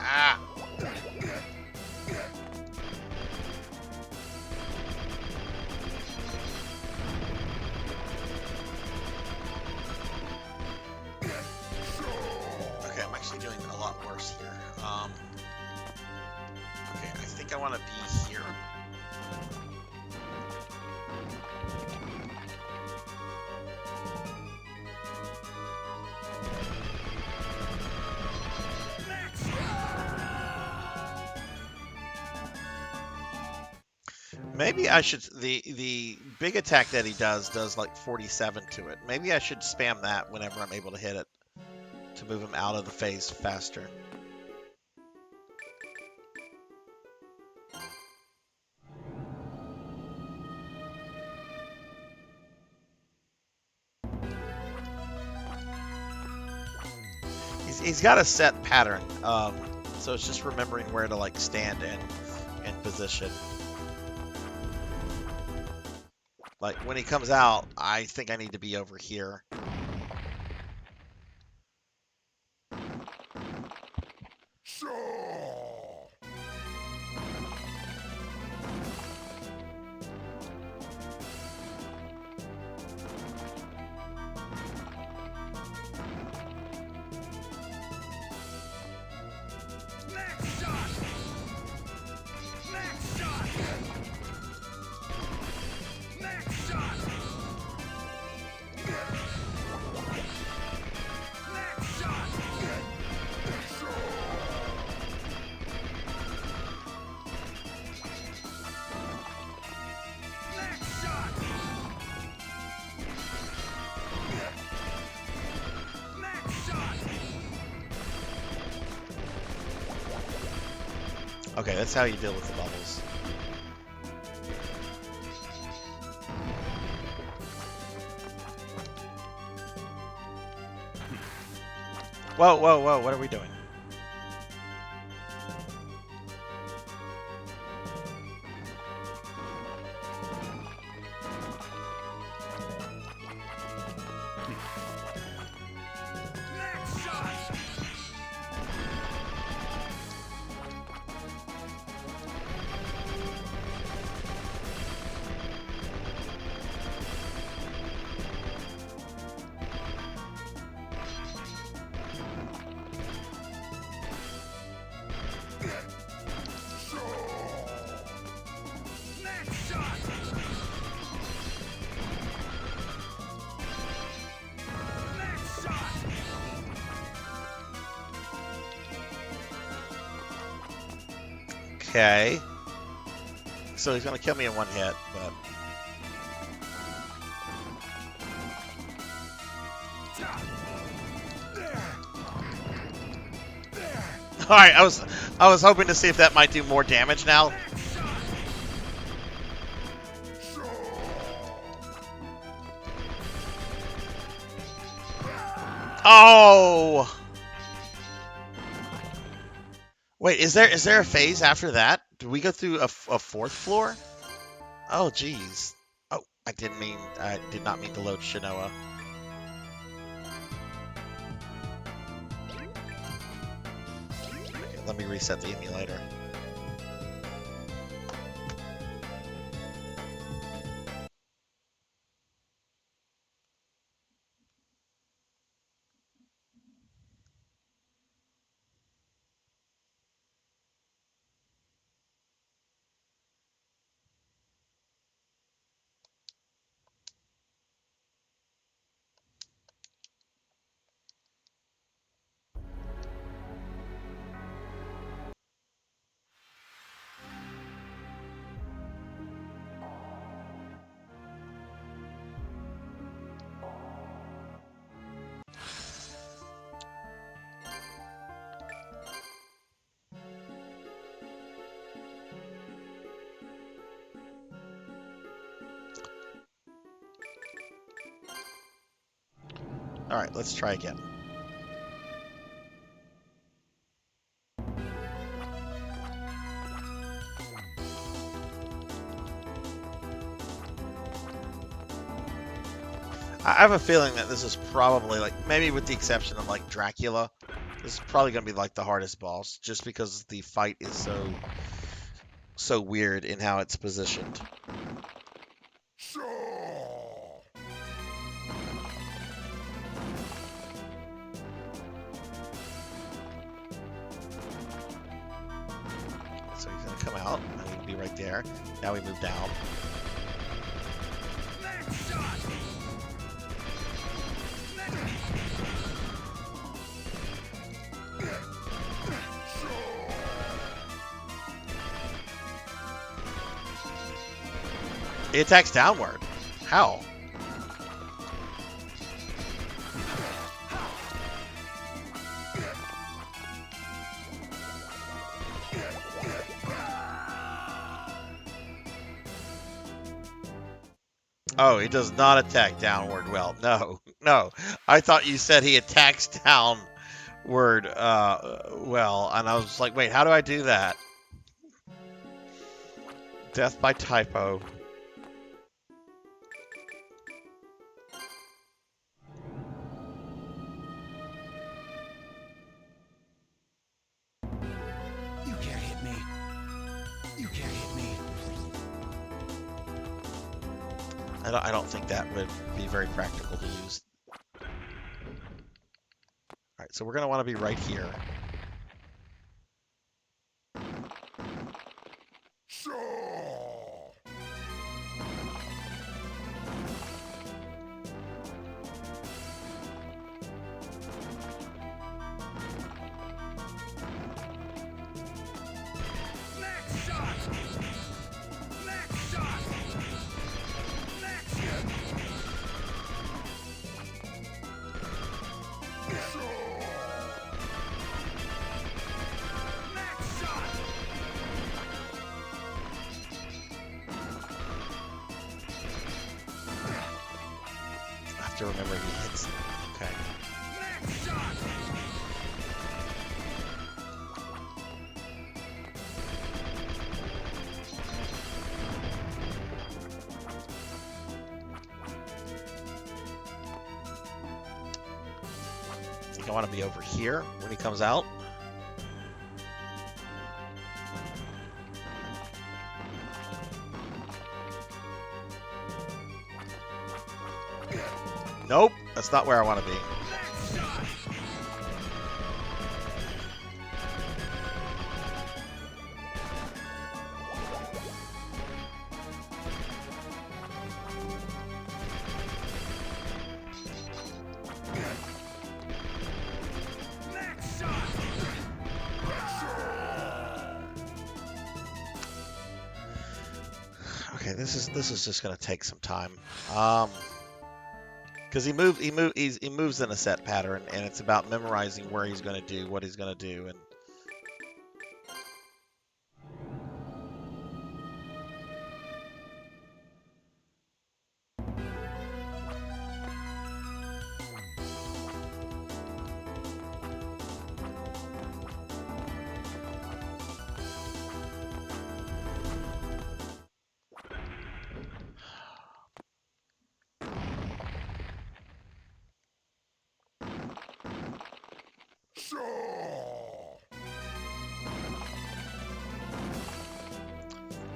Ah! Okay, I'm actually doing a lot worse here. Okay, I think I want to be here. Maybe I should, the big attack that he does like 47 to it. Maybe I should spam that whenever I'm able to hit it to move him out of the phase faster. He's got a set pattern, so it's just remembering where to like stand and position. Like, when he comes out, I think I need to be over here. Okay, that's how you deal with the bubbles. Whoa, whoa, whoa, what are we doing? Okay. So he's gonna kill me in one hit, but... Alright, I was hoping to see if that might do more damage now. Oh! Wait, is there a phase after that? Did we go through a fourth floor? Oh, jeez. Oh, I did not mean to load Shinoa. Okay, let me reset the emulator. Alright, let's try again. I have a feeling that this is probably, like, maybe with the exception of, like, Dracula, this is probably going to be, like, the hardest boss, just because the fight is so weird in how it's positioned. So he's going to come out, and he'd be right there. Now we move down. It attacks downward. How? Oh, he does not attack downward well. No, no. I thought you said he attacks downward well, and I was like, wait, how do I do that? Death by typo. You can't hit me. You can't hit me. I don't think that would be very practical to use. Alright, so we're going to want to be right here. I have to remember he hits. Okay. I think I want to be over here when he comes out. Nope, that's not where I want to be. Okay, this is just gonna take some time. Because he moves in a set pattern, and it's about memorizing where he's gonna do what he's gonna do, and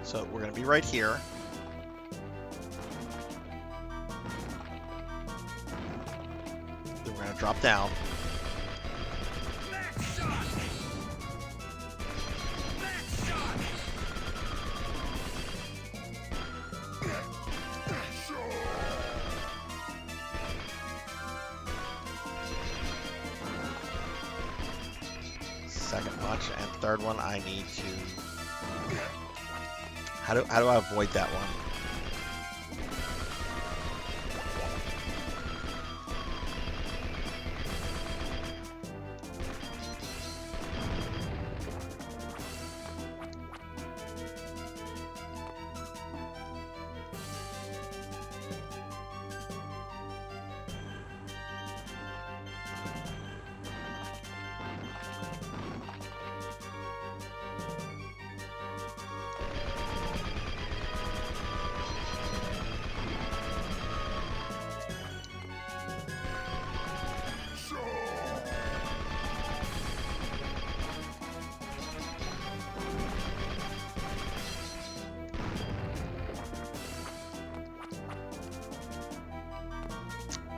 so we're gonna be right here. Then we're gonna drop down. Second punch, and third one I need to... How do I avoid that one?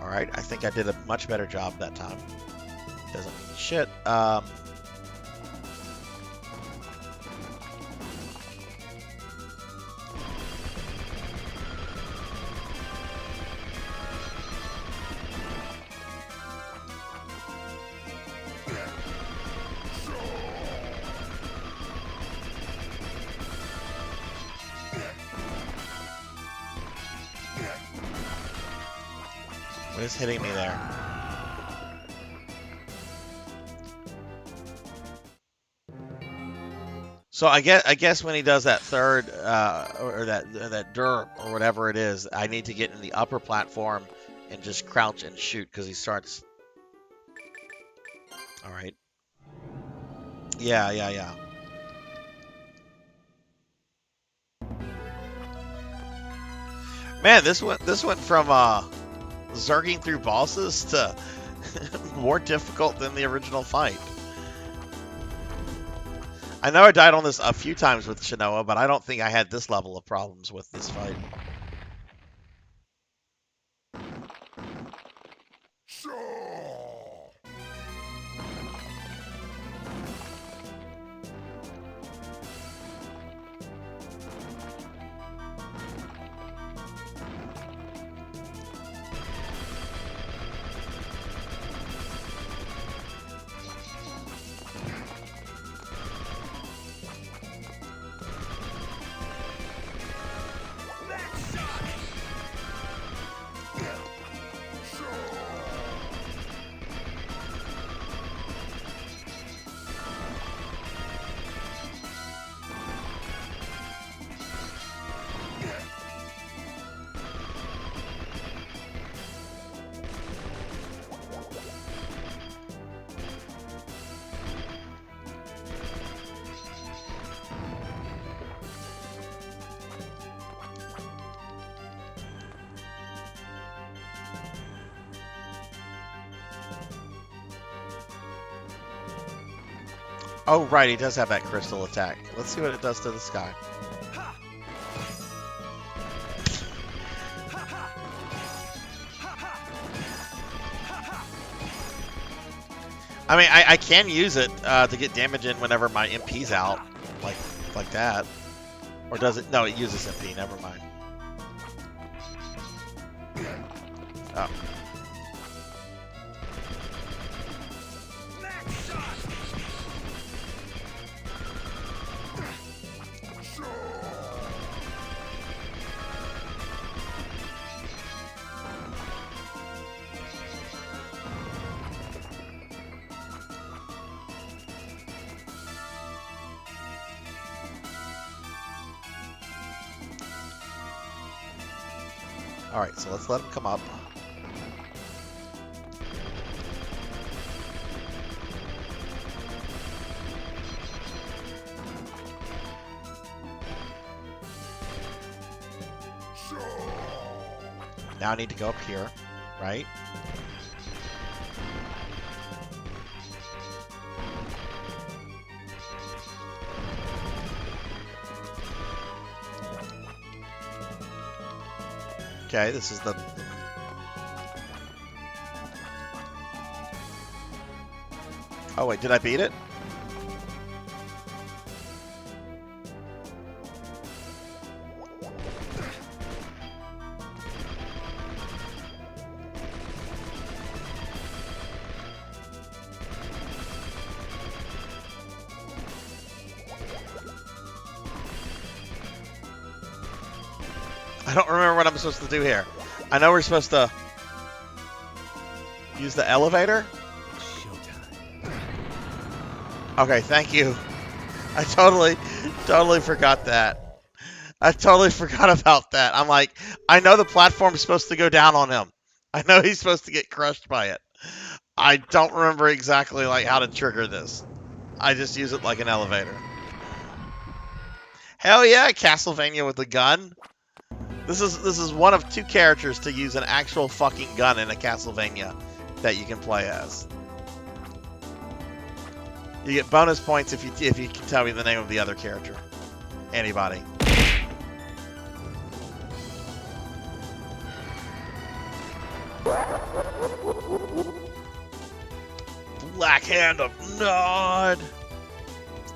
Alright, I think I did a much better job that time. Doesn't mean shit. What is hitting me there? So I guess when he does that third or that derp or whatever it is, I need to get in the upper platform and just crouch and shoot because he starts. All right. Yeah. Man, this went from zerging through bosses to more difficult than the original fight. I know I died on this a few times with Shinoa, but I don't think I had this level of problems with this fight. Oh, right, he does have that crystal attack. Let's see what it does to this guy. I mean, I can use it to get damage in whenever my MP's out, like that. Or does it? No, it uses MP. Never mind. Oh. Alright, so let's let him come up. Now I need to go up here, right? Okay, this is the... Oh wait, did I beat it? I don't remember what I'm supposed to do here. I know we're supposed to use the elevator. Showtime. Okay, thank you. I totally forgot that. I totally forgot about that. I'm like, I know the platform's supposed to go down on him. I know he's supposed to get crushed by it. I don't remember exactly like how to trigger this. I just use it like an elevator. Hell yeah, Castlevania with a gun. This is one of 2 characters to use an actual fucking gun in a Castlevania that you can play as. You get bonus points if you can tell me the name of the other character. Anybody. Black Hand of Nod.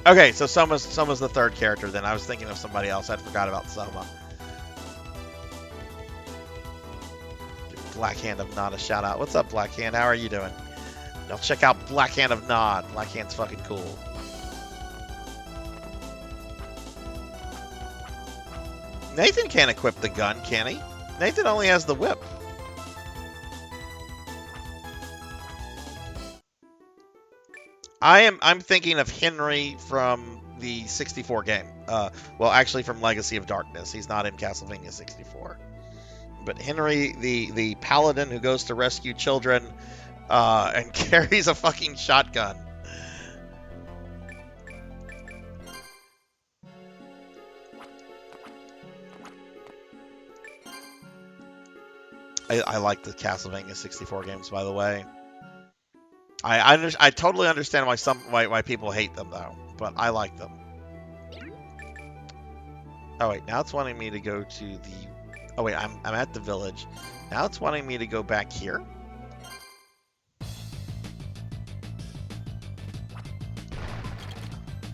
Okay, so Soma's the 3rd character then. I was thinking of somebody else. I forgot about Soma. Black Hand of Nod a shout out. What's up, Black Hand? How are you doing? Now check out Black Hand of Nod. Black Hand's fucking cool. Nathan can't equip the gun, can he? Nathan only has the whip. I'm thinking of Henry from the 64 game. Well, actually from Legacy of Darkness. He's not in Castlevania 64. But Henry, the paladin who goes to rescue children and carries a fucking shotgun. I like the Castlevania 64 games, by the way. I totally understand why people hate them though, but I like them. Oh wait, now it's wanting me to go to the. Oh wait, I'm at the village. Now it's wanting me to go back here.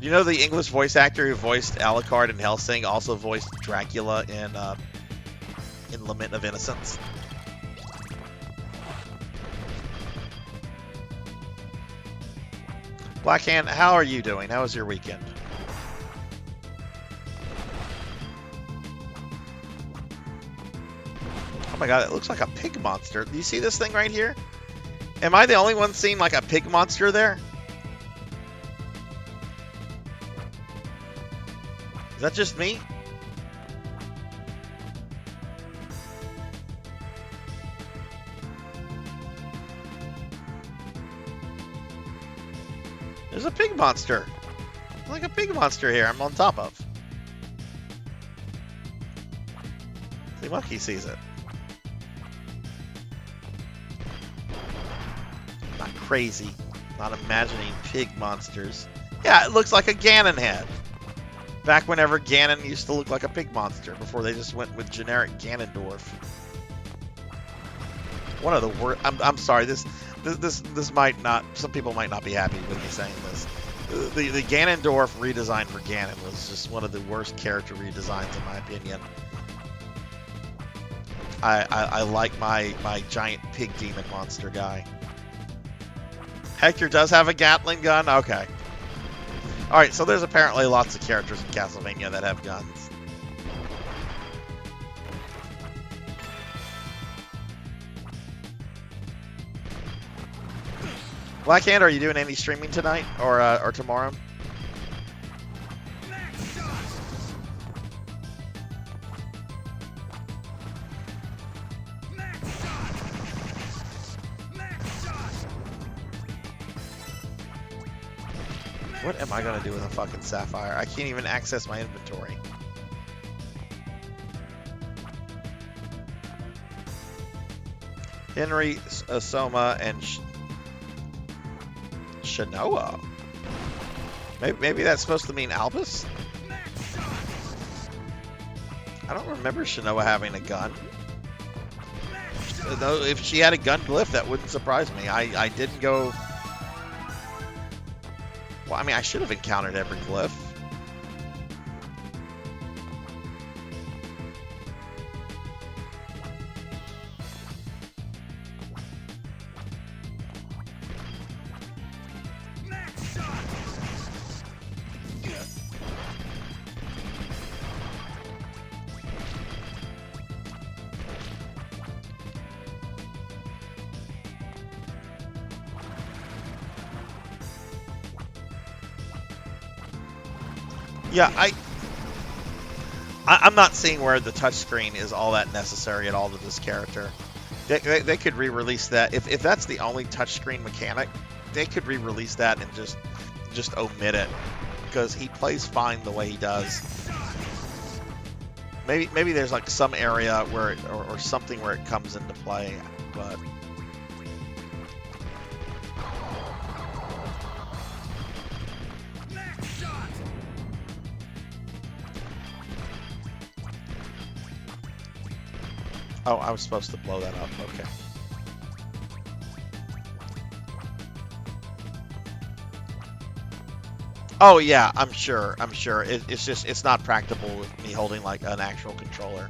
You know the English voice actor who voiced Alucard in Hellsing also voiced Dracula in Lament of Innocence. Blackhand, how are you doing? How was your weekend? Oh my god, it looks like a pig monster. Do you see this thing right here? Am I the only one seeing like a pig monster there? Is that just me? There's a pig monster. Like a pig monster here I'm on top of. The monkey sees it. Not crazy. Not imagining pig monsters. Yeah, it looks like a Ganon head. Back whenever Ganon used to look like a pig monster before they just went with generic Ganondorf. One of the worst. I'm sorry. This might not. Some people might not be happy with me saying this. The Ganondorf redesign for Ganon was just one of the worst character redesigns in my opinion. I like my giant pig demon monster guy. Hector does have a Gatling gun. Okay. All right. So there's apparently lots of characters in Castlevania that have guns. Blackhand, are you doing any streaming tonight or tomorrow? What am I gonna do with a fucking sapphire? I can't even access my inventory. Henry, Soma, and Shanoa. Maybe that's supposed to mean Albus? I don't remember Shanoa having a gun. Though if she had a gun glyph, that wouldn't surprise me. I didn't go... Well, I mean, I should have encountered every glyph. Yeah, I'm not seeing where the touchscreen is all that necessary at all to this character. They could re-release that. If that's the only touchscreen mechanic, they could re-release that and just omit it, because he plays fine the way he does. Maybe there's like some area where it, or something where it comes into play, but. Oh, I was supposed to blow that up. Okay. Oh yeah, I'm sure. It's just, it's not practical with me holding like an actual controller.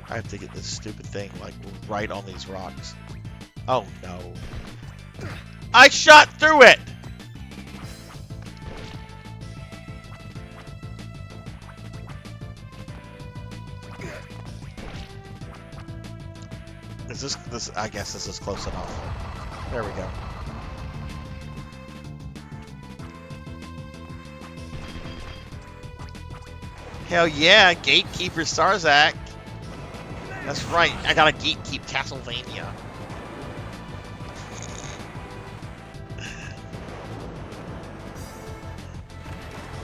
I have to get this stupid thing, like, right on these rocks. Oh, no. I shot through it! Is this, I guess this is close enough. There we go. Hell yeah, Gatekeeper Sarzac. That's right, I gotta gatekeep Castlevania.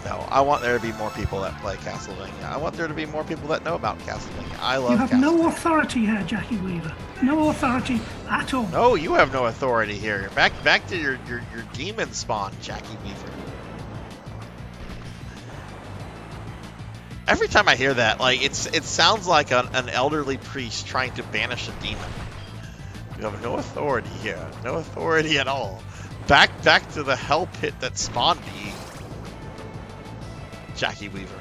No, I want there to be more people that play Castlevania. I want there to be more people that know about Castlevania. I love Castlevania. You have no authority here, Jackie Weaver. No authority at all. No, you have no authority here. Back to your demon spawn, Jackie Weaver. Every time I hear that, like, it sounds like an elderly priest trying to banish a demon. You have no authority here. No authority at all. Back to the hell pit that spawned me, Jackie Weaver.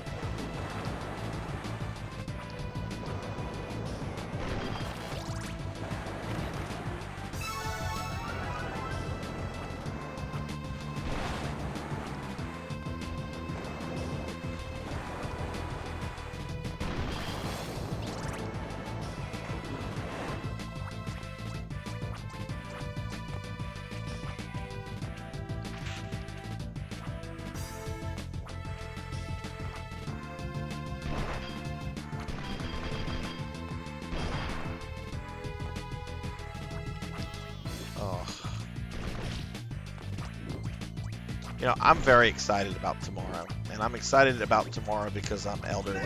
You know, I'm very excited about tomorrow, and I'm excited about tomorrow because I'm elderly.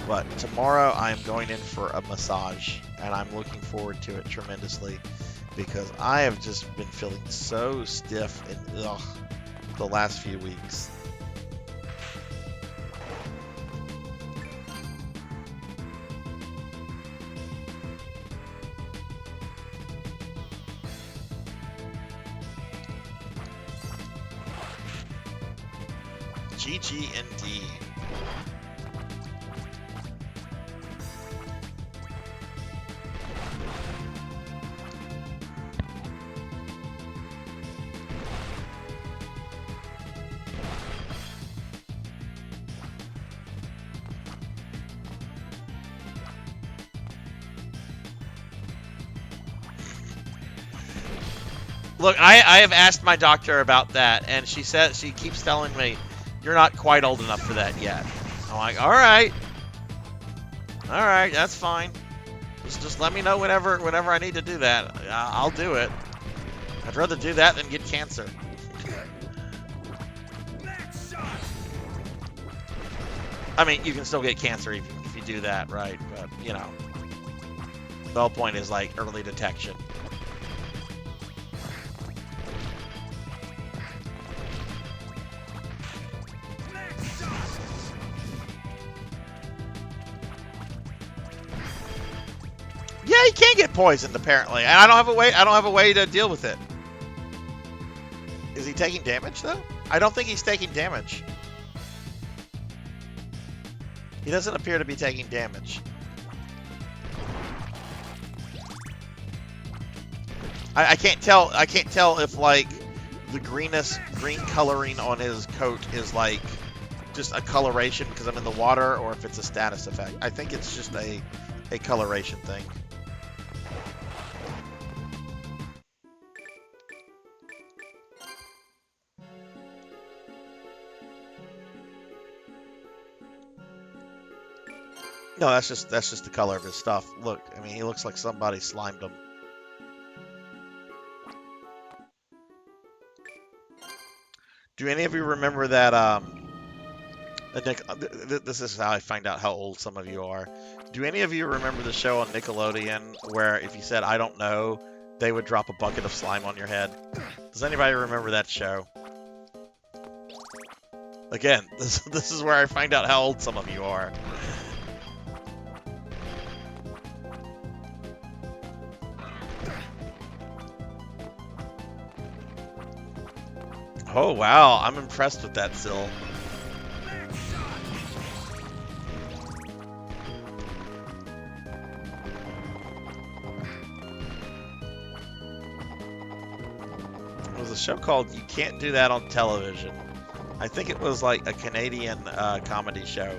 But tomorrow I am going in for a massage, and I'm looking forward to it tremendously because I have just been feeling so stiff and ugh the last few weeks. GG indeed. Look, I have asked my doctor about that, and she keeps telling me, you're not quite old enough for that yet. I'm like, all right, that's fine. Just let me know whenever I need to do that. I'll do it. I'd rather do that than get cancer. I mean, you can still get cancer if you do that, right? But, you know, the whole point is, like, early detection. Yeah, he can get poisoned, apparently. And I don't have a way to deal with it. Is he taking damage, though? I don't think he's taking damage. He doesn't appear to be taking damage. I can't tell if, like, the green coloring on his coat is, like, just a coloration because I'm in the water, or if it's a status effect. I think it's just a coloration thing. No, that's just the color of his stuff. Look, I mean, he looks like somebody slimed him. Do any of you remember that? This is how I find out how old some of you are. Do any of you remember the show on Nickelodeon where if you said "I don't know," they would drop a bucket of slime on your head? Does anybody remember that show? Again, this is where I find out how old some of you are. Oh, wow. I'm impressed with that, Sil. It was a show called You Can't Do That on Television. I think it was like a Canadian comedy show.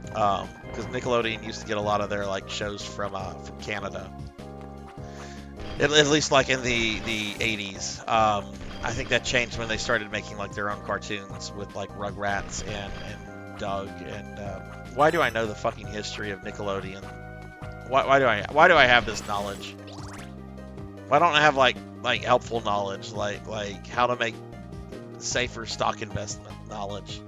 Because Nickelodeon used to get a lot of their like shows from Canada. At least like in the 80s. I think that changed when they started making like their own cartoons with like Rugrats and Doug and why do I know the fucking history of Nickelodeon? Why do I have this knowledge? Why don't I have like helpful knowledge like how to make safer stock investment knowledge?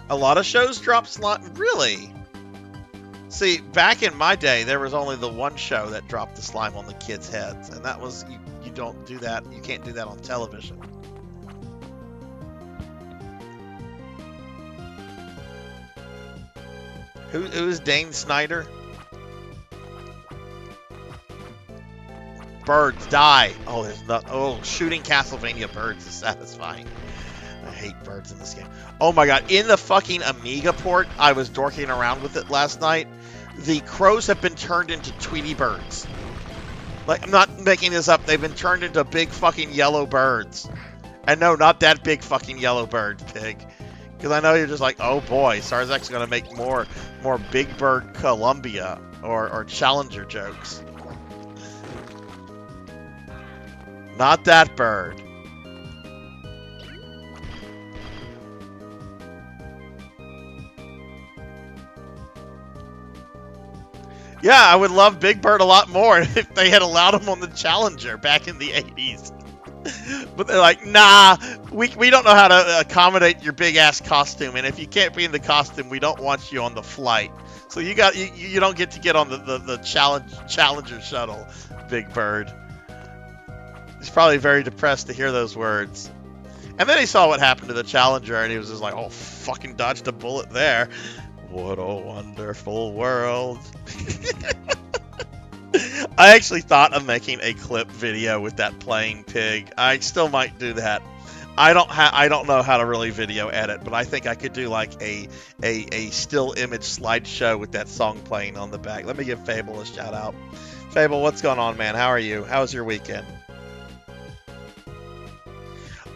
A lot of shows drop slime. Really? See, back in my day, there was only the one show that dropped the slime on the kids' heads, and that was you don't do that. You can't do that on television. Who is Dane Snyder? Birds die. Oh, there's not. Oh, shooting Castlevania birds is satisfying. I hate birds in this game. Oh my god, in the fucking Amiga port, I was dorking around with it last night. The crows have been turned into Tweety birds. Like, I'm not making this up. They've been turned into big fucking yellow birds. And no, not that big fucking yellow bird, pig. Because I know you're just like, oh boy, Sarzac's going to make more Big Bird Columbia or Challenger jokes. Not that bird. Yeah, I would love Big Bird a lot more if they had allowed him on the Challenger back in the 80s. But they're like, nah, we don't know how to accommodate your big-ass costume, and if you can't be in the costume, we don't want you on the flight. So you don't get to get on the Challenger shuttle, Big Bird. He's probably very depressed to hear those words. And then he saw what happened to the Challenger, and he was just like, oh, fucking dodged a bullet there. What a wonderful world. I actually thought of making a clip video with that playing pig. I still might do that. I don't know how to really video edit, but I think I could do like a still image slideshow with that song playing on the back. Let me give Fable a shout out. Fable, what's going on, man? How are you? How was your weekend?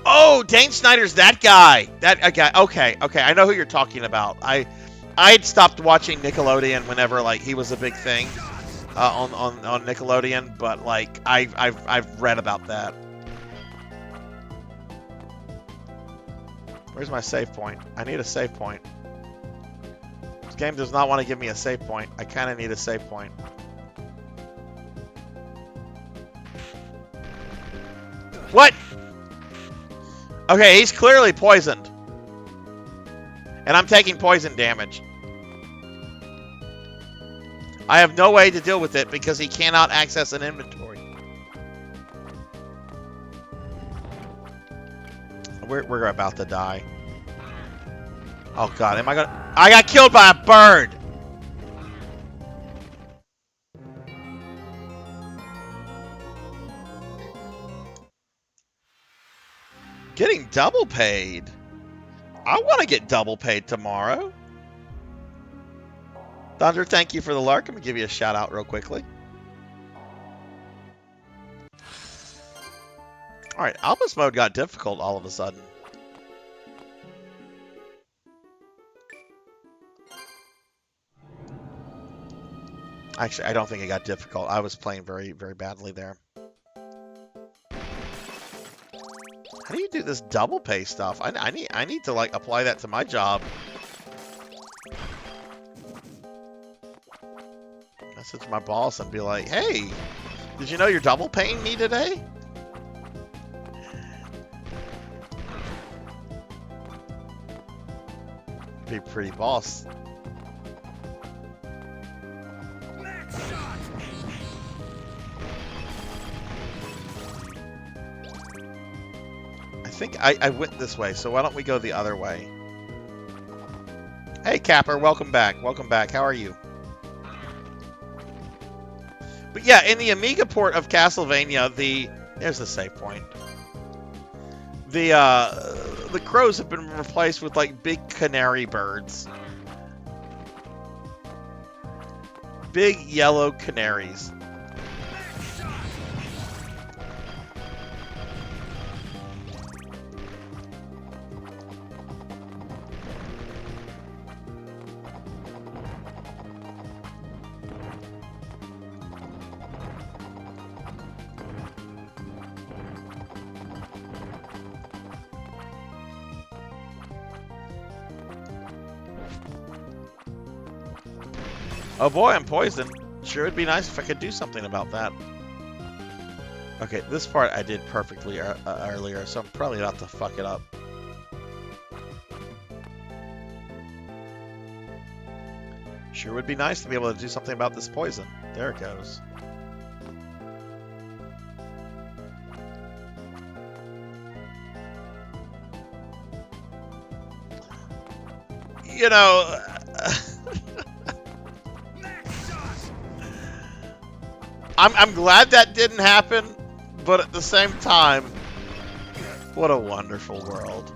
Oh, Dane Snyder's that guy. That guy. Okay. I know who you're talking about. I'd stopped watching Nickelodeon whenever like he was a big thing. on Nickelodeon, but like I've read about that. Where's my save point? I need a save point. This game does not want to give me a save point. I kind of need a save point. What? Okay, he's clearly poisoned. And I'm taking poison damage. I have no way to deal with it because he cannot access an inventory. We're about to die. Oh god, am I gonna... I got killed by a bird! Getting double paid? I want to get double paid tomorrow. Thunder, thank you for the lark. I'm going to give you a shout out real quickly. Alright, Albus mode got difficult all of a sudden. Actually, I don't think it got difficult. I was playing very, very badly there. How do you do this double pay stuff? I need to like apply that to my job. Message my boss and be like, hey, did you know you're double paying me today? Be pretty boss. I think I went this way, so why don't we go the other way? Hey, Capper, welcome back. Welcome back. How are you? But yeah, in the Amiga port of Castlevania, there's the save point. The crows have been replaced with like big canary birds. Big yellow canaries. Oh boy, I'm poisoned. Sure would be nice if I could do something about that. Okay, this part I did perfectly earlier, so I'm probably about to fuck it up. Sure would be nice to be able to do something about this poison. There it goes. You know... I'm glad that didn't happen, but at the same time, what a wonderful world.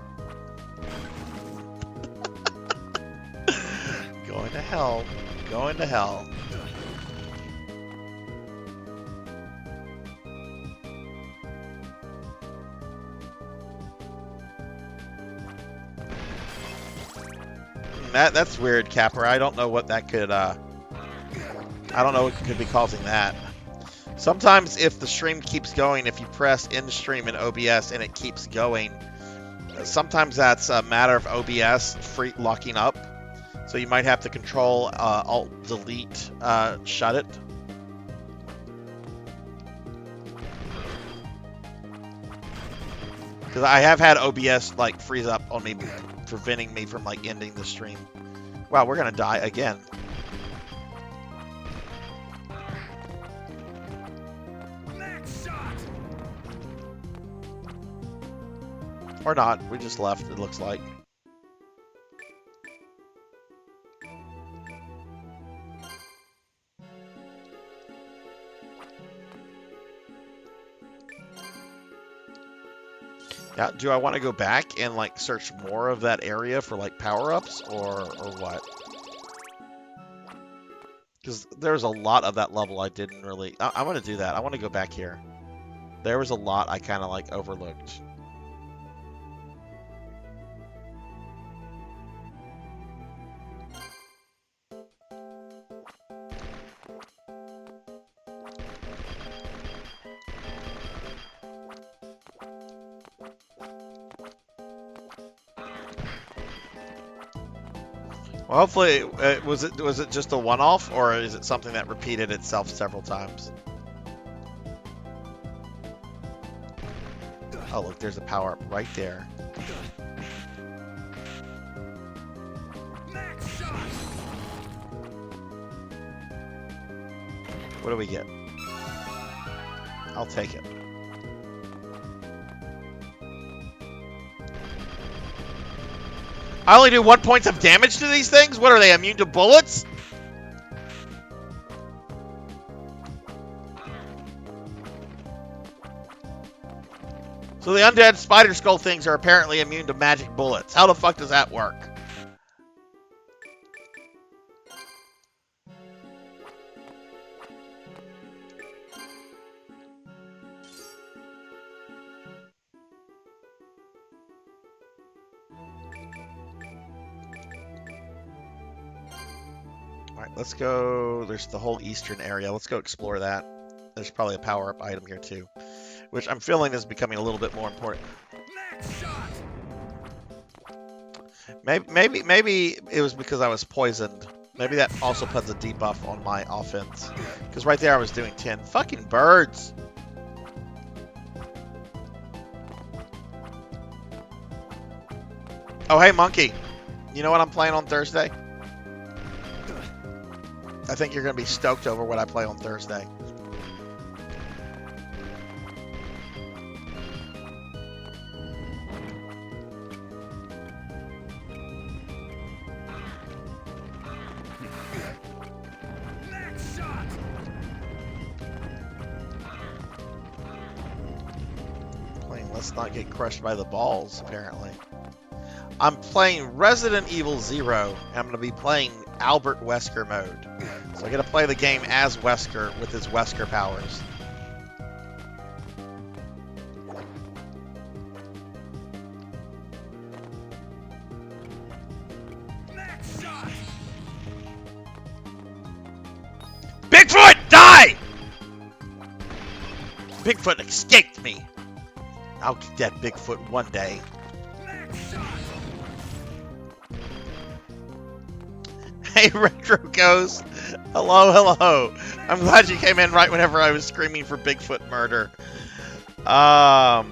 Going to hell. Going to hell. That's weird, Capper. I don't know what that could, I don't know what could be causing that. Sometimes if the stream keeps going, if you press end stream in OBS and it keeps going, sometimes that's a matter of OBS locking up. So you might have to control alt delete shut it. Because I have had OBS like freeze up on me, preventing me from like ending the stream. Wow, we're gonna die again. Or not, we just left, it looks like. Now, do I want to go back and like search more of that area for like power-ups or what? Because there's a lot of that level I didn't really... I'm going to do that. I want to go back here. There was a lot I kind of like overlooked. Well, hopefully, was it just a one-off, or is it something that repeated itself several times? Oh, look, there's a power-up right there. What do we get? I'll take it. I only do 1 point of damage to these things? What are they, immune to bullets? So the undead spider skull things are apparently immune to magic bullets. How the fuck does that work? Alright, let's go. There's the whole eastern area. Let's go explore that. There's probably a power-up item here too, which I'm feeling is becoming a little bit more important. Maybe it was because I was poisoned. Maybe that also puts a debuff on my offense. Because right there I was doing 10. Fucking birds! Oh, hey, monkey. You know what I'm playing on Thursday? I think you're going to be stoked over what I play on Thursday. Let's not get crushed by the balls, apparently. I'm playing Resident Evil 0. And I'm going to be playing Albert Wesker mode. So I get to play the game as Wesker with his Wesker powers. Bigfoot, die! Bigfoot escaped me. I'll get that Bigfoot one day. Hey, Retro Ghost. Hello, hello. I'm glad you came in right whenever I was screaming for Bigfoot murder. Let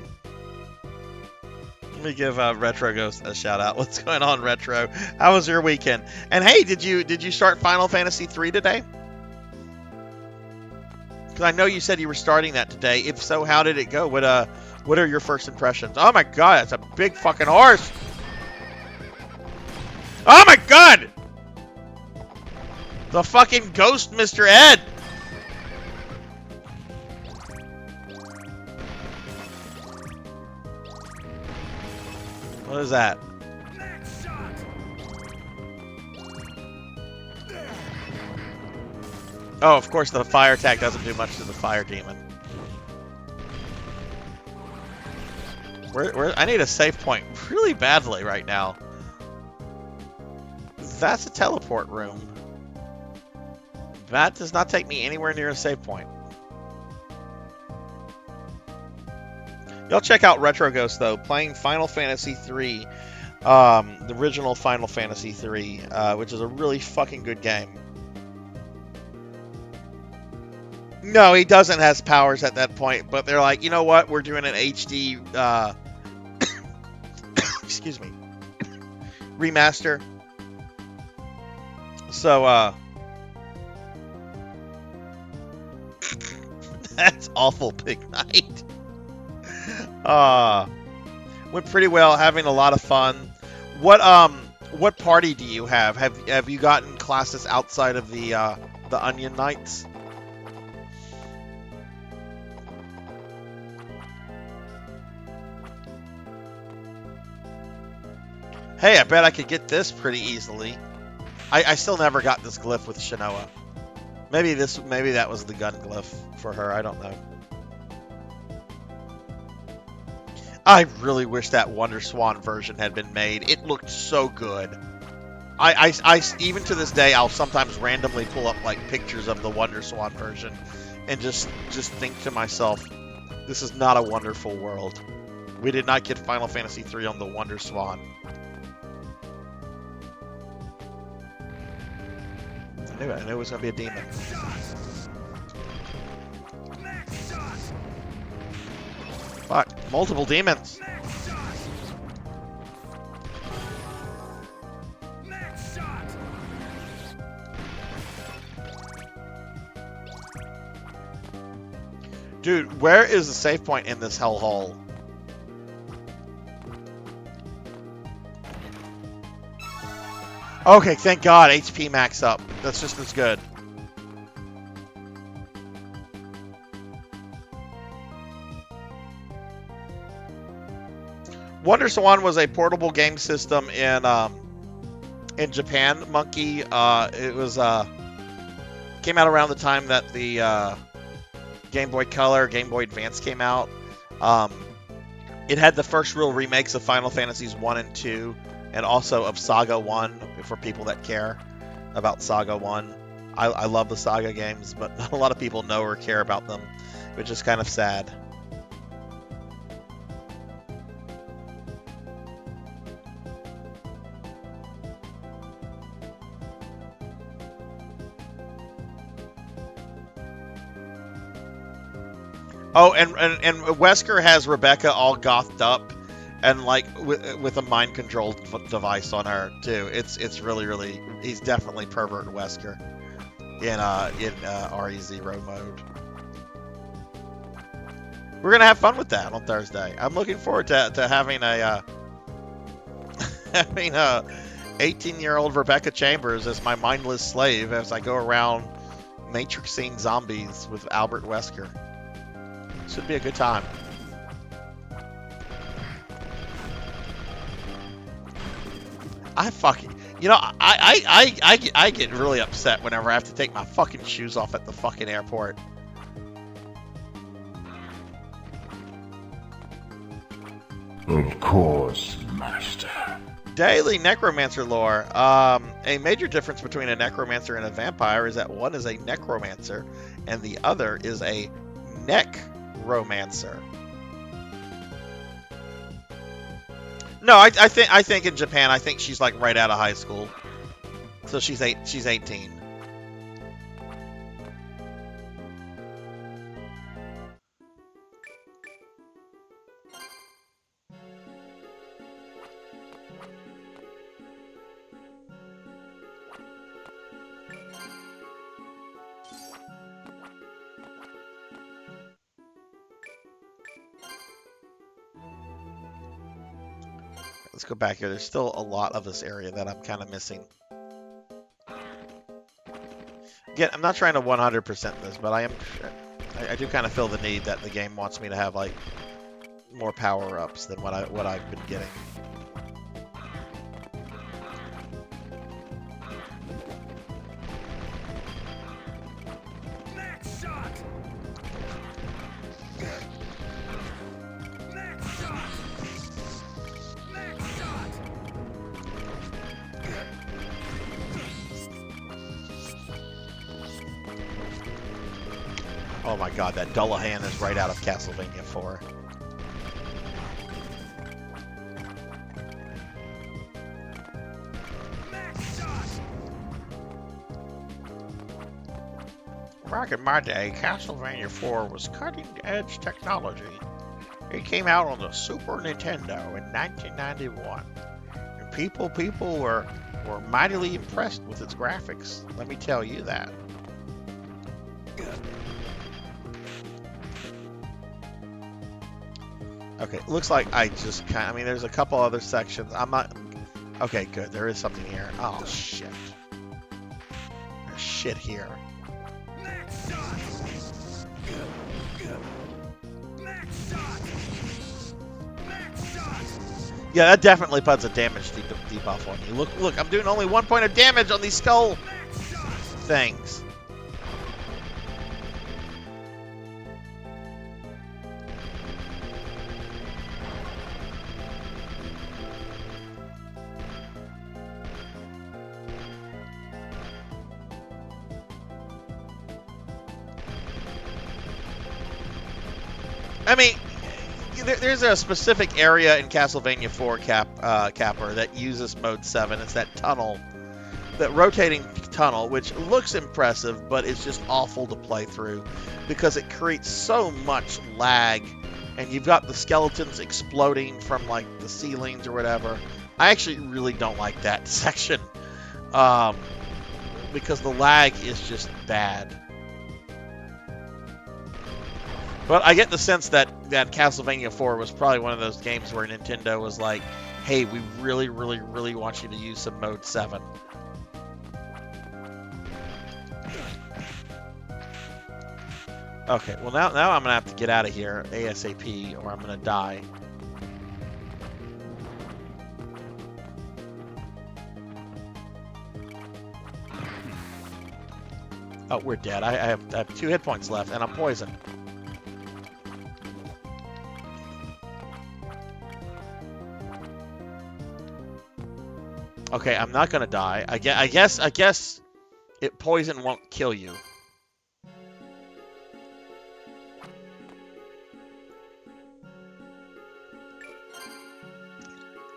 me give Retro Ghost a shout out. What's going on, Retro? How was your weekend? And hey, did you start Final Fantasy III today? Because I know you said you were starting that today. If so, how did it go? What are your first impressions? Oh my god, that's a big fucking horse! Oh my god! The fucking ghost, Mr. Ed! What is that? Oh, of course the fire attack doesn't do much to the fire demon. I need a save point really badly right now. That's a teleport room. That does not take me anywhere near a save point. Y'all check out Retro Ghost, though, playing Final Fantasy III, the original Final Fantasy III, which is a really fucking good game. No, he doesn't have powers at that point, but they're like, you know what? We're doing an HD, excuse me, remaster. So, that's awful, Big Night. Went pretty well, having a lot of fun. What party do you have? Have you gotten classes outside of the Onion Knights? Hey, I bet I could get this pretty easily. I still never got this glyph with Shinoa. Maybe that was the gun glyph for her. I don't know. I really wish that Wonder Swan version had been made. It looked so good. I even to this day, I'll sometimes randomly pull up like pictures of the Wonder Swan version and just think to myself, this is not a wonderful world. We did not get Final Fantasy III on the Wonder Swan. knew it. I knew it was going to be a demon. Fuck. Multiple demons. Dude, where is the save point in this hellhole? Okay, thank God, HP max up. That's just as good. Wonder Swan was a portable game system in Japan. Monkey, it was came out around the time that the Game Boy Color, Game Boy Advance came out. It had the first real remakes of Final Fantasies 1 and 2, and also of Saga 1, for people that care about Saga 1. I love the Saga games, but not a lot of people know or care about them, which is kind of sad. Oh, and Wesker has Rebecca all gothed up, and like with a mind control device on her too. It's really he's definitely pervert Wesker in RE0 mode. We're gonna have fun with that on Thursday. I'm looking forward to having a 18-year-old Rebecca Chambers as my mindless slave as I go around matrixing zombies with Albert Wesker. Should be a good time. I fucking, I get really upset whenever I have to take my fucking shoes off at the fucking airport. Of course, Master. Daily necromancer lore. A major difference between a necromancer and a vampire is that one is a necromancer and the other is a necromancer. No, I think in Japan, I think she's like right out of high school, so she's 18. Let's go back here. There's still a lot of this area that I'm kind of missing. Again, I'm not trying to 100% this, but I do kind of feel the need that the game wants me to have like more power-ups than what I've been getting. Oh my god, that Dullahan is right out of Castlevania 4. Back in my day, Castlevania 4 was cutting-edge technology. It came out on the Super Nintendo in 1991. And people were mightily impressed with its graphics. Let me tell you that. Okay, looks like I just kind of, I mean, there's a couple other sections. I'm not, okay, good. There is something here. Oh, shit. There's shit here. Yeah, that definitely puts a damage debuff on you. Look, I'm doing only 1 point of damage on these skull things. I mean, there's a specific area in Castlevania 4 Capper that uses Mode 7. It's that tunnel. That rotating tunnel, which looks impressive, but it's just awful to play through because it creates so much lag, and you've got the skeletons exploding from like the ceilings or whatever. I actually really don't like that section because the lag is just bad. But I get the sense that Castlevania IV was probably one of those games where Nintendo was like, hey, we really, really, really want you to use some Mode 7. Okay, well now I'm going to have to get out of here ASAP or I'm going to die. Oh, we're dead. I have 2 hit points left and I'm poisoned. Okay, I'm not gonna die. I guess poison won't kill you.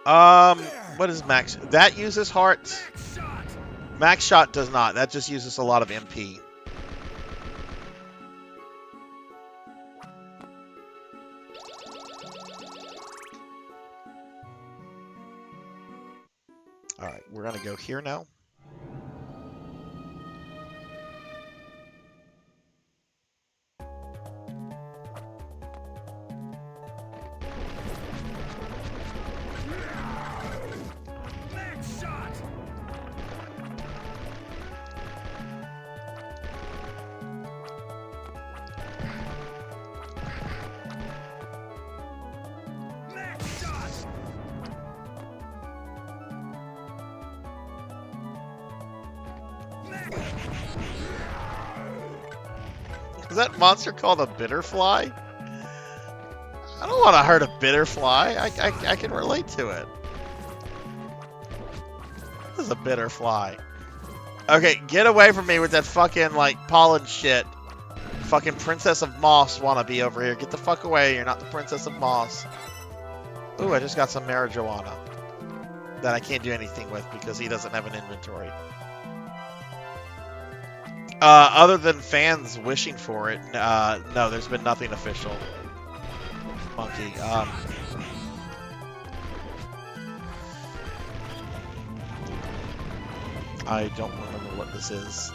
What is max? That uses hearts. Max shot does not. That just uses a lot of MP. Alright, we're going to go here now. Is that monster called a bitterfly? I don't want to hurt a bitterfly. I can relate to it. This is a bitterfly. Okay, get away from me with that fucking, like, pollen shit. Fucking Princess of Moss wannabe over here. Get the fuck away. You're not the Princess of Moss. Ooh, I just got some marijuana that I can't do anything with because he doesn't have an inventory. Other than fans wishing for it, no, there's been nothing official. Monkey. I don't remember what this is.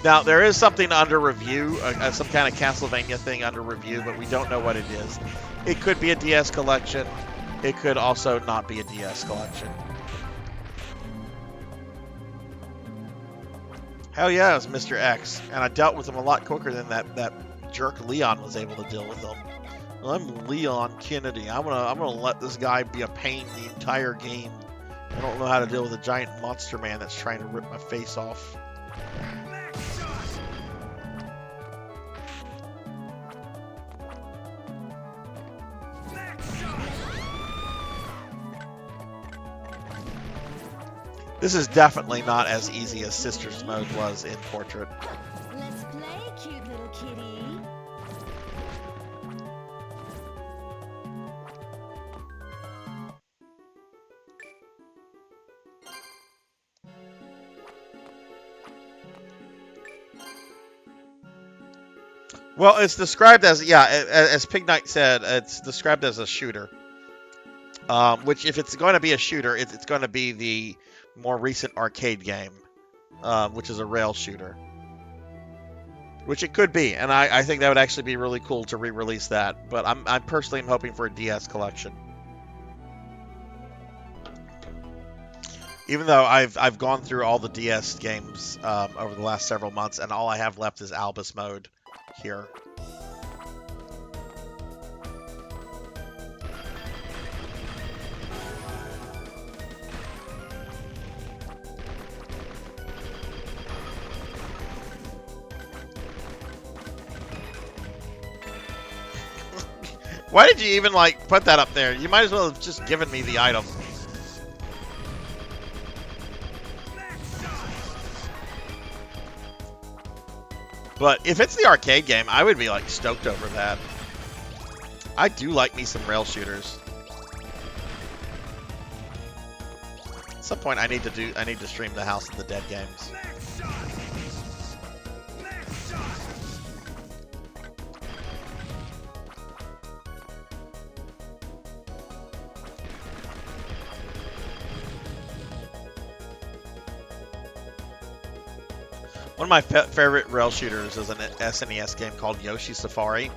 Now, there is something under review, some kind of Castlevania thing under review, but we don't know what it is. It could be a DS collection. It could also not be a DS collection. Hell yeah, it was Mr. X, and I dealt with him a lot quicker than that jerk Leon was able to deal with him. I'm Leon Kennedy. I'm gonna let this guy be a pain the entire game. I don't know how to deal with a giant monster man that's trying to rip my face off. This is definitely not as easy as Sisters Mode was in Portrait. Let's play, cute little kitty. Well, it's described as, yeah, as Pig Knight said, it's described as a shooter. Which, if it's going to be a shooter, it's going to be the more recent arcade game, which is a rail shooter. Which it could be, and I think that would actually be really cool to re-release that. But I'm personally hoping for a DS collection. Even though I've gone through all the DS games over the last several months, and all I have left is Albus Mode here. Why did you even, like, put that up there? You might as well have just given me the item. But if it's the arcade game, I would be, like, stoked over that. I do like me some rail shooters. some point I need to stream the House of the Dead games. One of my favorite rail shooters is an SNES game called Yoshi Safari.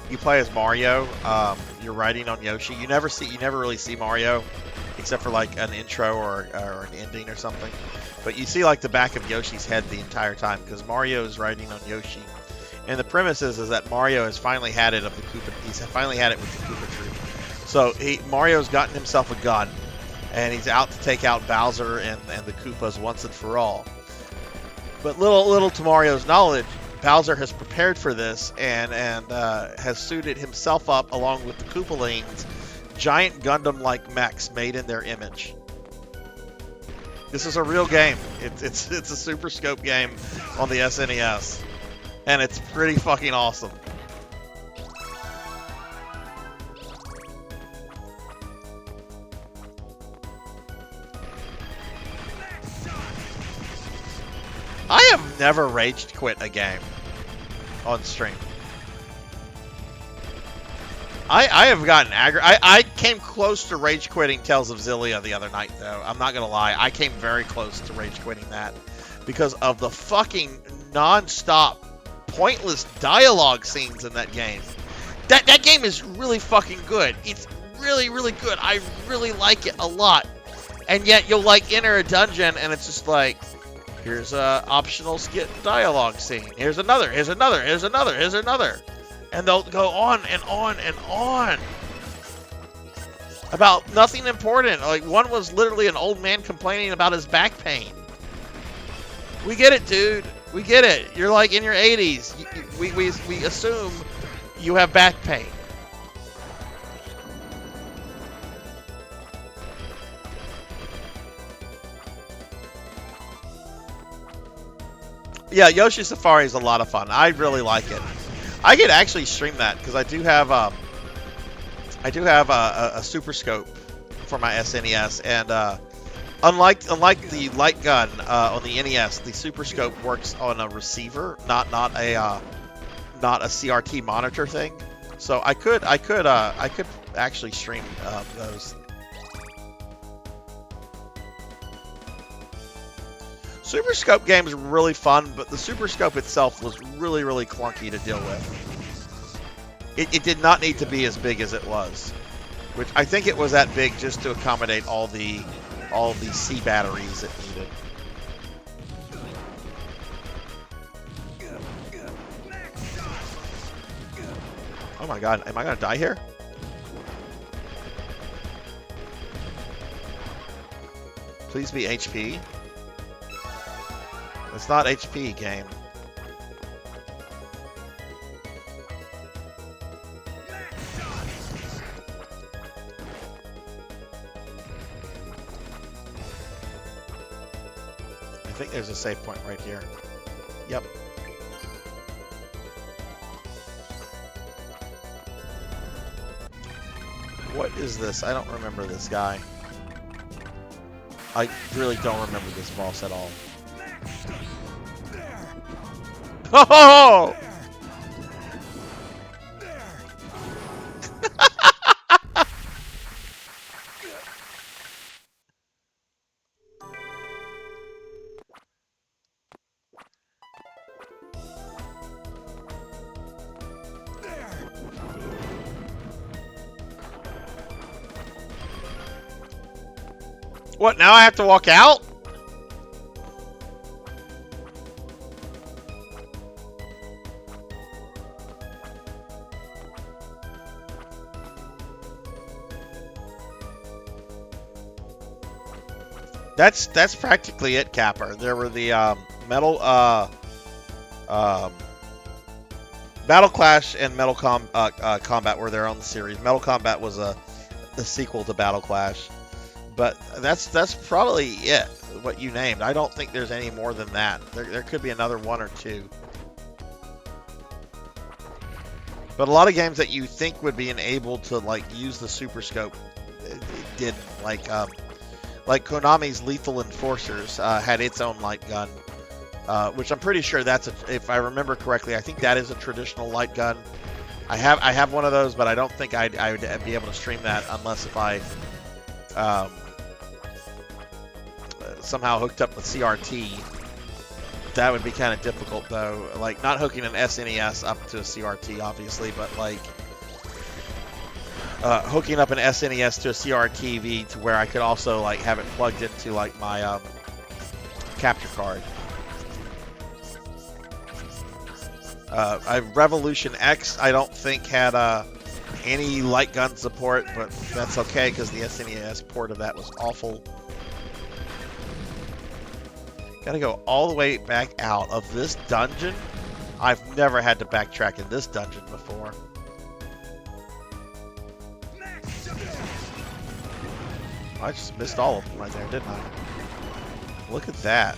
You play as Mario. You're riding on Yoshi. You never really see Mario, except for like an intro or an ending or something. But you see like the back of Yoshi's head the entire time because Mario is riding on Yoshi. And the premise is that Mario has finally had it of the Koopa. He's finally had it with the Koopa Troop. So Mario's gotten himself a gun, and he's out to take out Bowser and the Koopas once and for all. But little to Mario's knowledge, Bowser has prepared for this and has suited himself up along with the Koopalings, giant Gundam-like mechs made in their image. This is a real game. It's a Super Scope game on the SNES, and it's pretty fucking awesome. I have never rage quit a game on stream. I have gotten aggravated. I came close to rage quitting Tales of Xillia the other night, though. I'm not gonna lie. I came very close to rage quitting that because of the fucking non-stop, pointless dialogue scenes in that game. That game is really fucking good. It's really, really good. I really like it a lot. And yet you'll like enter a dungeon and it's just like, here's a optional skit dialogue scene. Here's another. Here's another. Here's another. Here's another. And they'll go on and on and on about nothing important. Like one was literally an old man complaining about his back pain. We get it, dude. We get it. You're like in your 80s. We assume you have back pain. Yeah, Yoshi Safari is a lot of fun. I really like it. I could actually stream that because I do have a Super Scope for my SNES, and unlike the light gun on the NES, the Super Scope works on a receiver, not a CRT monitor thing. So I could actually stream those. Super Scope games were really fun, but the Super Scope itself was really, really clunky to deal with. It did not need to be as big as it was, which I think it was that big just to accommodate all the C batteries it needed. Oh my god, am I gonna die here? Please be HP. It's not HP, game. I think there's a save point right here. Yep. What is this? I don't remember this guy. I really don't remember this boss at all. Oh! What, now I have to walk out? That's practically it, Capper. There were the Battle Clash and Metal Combat were their own series. Metal Combat was the sequel to Battle Clash, but that's probably it. What you named. I don't think there's any more than that. There could be another one or two. But a lot of games that you think would be enabled to like use the Super Scope, it did, like like Konami's Lethal Enforcers had its own light gun, which I'm pretty sure that's, if I remember correctly, I think that is a traditional light gun. I have one of those, but I don't think I would be able to stream that unless if I somehow hooked up with CRT. That would be kind of difficult, though. Like, not hooking an SNES up to a CRT, obviously, but like hooking up an SNES to a CRT to where I could also like have it plugged into like my capture card. Revolution X, I don't think had any light gun support, but that's okay because the SNES port of that was awful. Gotta go all the way back out of this dungeon. I've never had to backtrack in this dungeon before. I just missed all of them right there, didn't I? Look at that.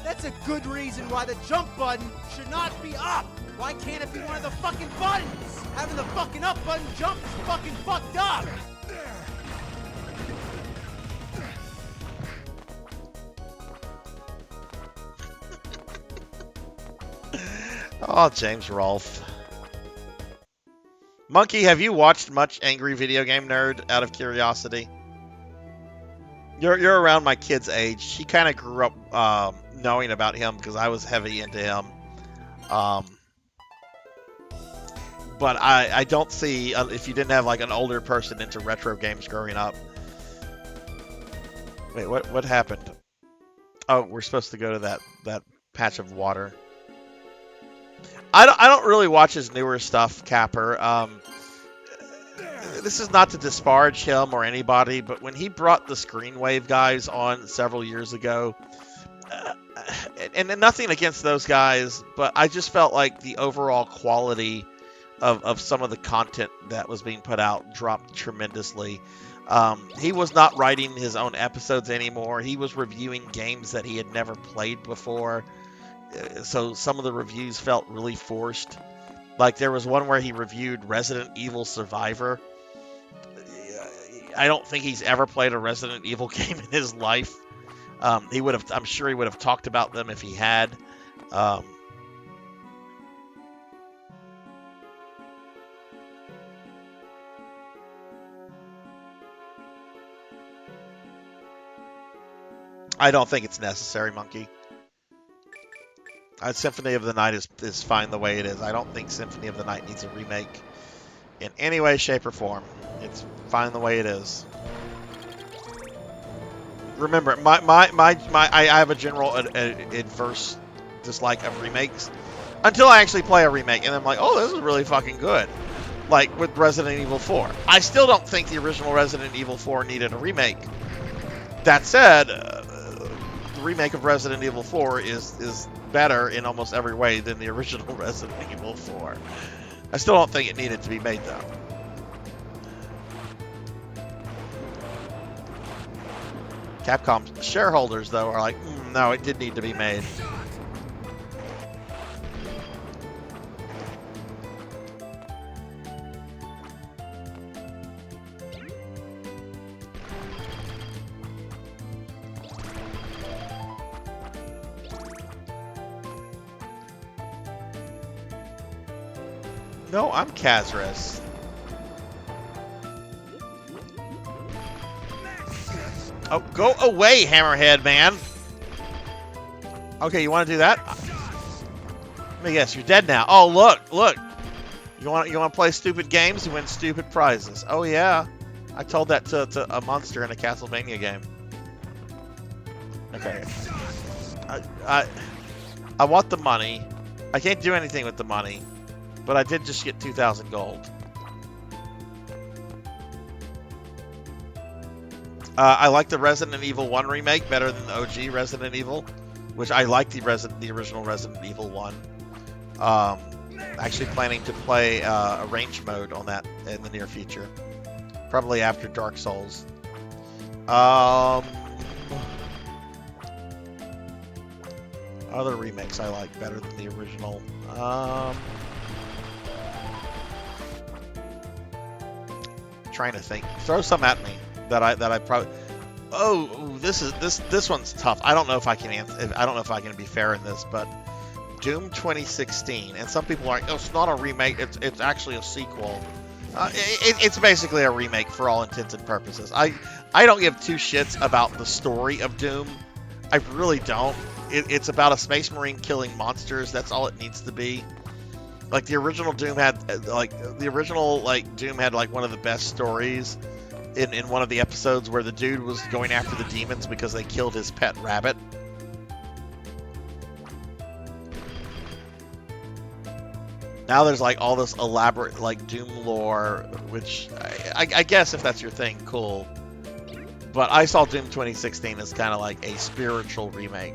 That's a good reason why the jump button should not be up. Why can't it be one of the fucking buttons? Having the fucking up button jump is fucking fucked up. Oh, James Rolfe. Monkey, have you watched much Angry Video Game Nerd, out of curiosity? You're around my kid's age. She kind of grew up knowing about him because I was heavy into him. But I don't see, if you didn't have like an older person into retro games growing up. Wait, what happened? Oh, we're supposed to go to that patch of water. I don't really watch his newer stuff, Capper. This is not to disparage him or anybody, but when he brought the Screenwave guys on several years ago, and nothing against those guys, but I just felt like the overall quality of some of the content that was being put out dropped tremendously. He was not writing his own episodes anymore. He was reviewing games that he had never played before. So some of the reviews felt really forced. Like there was one where he reviewed Resident Evil Survivor. I don't think he's ever played a Resident Evil game in his life. I'm sure he would have talked about them if he had. I don't think it's necessary, Monkey. Symphony of the Night is fine the way it is. I don't think Symphony of the Night needs a remake in any way, shape, or form. It's fine the way it is. Remember, I have a general adverse dislike of remakes until I actually play a remake, and I'm like, oh, this is really fucking good. Like with Resident Evil 4. I still don't think the original Resident Evil 4 needed a remake. That said, the remake of Resident Evil 4 is better in almost every way than the original Resident Evil 4. I still don't think it needed to be made, though. Capcom shareholders, though, are like, no, it did need to be made. No, I'm Kazris. Oh, go away, Hammerhead, man. Okay, you want to do that? Let me guess, you're dead now. Oh, look. You want to play stupid games? You win stupid prizes. Oh, yeah. I told that to a monster in a Castlevania game. Okay. I want the money. I can't do anything with the money. But I did just get 2,000 gold. I like the Resident Evil 1 remake better than the OG Resident Evil, which I like the original Resident Evil 1. Actually planning to play a range mode on that in the near future. Probably after Dark Souls. Other remakes I like better than the original. Trying to think. Throw some at me. that I probably. Oh, this one's tough. I don't know if I can answer. I don't know if I can be fair in this, but Doom 2016, and some people are like, oh, it's not a remake. It's actually a sequel. It's basically a remake for all intents and purposes. I don't give two shits about the story of Doom. I really don't. It's about a space marine killing monsters. That's all it needs to be. Like the original Doom had, Doom had like one of the best stories in one of the episodes where the dude was going after the demons because they killed his pet rabbit. Now there's like all this elaborate like Doom lore, which I guess if that's your thing, cool. But I saw Doom 2016 as kind of like a spiritual remake.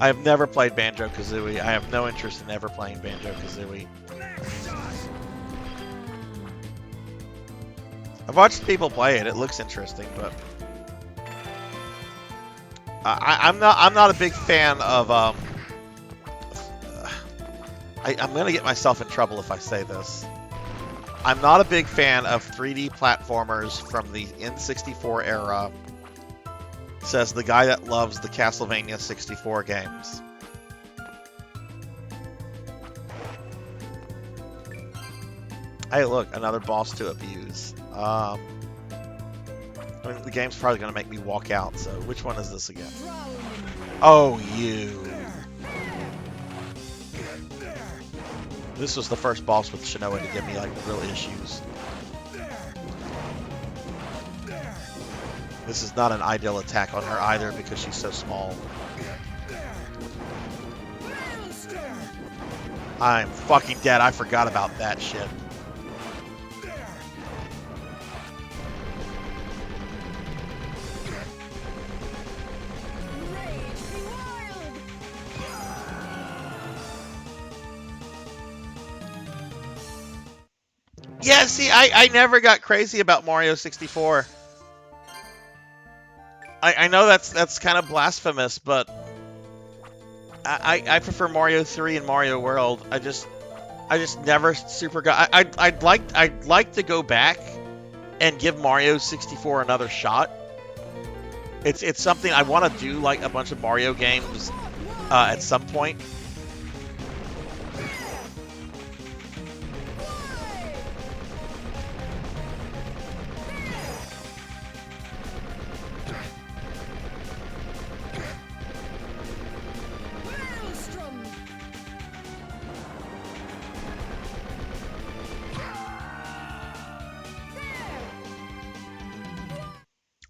I have never played Banjo-Kazooie. I have no interest in ever playing Banjo-Kazooie. I've watched people play it. It looks interesting, but I'm not a big fan of. I'm gonna get myself in trouble if I say this. I'm not a big fan of 3D platformers from the N64 era. Says the guy that loves the Castlevania 64 games. Hey, look, another boss to abuse. I mean, the game's probably going to make me walk out, so which one is this again? Oh, you. This was the first boss with Shinoa to give me, like, real issues. This is not an ideal attack on her either because she's so small. I'm fucking dead. I forgot about that shit. Yeah, see, I never got crazy about Mario 64. I know that's kind of blasphemous, but I prefer Mario 3 and Mario World. I just never super got. I'd like to go back and give Mario 64 another shot. It's something I want to do, like a bunch of Mario games at some point.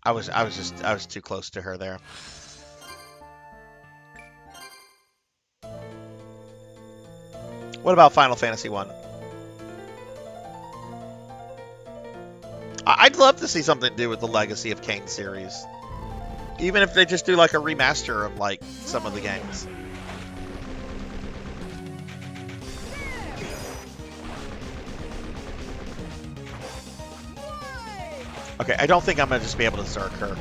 I was too close to her there. What about Final Fantasy 1? I'd love to see something to do with the Legacy of Kain series. Even if they just do like a remaster of like some of the games. Okay, I don't think I'm going to just be able to Zerk her.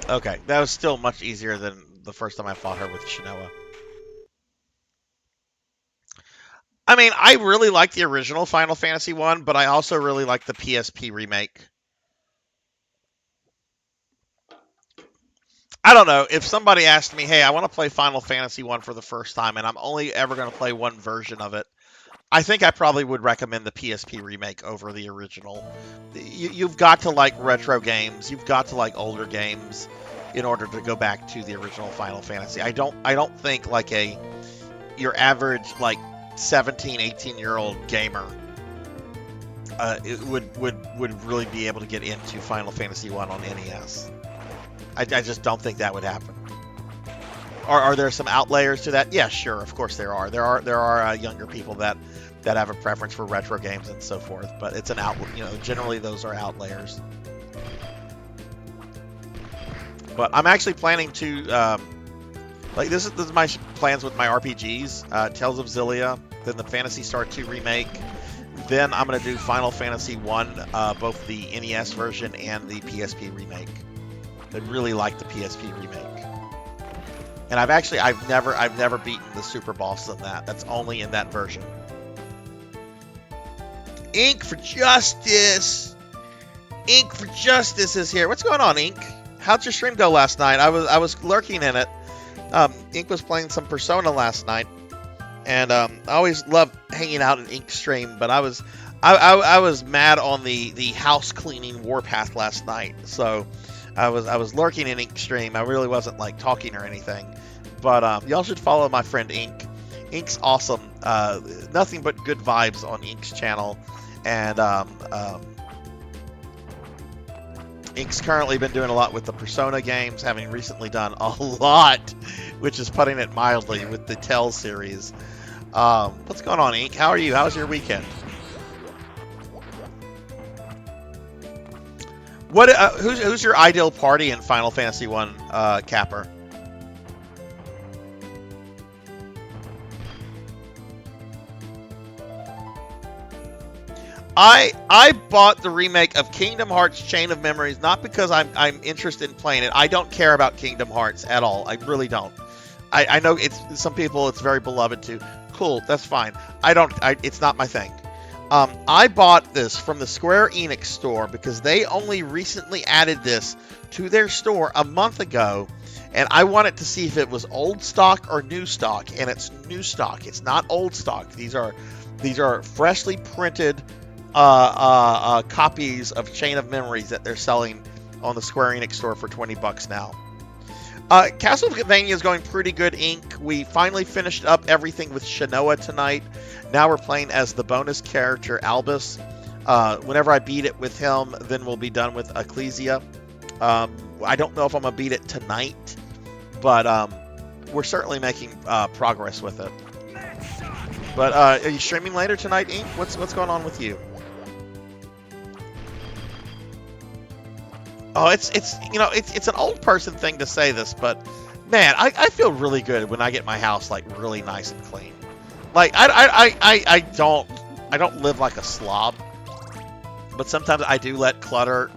Okay, that was still much easier than the first time I fought her with Shinoa. I mean, I really like the original Final Fantasy 1, but I also really like the PSP remake. I don't know, if somebody asked me, hey, I want to play Final Fantasy 1 for the first time, and I'm only ever going to play one version of it, I think I probably would recommend the PSP remake over the original. You've got to like retro games. You've got to like older games in order to go back to the original Final Fantasy. I don't think like your average like 17, 18-year-old gamer it would really be able to get into Final Fantasy 1 on NES. I just don't think that would happen. Are there some outliers to that? Yeah, sure, of course there are. There are younger people that have a preference for retro games and so forth, but it's an generally those are outliers. But I'm actually planning to, like, this is my plans with my RPGs. Tales of Xillia, then the Phantasy Star 2 remake. Then I'm going to do Final Fantasy 1, both the NES version and the PSP remake. I really like the PSP remake. And I've never beaten the super boss in that. That's only in that version. Ink for Justice! Ink for Justice is here. What's going on, Ink? How'd your stream go last night? I was lurking in it. Ink was playing some Persona last night. And I always love hanging out in Ink's stream, but I was mad on the house cleaning warpath last night. So I was lurking in Ink's stream. I really wasn't like talking or anything. But y'all should follow my friend Ink. Ink's awesome. Nothing but good vibes on Ink's channel. And Ink's currently been doing a lot with the Persona games, having recently done a lot, which is putting it mildly, with the Tell series. What's going on, Ink? How are you? How's your weekend? What? Who's your ideal party in Final Fantasy 1, Capper? I bought the remake of Kingdom Hearts Chain of Memories not because I'm interested in playing it. I don't care about Kingdom Hearts at all. I really don't. I know some people it's very beloved too. Cool, that's fine. It's not my thing. I bought this from the Square Enix store because they only recently added this to their store a month ago, and I wanted to see if it was old stock or new stock, and it's new stock. It's not old stock. These are freshly printed copies of Chain of Memories that they're selling on the Square Enix store for $20 now. Castlevania is going pretty good, Ink. We finally finished up everything with Shinoa tonight. Now we're playing as the bonus character Albus. Whenever I beat it with him, then we'll be done with Ecclesia. I don't know if I'm going to beat it tonight, but we're certainly making progress with it. But are you streaming later tonight, Ink? What's going on with you? Oh, it's an old person thing to say this, but man, I feel really good when I get my house like really nice and clean. Like I don't live like a slob, but sometimes I do let clutter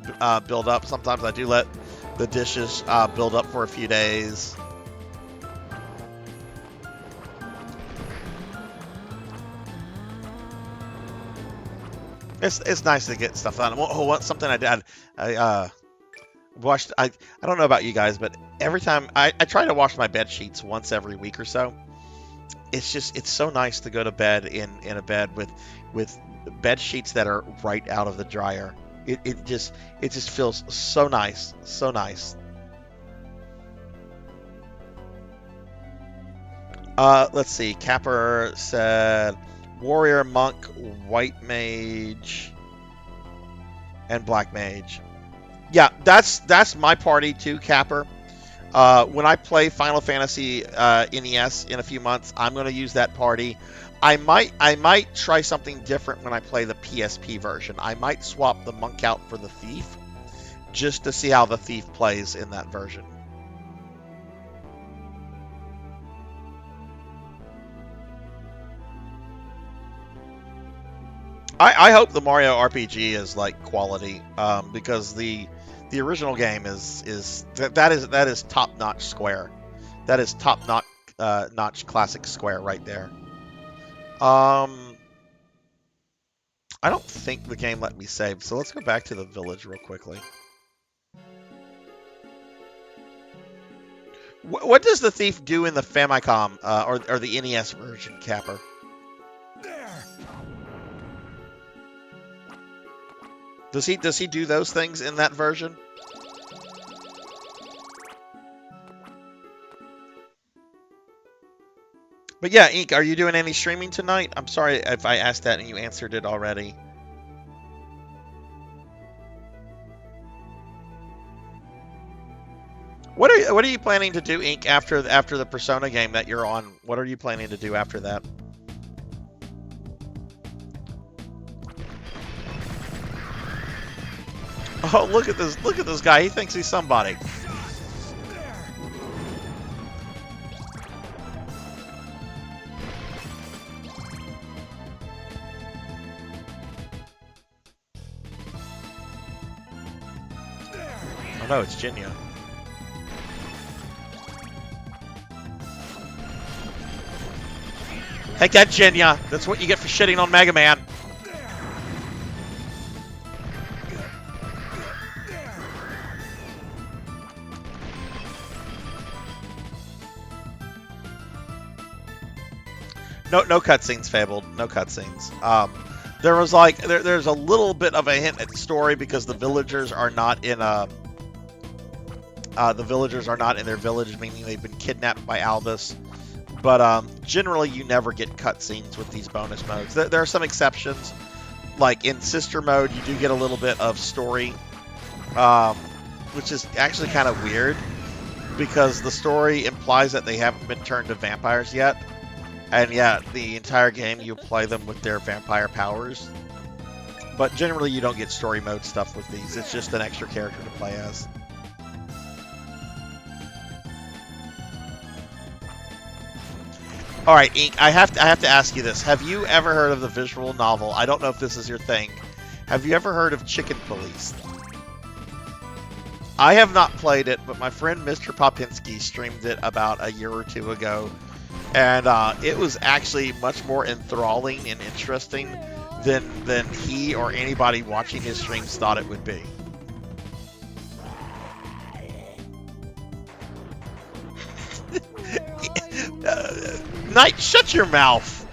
build up. Sometimes I do let the dishes build up for a few days. It's nice to get stuff done. Something I did. I washed. I don't know about you guys, but every time I try to wash my bed sheets once every week or so. It's so nice to go to bed in a bed with bed sheets that are right out of the dryer. It just feels so nice, so nice. Let's see. Capper said warrior, monk, white mage, and black mage. Yeah, that's my party too, Capper. When I play Final Fantasy NES in a few months, I'm going to use that party. I might try something different when I play the PSP version. I might swap the monk out for the thief, just to see how the thief plays in that version. I hope the Mario RPG is like quality, because the original game is top-notch Square. That is top-notch classic Square right there. I don't think the game let me save, so let's go back to the village real quickly. What does the thief do in the Famicom or the NES version, Capper? Does he do those things in that version? But yeah, Ink, are you doing any streaming tonight? I'm sorry if I asked that and you answered it already. What are you planning to do, Ink, after the Persona game that you're on? What are you planning to do after that? Oh, look at this guy. He thinks he's somebody. no, it's Jinya. Take that, Jinya. That's what you get for shitting on Mega Man. No cutscenes, Fabled. No cutscenes. There was like there's a little bit of a hint at story because the villagers are not in their village, meaning they've been kidnapped by Albus. But generally, you never get cutscenes with these bonus modes. There are some exceptions, like in Sister Mode, you do get a little bit of story, which is actually kind of weird because the story implies that they haven't been turned to vampires yet. And yet, the entire game, you play them with their vampire powers. But generally, you don't get story mode stuff with these. It's just an extra character to play as. All right, Ink, I have to ask you this. Have you ever heard of the visual novel? I don't know if this is your thing. Have you ever heard of Chicken Police? I have not played it, but my friend Mr. Popinski streamed it about a year or two ago. And it was actually much more enthralling and interesting than he or anybody watching his streams thought it would be. Knight, shut your mouth!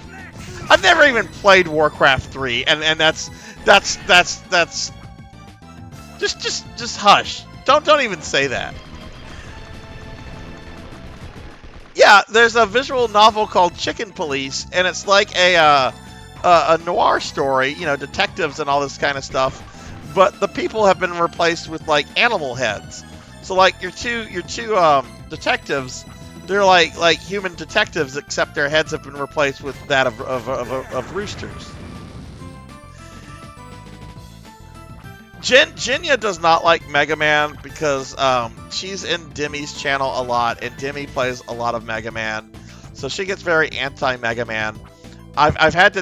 I've never even played Warcraft 3, and that's just hush. Don't even say that. Yeah, there's a visual novel called Chicken Police, and it's like a noir story, you know, detectives and all this kind of stuff. But the people have been replaced with like animal heads. So like your two detectives, they're like human detectives, except their heads have been replaced with that of roosters. Jinya does not like Mega Man because she's in Demi's channel a lot, and Demi plays a lot of Mega Man, so she gets very anti-Mega Man. I've had to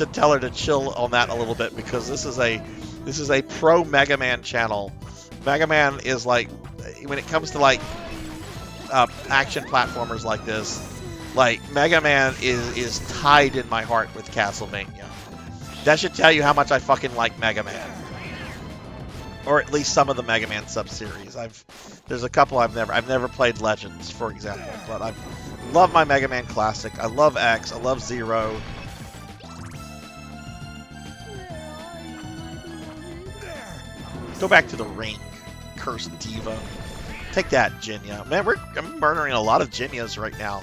tell her to chill on that a little bit because this is a pro Mega Man channel. Mega Man is like, when it comes to like action platformers like this, like Mega Man is tied in my heart with Castlevania. That should tell you how much I fucking like Mega Man. Or at least some of the Mega Man sub-series. There's a couple I've never played Legends, for example, but I love my Mega Man Classic. I love X. I love Zero. Go back to the ring, cursed diva. Take that, Jinya. Man, I'm murdering a lot of Jinyas right now.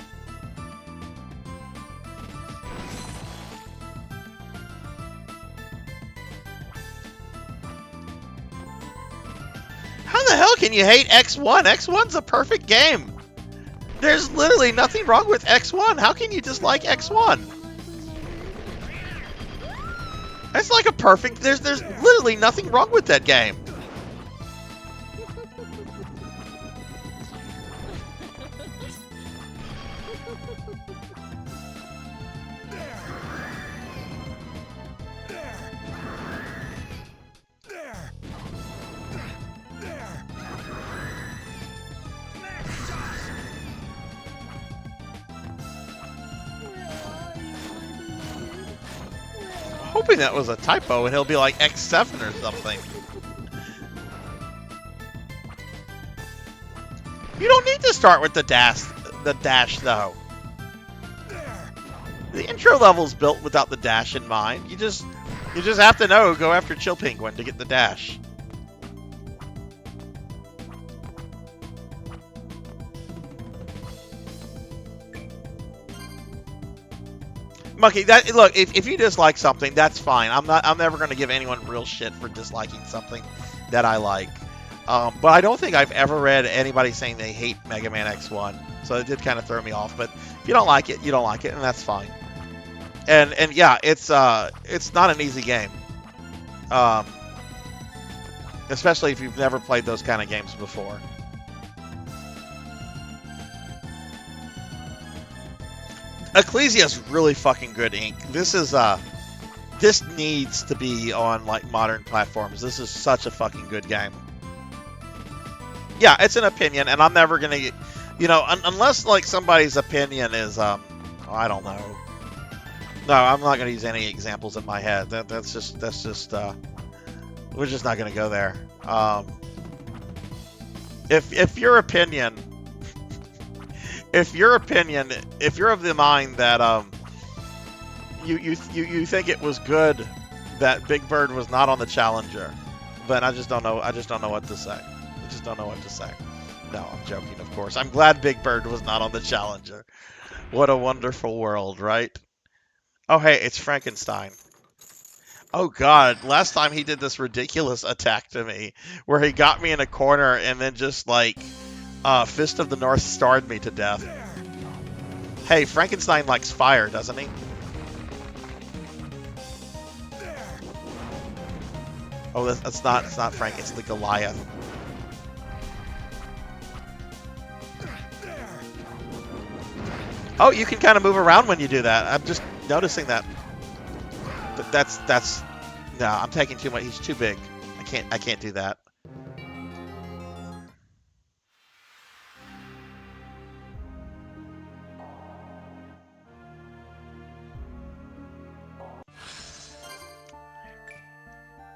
How the hell can you hate X1? X1's a perfect game. There's literally nothing wrong with X1. How can you dislike X1? It's like a perfect... There's literally nothing wrong with that game. Hoping that was a typo and he'll be like X7 or something. You don't need to start with the dash though. The intro level's built without the dash in mind. You just have to know, go after Chill Penguin to get the dash. Monkey, look, if you dislike something, that's fine. I'm never going to give anyone real shit for disliking something that I like. But I don't think I've ever read anybody saying they hate Mega Man X1. So it did kind of throw me off. But if you don't like it, you don't like it, and that's fine. And yeah, it's not an easy game. Especially if you've never played those kind of games before. Ecclesia is really fucking good, Ink. This needs to be on like modern platforms. This is such a fucking good game. Yeah, it's an opinion, and I'm never gonna, you know, unless like somebody's opinion is, I don't know. No, I'm not gonna use any examples in my head. That's just, we're just not gonna go there. If your opinion, if you're of the mind that you think it was good that Big Bird was not on the Challenger, then I just don't know. I just don't know what to say. I just don't know what to say. No, I'm joking, of course. I'm glad Big Bird was not on the Challenger. What a wonderful world, right? Oh, hey, it's Frankenstein. Oh, God. Last time he did this ridiculous attack to me where he got me in a corner and then just, like, Fist of the North Starred me to death. Hey, Frankenstein likes fire, doesn't he? Oh, it's not Frank. It's the Goliath. Oh, you can kind of move around when you do that. I'm just noticing that. That's no, I'm taking too much. He's too big. I can't do that.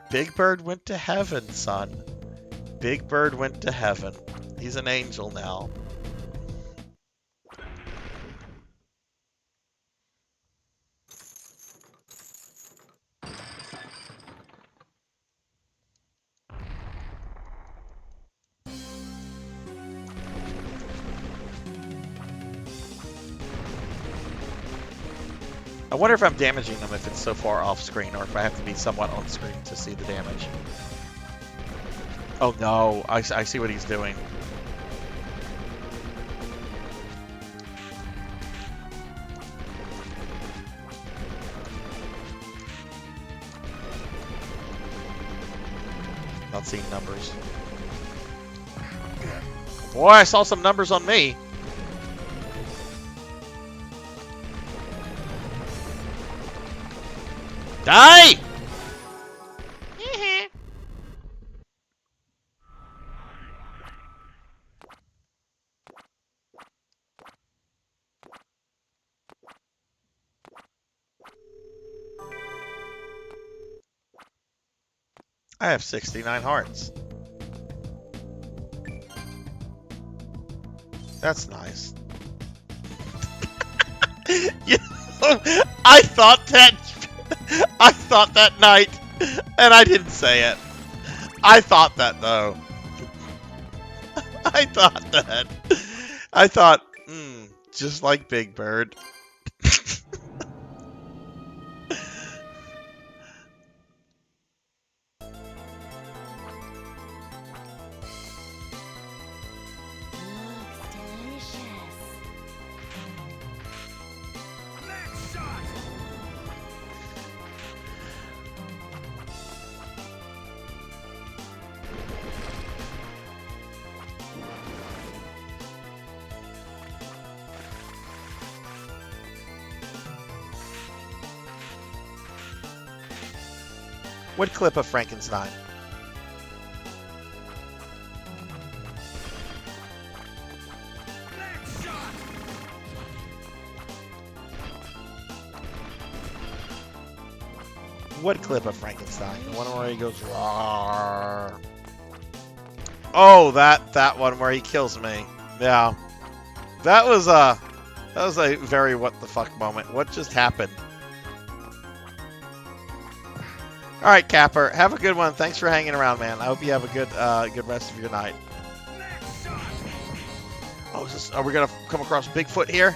Big Bird went to heaven, son. Big Bird went to heaven. He's an angel now. I wonder if I'm damaging them if it's so far off screen, or if I have to be somewhat on screen to see the damage. Oh no, I see what he's doing. Not seeing numbers. Boy, I saw some numbers on me. Die! I have 69 hearts. That's nice. You know, I thought that night, and I didn't say it. I thought that, though. I thought, just like Big Bird. What clip of Frankenstein? What clip of Frankenstein? The one where he goes roar. Oh, that one where he kills me. Yeah. That was a very what the fuck moment. What just happened? All right, Capper, have a good one. Thanks for hanging around, man. I hope you have a good rest of your night. Oh, are we gonna come across Bigfoot here?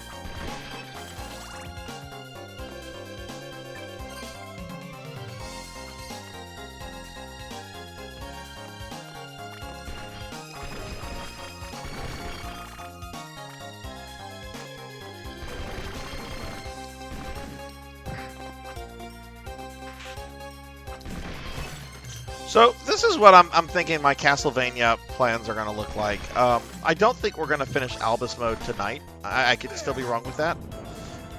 So this is what I'm thinking my Castlevania plans are going to look like. I don't think we're going to finish Albus mode tonight. I could still be wrong with that.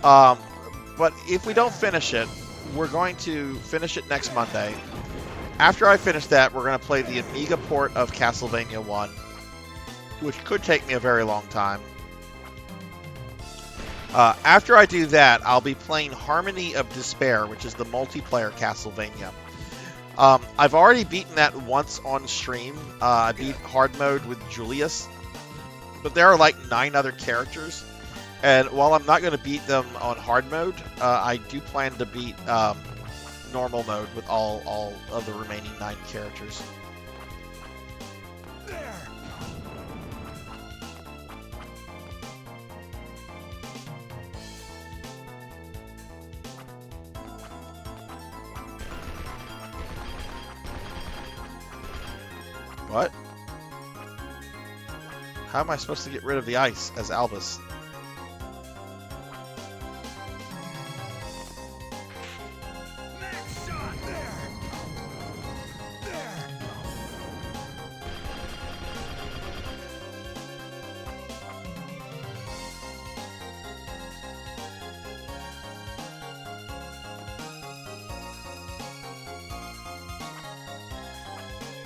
But if we don't finish it, we're going to finish it next Monday. After I finish that, we're going to play the Amiga port of Castlevania 1. which could take me a very long time. After I do that, I'll be playing Harmony of Despair, which is the multiplayer Castlevania. I've already beaten that once on stream. I beat hard mode with Julius, but there are like 9 other characters. And while I'm not going to beat them on hard mode, I do plan to beat normal mode with all of the remaining 9 characters. What? How am I supposed to get rid of the ice as Albus?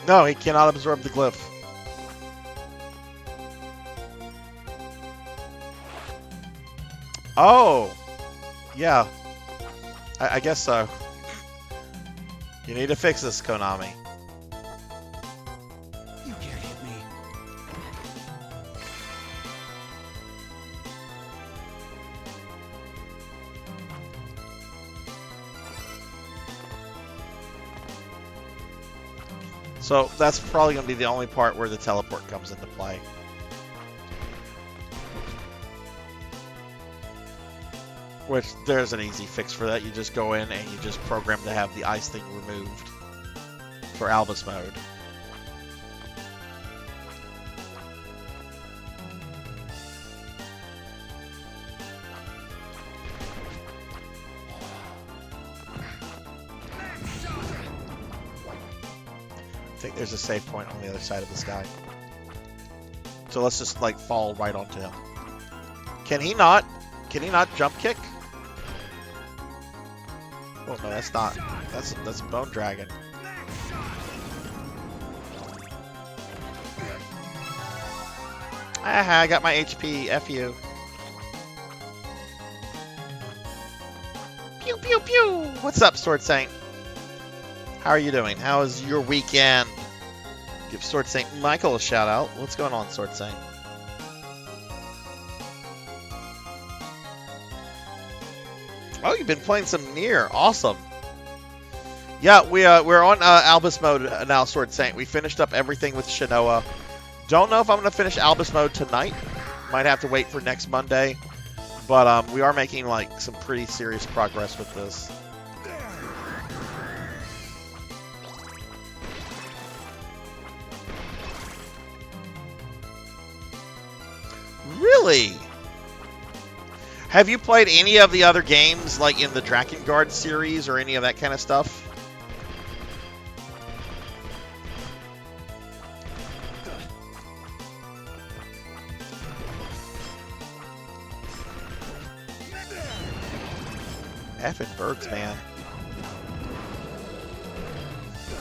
No, he cannot absorb the glyph. Oh! Yeah. I guess so. You need to fix this, Konami. You can't hit me. So that's probably going to be the only part where the teleport comes into play. Which, there's an easy fix for that. You just go in and you just program to have the ice thing removed for Albus mode. I think there's a save point on the other side of this guy. So let's just like fall right onto him. Can he not jump kick? Oh no, that's not. That's Bone Dragon. Aha, I got my HP. F you. Pew pew pew. What's up, Sword Saint? How are you doing? How is your weekend? Give Sword Saint Michael a shout out. What's going on, Sword Saint? Oh, you've been playing some Nier. Awesome. Yeah, we're on Albus mode now, Sword Saint. We finished up everything with Shinoa. Don't know if I'm going to finish Albus mode tonight. Might have to wait for next Monday. But we are making like some pretty serious progress with this. Really? Have you played any of the other games, like in the Drakengard series or any of that kind of stuff? Effing birds, man.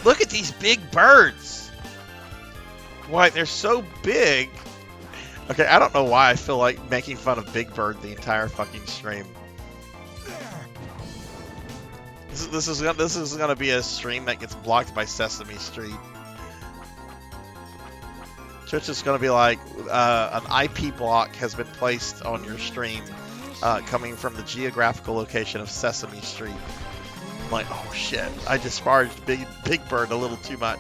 Look at these big birds! Why, they're so big. Okay, I don't know why I feel like making fun of Big Bird the entire fucking stream. This is gonna be a stream that gets blocked by Sesame Street. Twitch is gonna be like, an IP block has been placed on your stream, coming from the geographical location of Sesame Street. I'm like, oh shit, I disparaged Big Bird a little too much.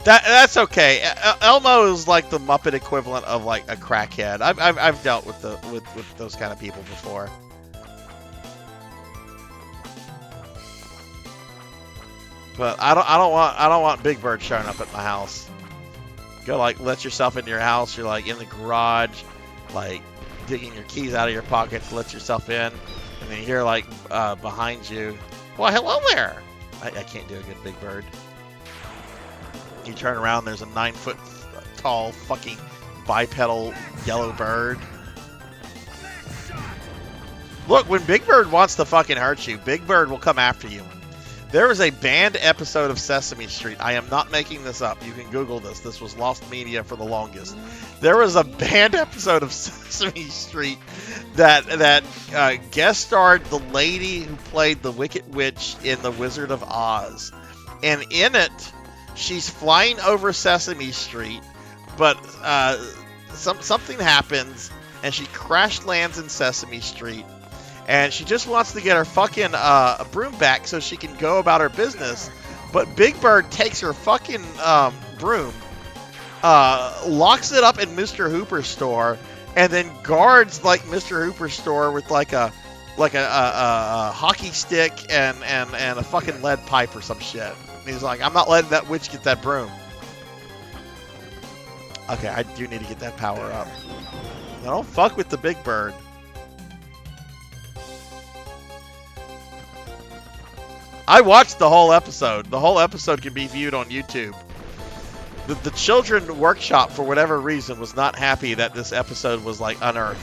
That's okay. Elmo is like the Muppet equivalent of like a crackhead. I've dealt with with those kind of people before. But I don't want Big Bird showing up at my house. Go like let yourself into your house. You're like in the garage, like digging your keys out of your pockets. Let yourself in. And then you hear, like, behind you, well, hello there! I can't do a good Big Bird. You turn around, there's a 9-foot tall fucking bipedal yellow bird. Look, when Big Bird wants to fucking hurt you, Big Bird will come after you. There was a banned episode of Sesame Street. I am not making this up. You can Google this. This was lost media for the longest. There was a banned episode of Sesame Street that guest starred the lady who played the Wicked Witch in The Wizard of Oz. And in it, she's flying over Sesame Street, but something happens, and she crash lands in Sesame Street. And she just wants to get her fucking broom back so she can go about her business. But Big Bird takes her fucking broom, locks it up in Mr. Hooper's store, and then guards like Mr. Hooper's store with like a hockey stick and a fucking lead pipe or some shit. And he's like, I'm not letting that witch get that broom. Okay, I do need to get that power up. Now, don't fuck with the Big Bird. I watched the whole episode. The whole episode can be viewed on YouTube. The children workshop, for whatever reason, was not happy that this episode was, like, unearthed.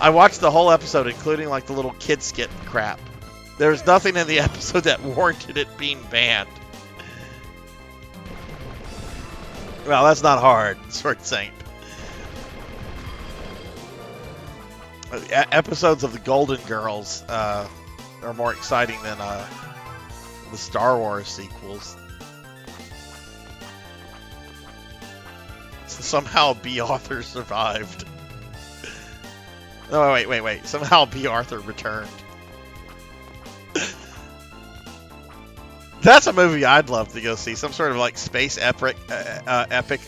I watched the whole episode, including, like, the little kid skit crap. There's nothing in the episode that warranted it being banned. Well, that's not hard, Sword Saint. Episodes of the Golden Girls, are more exciting than the Star Wars sequels. So somehow B. Arthur survived. No, wait. Somehow B. Arthur returned. That's a movie I'd love to go see. Some sort of like space epic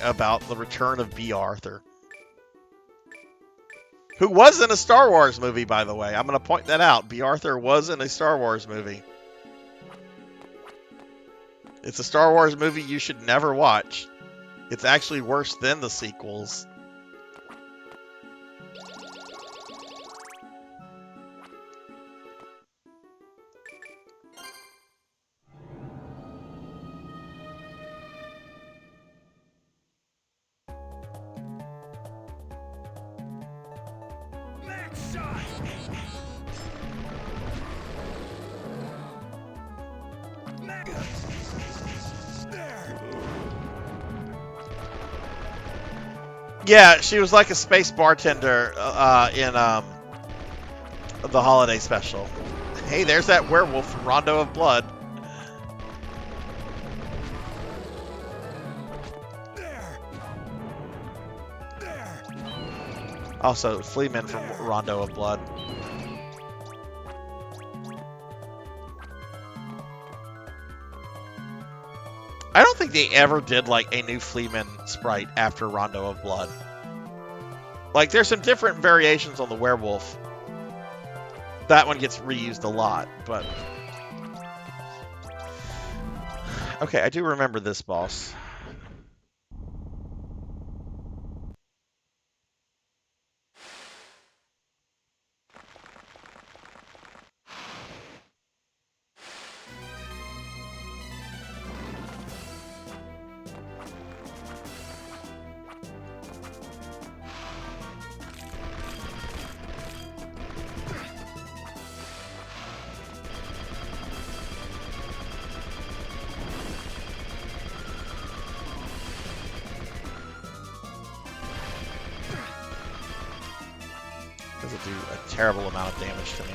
about the return of B. Arthur. Who was in a Star Wars movie, by the way. I'm going to point that out. B. Arthur was in a Star Wars movie. It's a Star Wars movie you should never watch. It's actually worse than the sequels. Yeah, she was like a space bartender in the holiday special. Hey, there's that werewolf from Rondo of Blood. Also, Fleaman from Rondo of Blood. I don't think they ever did like a new Fleaman sprite after Rondo of Blood. Like, there's some different variations on the werewolf. That one gets reused a lot, but... Okay, I do remember this boss. Does it do a terrible amount of damage to me?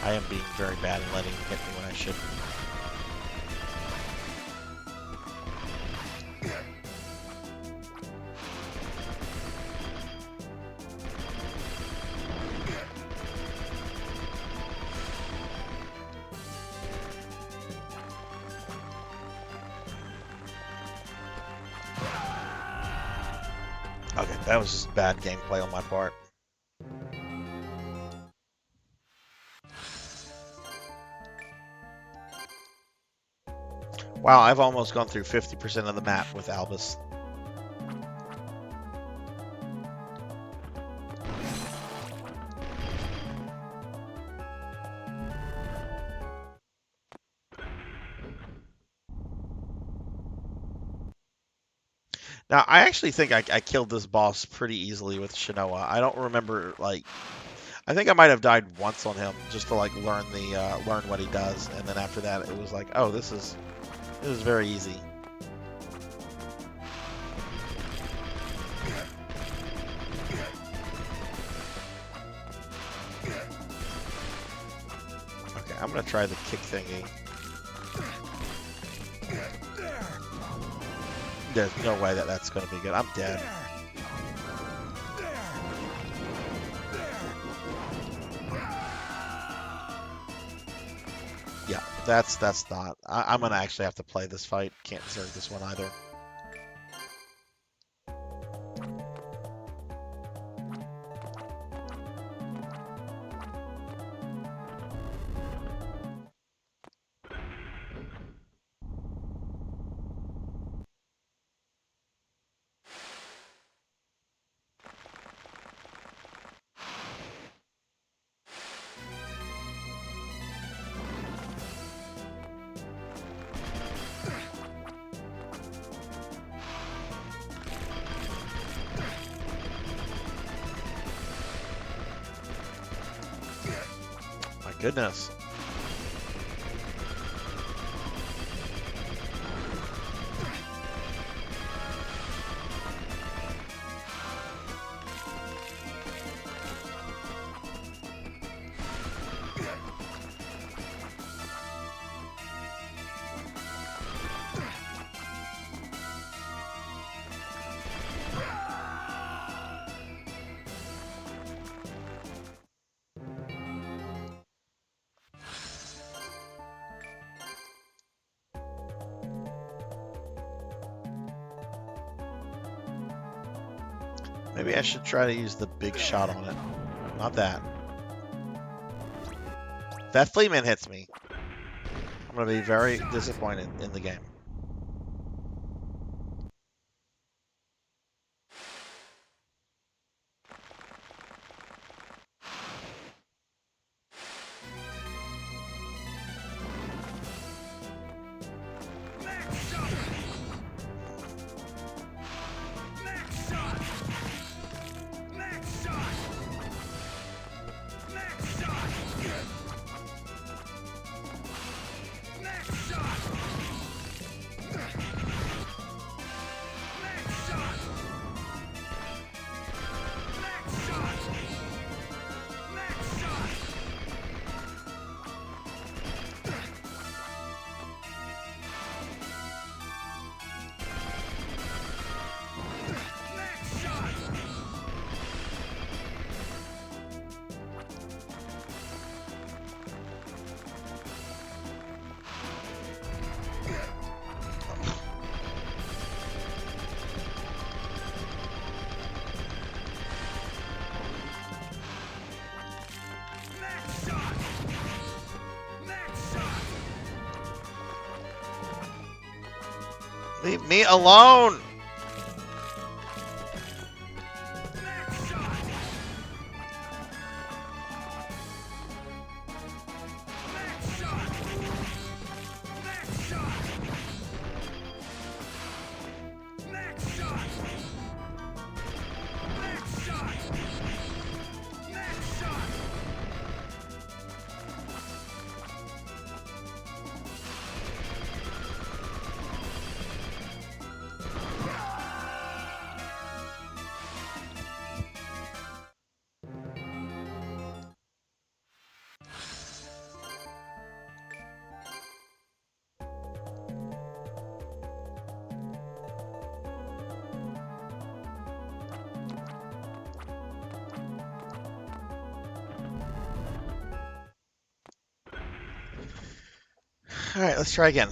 I am being very bad and letting it hit me when I shouldn't. Okay, that was just bad gameplay on my part. Wow, I've almost gone through 50% of the map with Albus. Now, I actually think I killed this boss pretty easily with Shinoa. I don't remember, like, I think I might have died once on him just to like learn what he does, and then after that it was like, oh, this is very easy. Okay, I'm gonna try the kick thingy. There's no way that that's gonna be good. I'm dead. Yeah, that's not. I'm gonna actually have to play this fight. Can't deserve this one either. Goodness. Maybe I should try to use the big shot on it. Not that. If that flea man hits me, I'm going to be very disappointed in the game. Leave me alone! Alright, let's try again.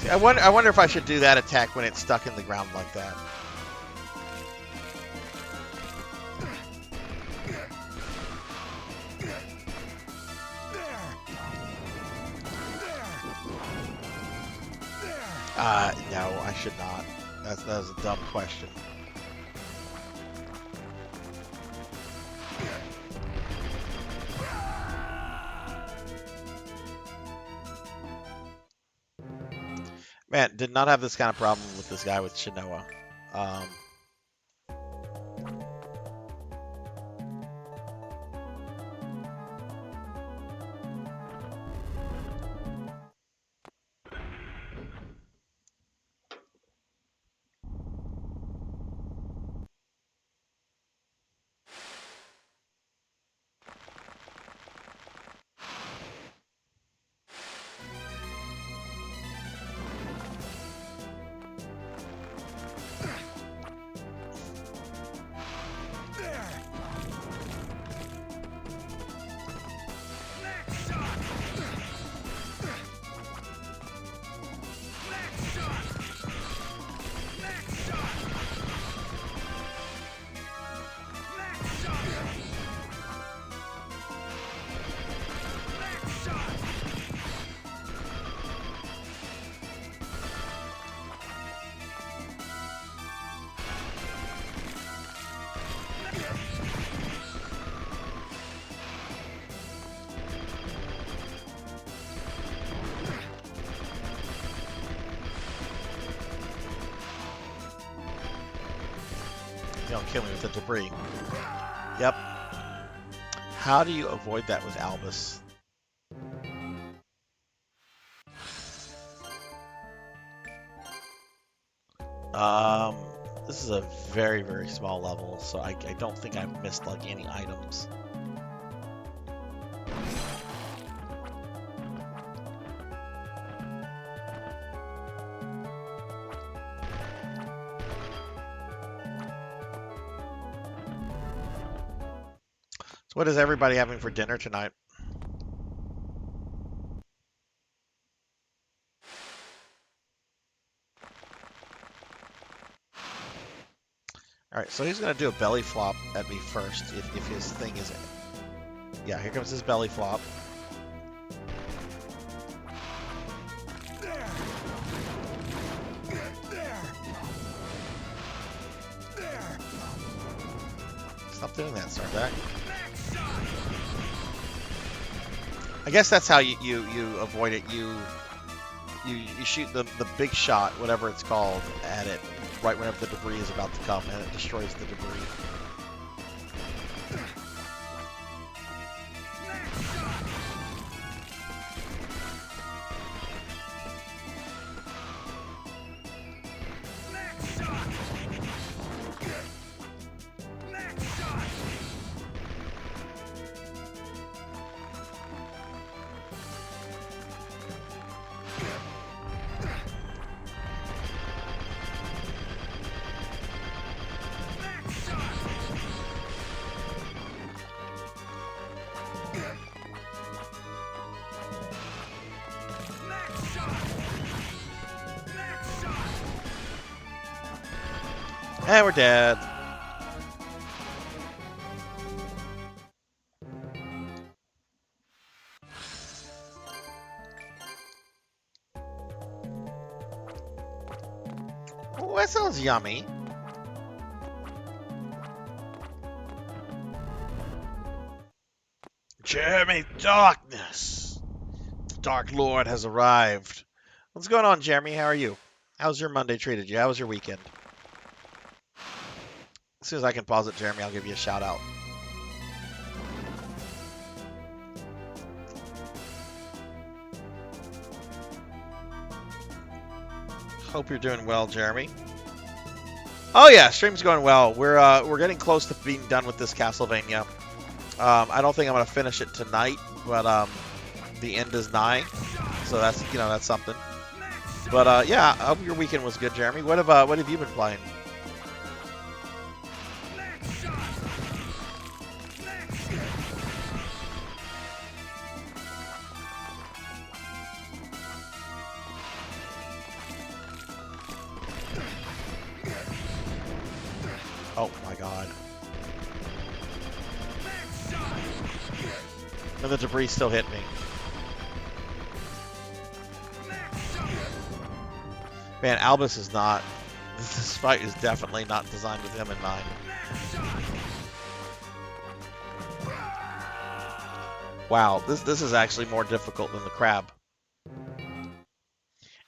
See, I wonder if I should do that attack when it's stuck in the ground like that. No, I should not. That was a dumb question. Man, did not have this kind of problem with this guy with Shinoa. Don't kill me with the debris. Yep. How do you avoid that with Albus? This is a very, very small level, so I don't think I've missed like any items. So what is everybody having for dinner tonight? Alright, so he's going to do a belly flop at me first, if his thing is... Yeah, here comes his belly flop. Stop doing that, Sarzac. I guess that's how you avoid it. You shoot the big shot, whatever it's called, at it right whenever the debris is about to come, and it destroys the debris. And we're dead. Oh, that sounds yummy. Jeremy, darkness. The Dark Lord has arrived. What's going on, Jeremy? How are you? How's your Monday treated you? How was your weekend? As soon as I can pause it, Jeremy, I'll give you a shout out. Hope you're doing well, Jeremy. Oh yeah, stream's going well. We're getting close to being done with this Castlevania. I don't think I'm gonna finish it tonight, but the end is nigh, so that's that's something. But yeah, I hope your weekend was good, Jeremy. What have you been playing? And the debris still hit me. Man, Albus is not... This fight is definitely not designed with him in mind. Wow, this is actually more difficult than the crab.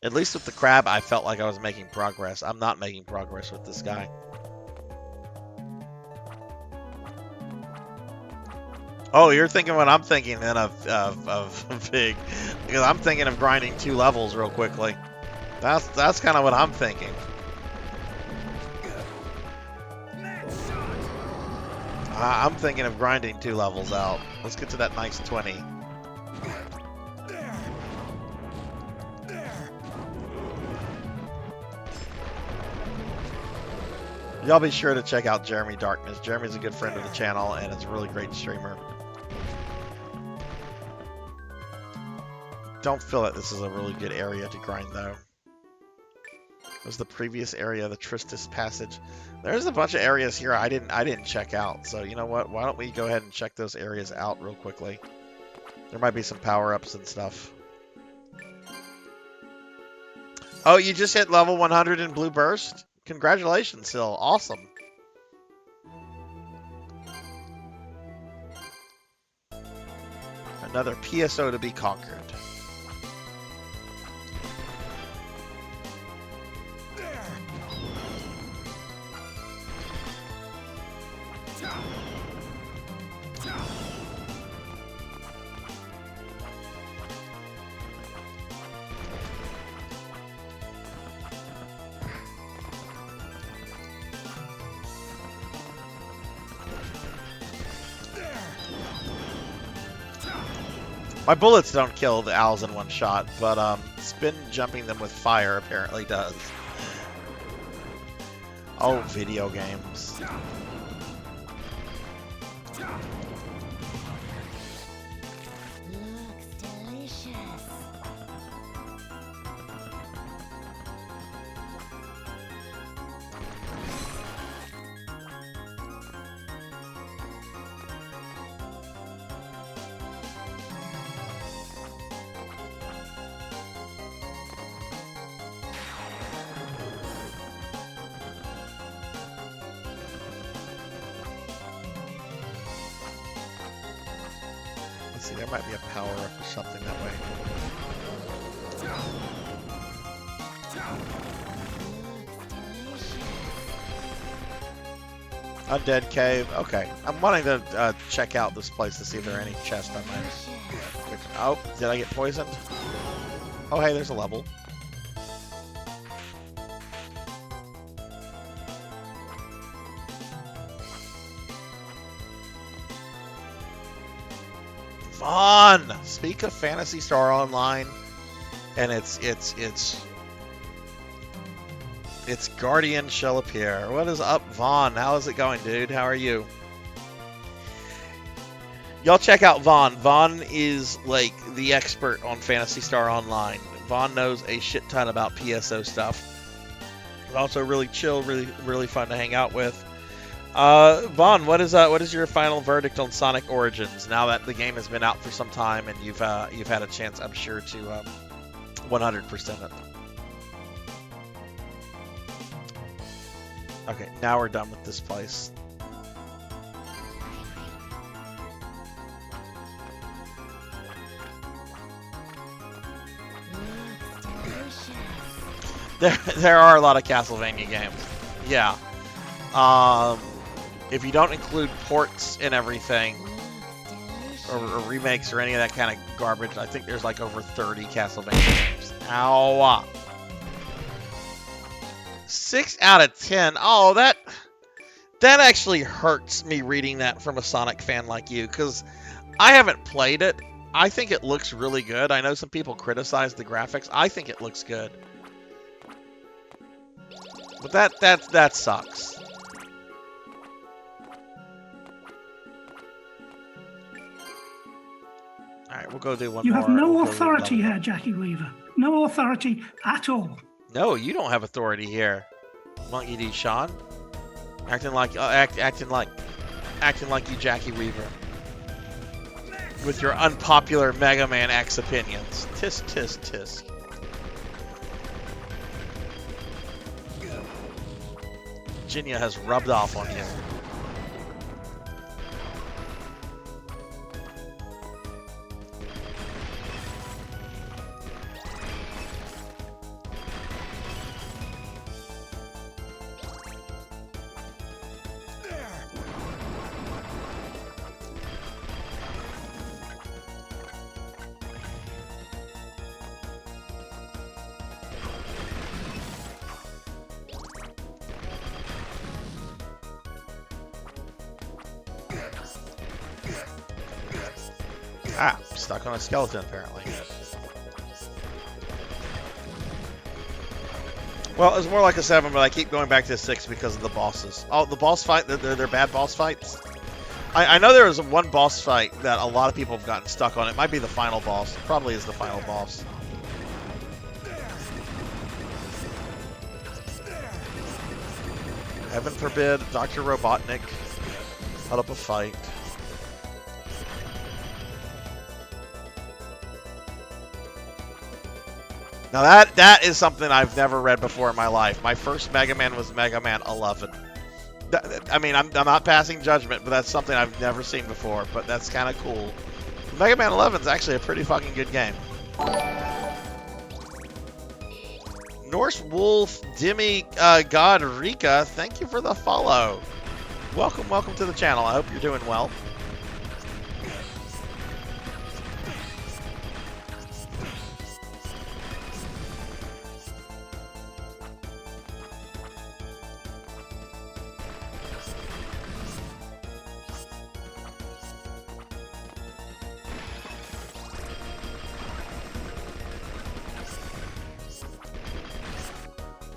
At least with the crab, I felt like I was making progress. I'm not making progress with this guy. Oh, you're thinking what I'm thinking then of Pig. Because I'm thinking of grinding 2 levels real quickly. That's kind of what I'm thinking. I'm thinking of grinding 2 levels out. Let's get to that nice 20. Y'all be sure to check out Jeremy Darkness. Jeremy's a good friend of the channel and is a really great streamer. Don't feel that this is a really good area to grind though. Was the previous area the Tristis Passage? There's a bunch of areas here I didn't check out. So you know what? Why don't we go ahead and check those areas out real quickly? There might be some power-ups and stuff. Oh, you just hit level 100 in Blue Burst? Congratulations, Sil. Awesome. Another PSO to be conquered. My bullets don't kill the owls in one shot, but spin jumping them with fire apparently does. Oh, video games. Looks delicious. Let's see, there might be a power-up or something that way. Undead Cave. Okay. I'm wanting to check out this place to see if there are any chests on there. Oh, did I get poisoned? Oh, hey, there's a level. Fun! Speak of Phantasy Star Online, and its guardian shall appear. What is up, Vaughn? How is it going, dude? How are you? Y'all check out Vaughn. Vaughn is like the expert on Phantasy Star Online. Vaughn knows a shit ton about PSO stuff. He's also really chill, really fun to hang out with. Vaughn, what is your final verdict on Sonic Origins now that the game has been out for some time and you've had a chance, I'm sure, to 100% it? Okay, now we're done with this place. There are a lot of Castlevania games. Yeah. If you don't include ports and everything, or remakes or any of that kind of garbage, I think there's like over 30 Castlevania games. Ow! 6 out of 10. Oh, that actually hurts me reading that from a Sonic fan like you, because I haven't played it. I think it looks really good. I know some people criticize the graphics. I think it looks good. But that sucks. Alright, we'll go do one more. You have no authority here, Jackie Weaver. No authority at all. No, you don't have authority here, Monkey D. Sean. Acting like you, Jackie Weaver. with your unpopular Mega Man X opinions. Tisk, tisk, tisk. Virginia has rubbed off on you. Ah, stuck on a skeleton apparently. Well, it's more like a 7, but I keep going back to a 6 because of the bosses. Oh, the boss fight, they're bad boss fights. I know there was one boss fight that a lot of people have gotten stuck on. It might be the final boss. It probably is the final boss. Heaven forbid Dr. Robotnik put up a fight. Now that is something I've never read before in my life. My first Mega Man was Mega Man 11. I mean, I'm not passing judgment, but that's something I've never seen before. But that's kind of cool. Mega Man 11 is actually a pretty fucking good game. Norse Wolf Demi God Rika, thank you for the follow. Welcome to the channel. I hope you're doing well.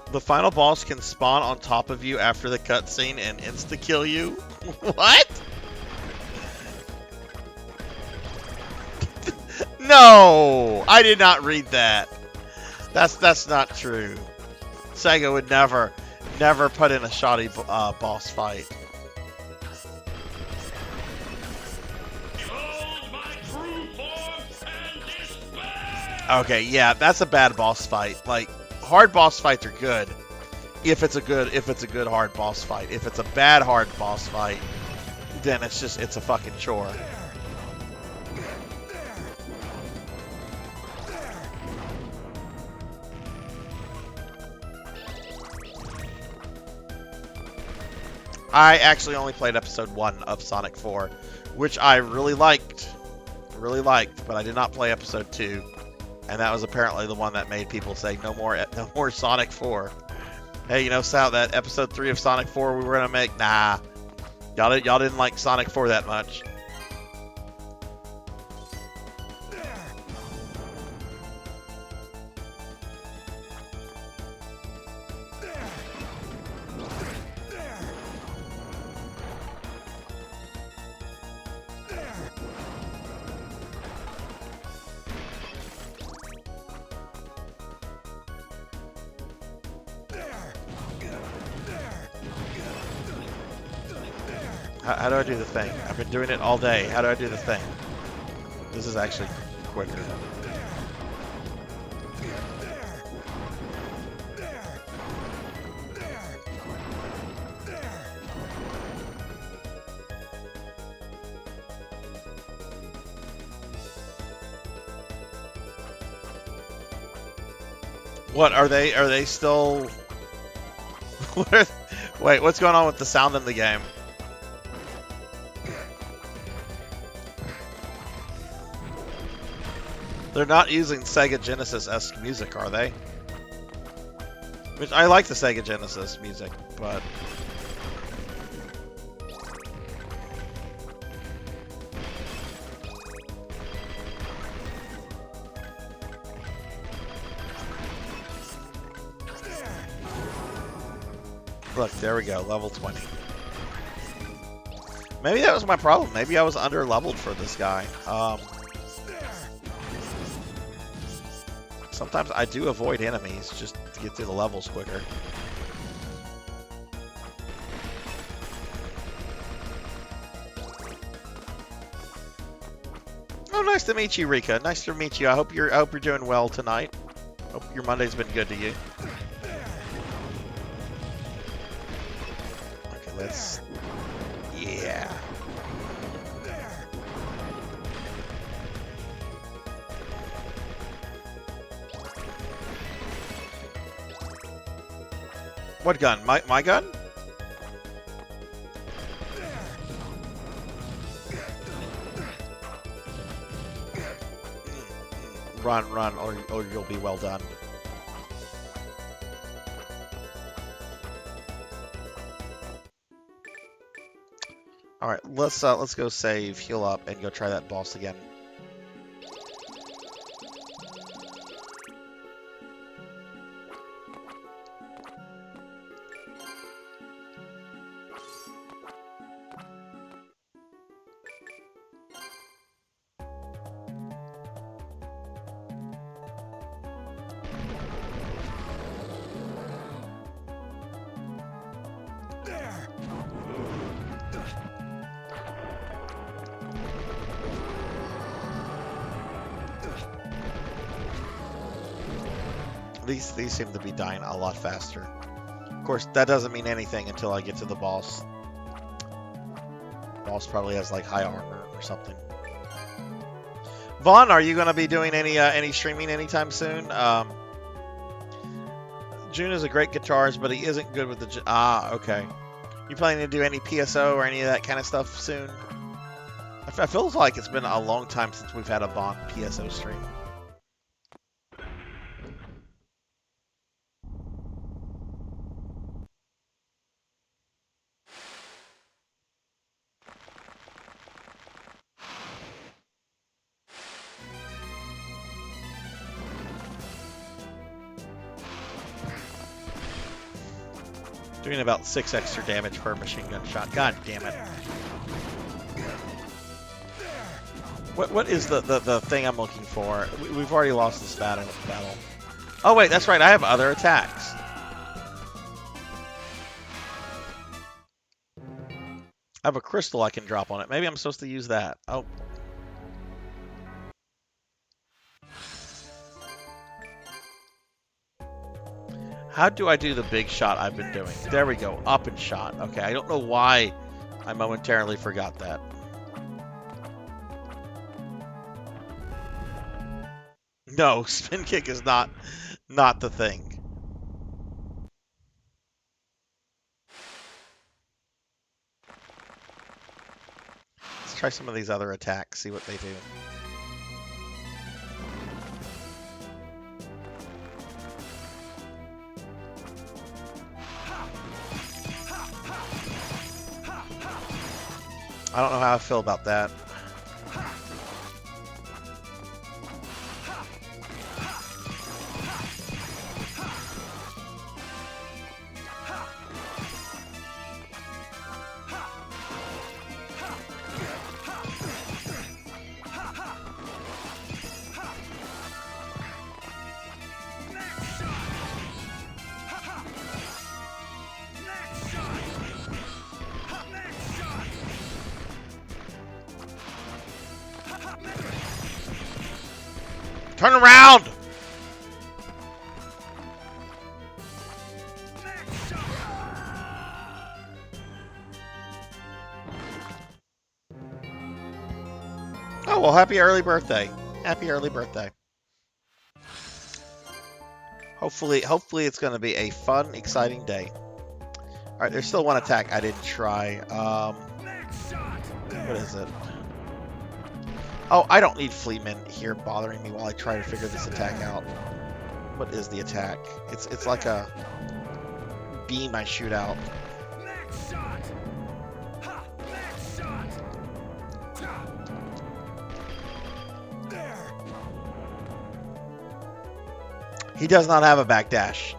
The final boss can spawn on top of you after the cutscene and insta-kill you? What? No! I did not read that. That's not true. Sega would never put in a shoddy boss fight. Okay, yeah, that's a bad boss fight. Like, hard boss fights are good if it's a good hard boss fight. If it's a bad hard boss fight, then it's a fucking chore. I actually only played episode 1 of Sonic 4, which I really liked, but I did not play episode 2. And that was apparently the one that made people say no more Sonic 4. Hey, you know, Sal, that episode 3 of Sonic 4 we were gonna make, nah, y'all didn't like Sonic 4 that much. How do I do the thing? I've been doing it all day. How do I do the thing? This is actually quicker. What are they still? Wait, what's going on with the sound in the game? They're not using Sega Genesis-esque music, are they? Which I like the Sega Genesis music, but look, there we go, level 20. Maybe that was my problem. Maybe I was under-leveled for this guy. Sometimes I do avoid enemies just to get through the levels quicker. to meet you, Rika. Nice to meet you. I hope you're doing well tonight. Hope your Monday's been good to you. Okay, let's. Yeah. What gun? My gun? Run, or you'll be well done. All right, let's go save, heal up, and go try that boss again. These seem to be dying a lot faster. Of course, that doesn't mean anything until I get to the boss. Boss probably has like high armor or something. Vaughn, are you going to be doing any streaming anytime soon? June is a great guitarist, but he isn't good with the... okay. You planning to do any PSO or any of that kind of stuff soon? I feel like it's been a long time since we've had a Vaughn PSO stream. Doing about 6 extra damage per machine gun shot. God damn it. What is the thing I'm looking for? We've already lost this battle. Oh wait, that's right. I have other attacks. I have a crystal I can drop on it. Maybe I'm supposed to use that. Oh. How do I do the big shot I've been doing? There we go. Up and shot. Okay, I don't know why I momentarily forgot that. No, spin kick is not the thing. Let's try some of these other attacks, see what they do. I don't know how I feel about that. Turn around! Oh, well, happy early birthday. Happy early birthday. Hopefully it's going to be a fun, exciting day. All right, there's still one attack I didn't try. What is it? Oh, I don't need Fleetman here bothering me while I try to figure this attack out. What is the attack? It's like a beam I shoot out. He does not have a backdash.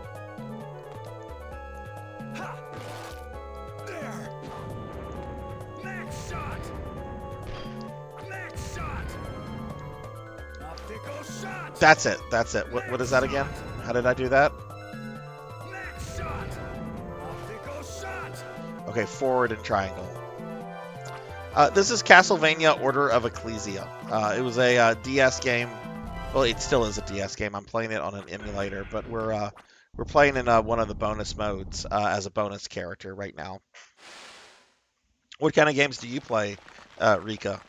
That's it. That's it. What is that again? How did I do that? Okay, forward and triangle. This is Castlevania Order of Ecclesia. It was a DS game. Well, it still is a DS game. I'm playing it on an emulator, but we're playing in one of the bonus modes as a bonus character right now. What kind of games do you play, Rika?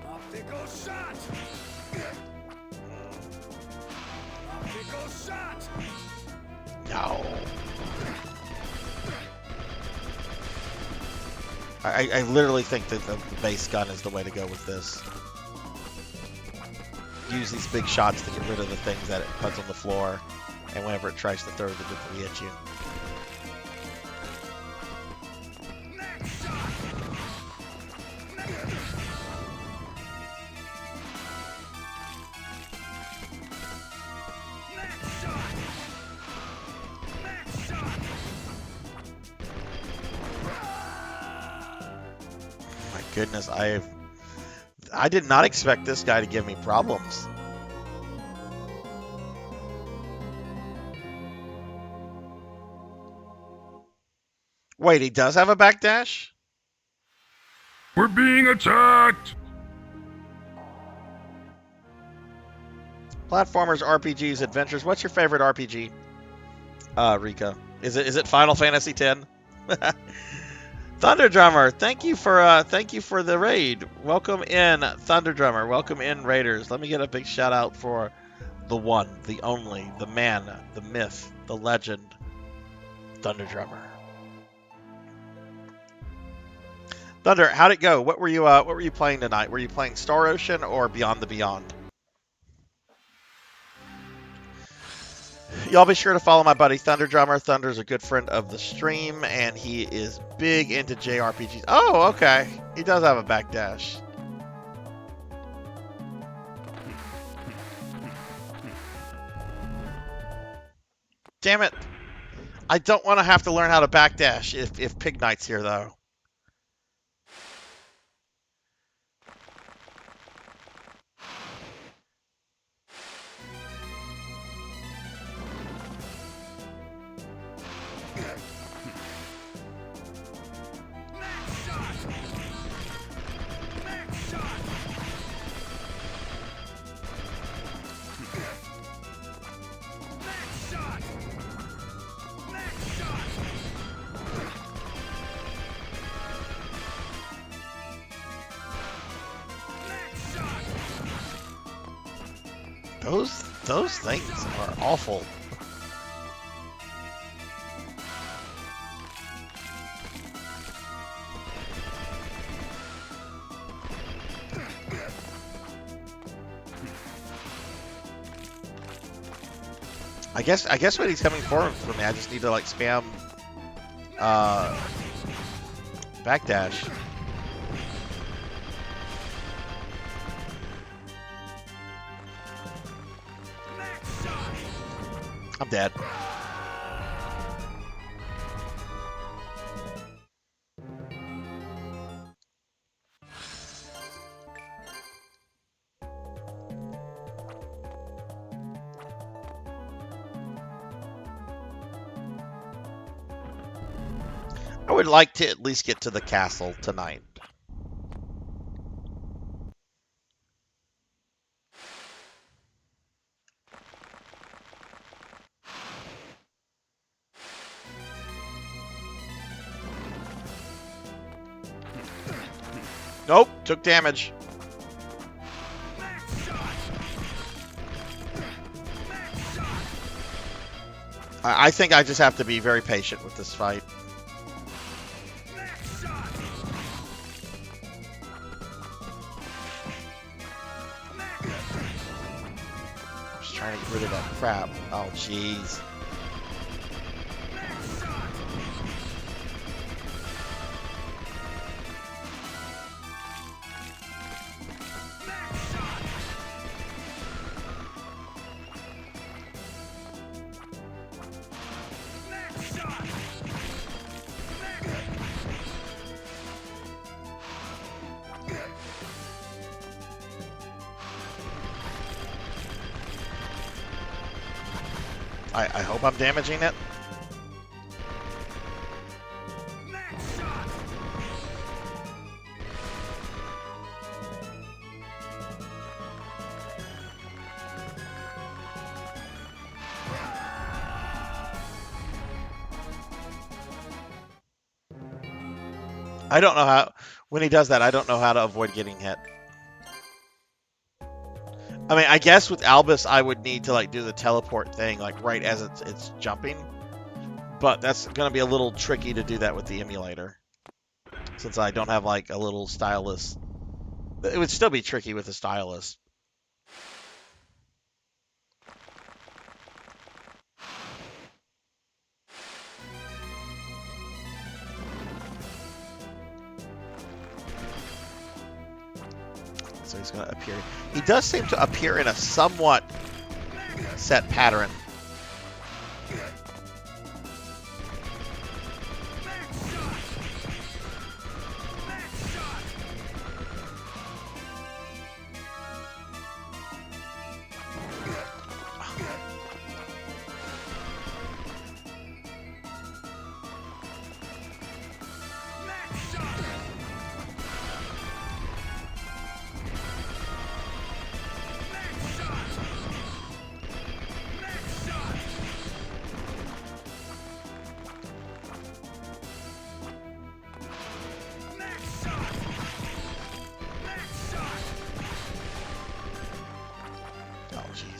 Optical shot! Optical shot! No. I literally think that the base gun is the way to go with this. Use these big shots to get rid of the things that it puts on the floor, and whenever it tries to throw the debris at you. Goodness, I did not expect this guy to give me problems. Wait, he does have a backdash? We're being attacked! Platformers, RPGs, adventures. What's your favorite RPG, Rika? Is it Final Fantasy X? Thunder Drummer, thank you for the raid. Welcome in, Thunder Drummer. Welcome in, Raiders. Let me get a big shout out for the one, the only, the man, the myth, the legend, Thunder Drummer. Thunder, how'd it go? What were you playing tonight? Were you playing Star Ocean or Beyond the Beyond? Y'all be sure to follow my buddy Thunder Drummer. Thunder's a good friend of the stream, and he is big into JRPGs. Oh, okay. He does have a backdash. Damn it. I don't want to have to learn how to backdash if Pig Knight's here, though. Those things are awful. I guess when he's coming forward for me, I just need to like spam backdash. I'm dead. I would like to at least get to the castle tonight. Nope, took damage. I think I just have to be very patient with this fight. Just trying to get rid of that crap. Oh, jeez. I hope I'm damaging it. I don't know how, when he does that, I don't know how to avoid getting hit. I mean, I guess with Albus, I would need to like do the teleport thing like right as it's jumping, but that's going to be a little tricky to do that with the emulator, since I don't have like a little stylus. It would still be tricky with a stylus. So he's going to appear. He does seem to appear in a somewhat set pattern.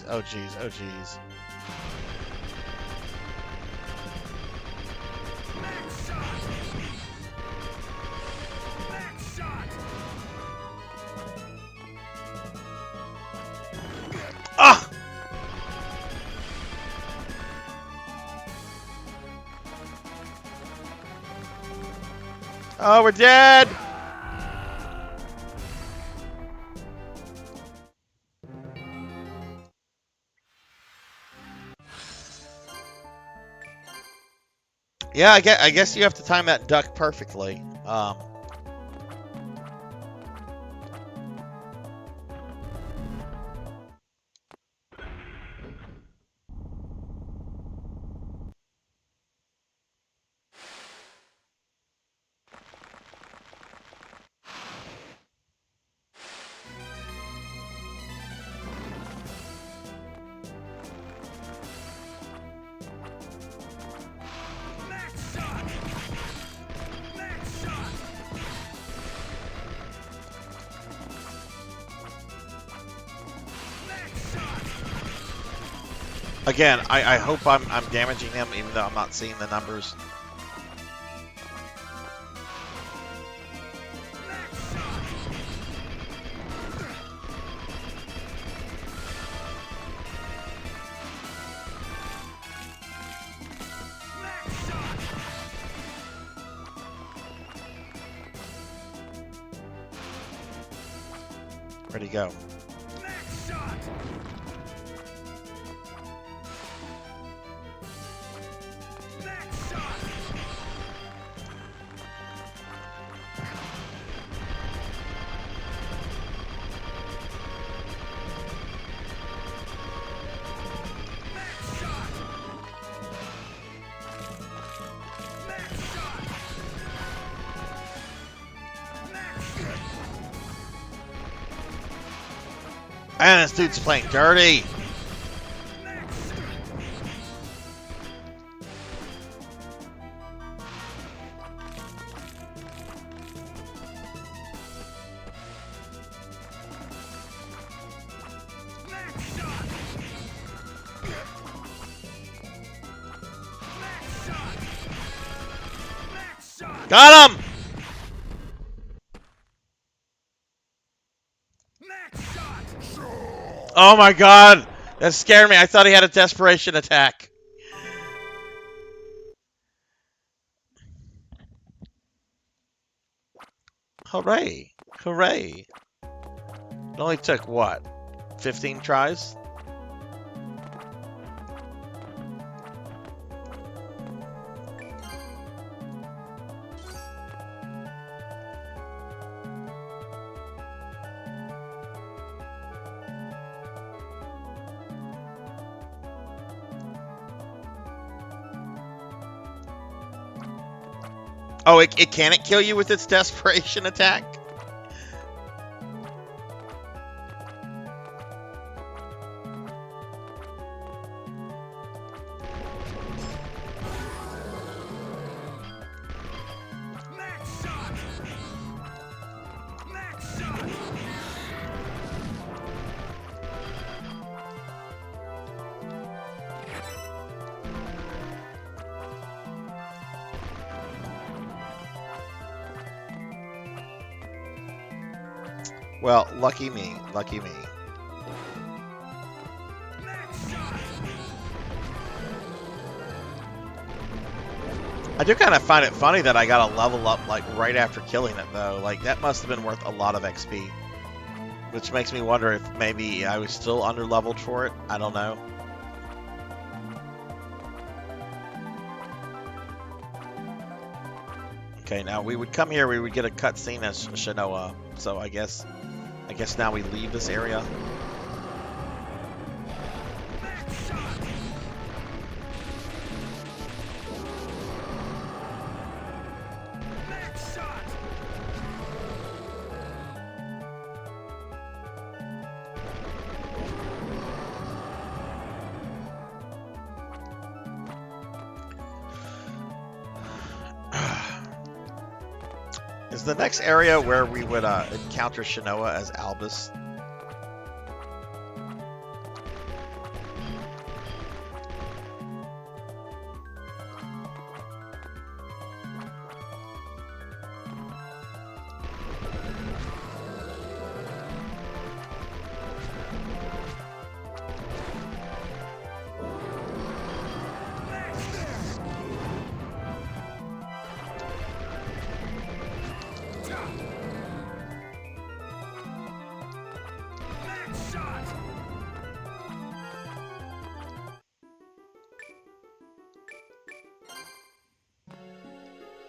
Oh jeez, oh jeez. Ah! Oh, we're dead! Yeah, I guess you have to time that duck perfectly. Again, I hope I'm damaging him, even though I'm not seeing the numbers. Where'd he go? And this dude's playing dirty. Got him! Oh my god! That scared me. I thought he had a desperation attack. Hooray. Hooray. It only took, what, 15 tries? Oh, it can't kill you with its desperation attack? Well, lucky me. Lucky me. I do kind of find it funny that I got a level up like right after killing it though. Like that must have been worth a lot of XP. Which makes me wonder if maybe I was still under leveled for it. I don't know. Okay, now we would come here, we would get a cutscene as Shinoa. So I guess now we leave this area. Is the next area where we would encounter Shinoa as Albus?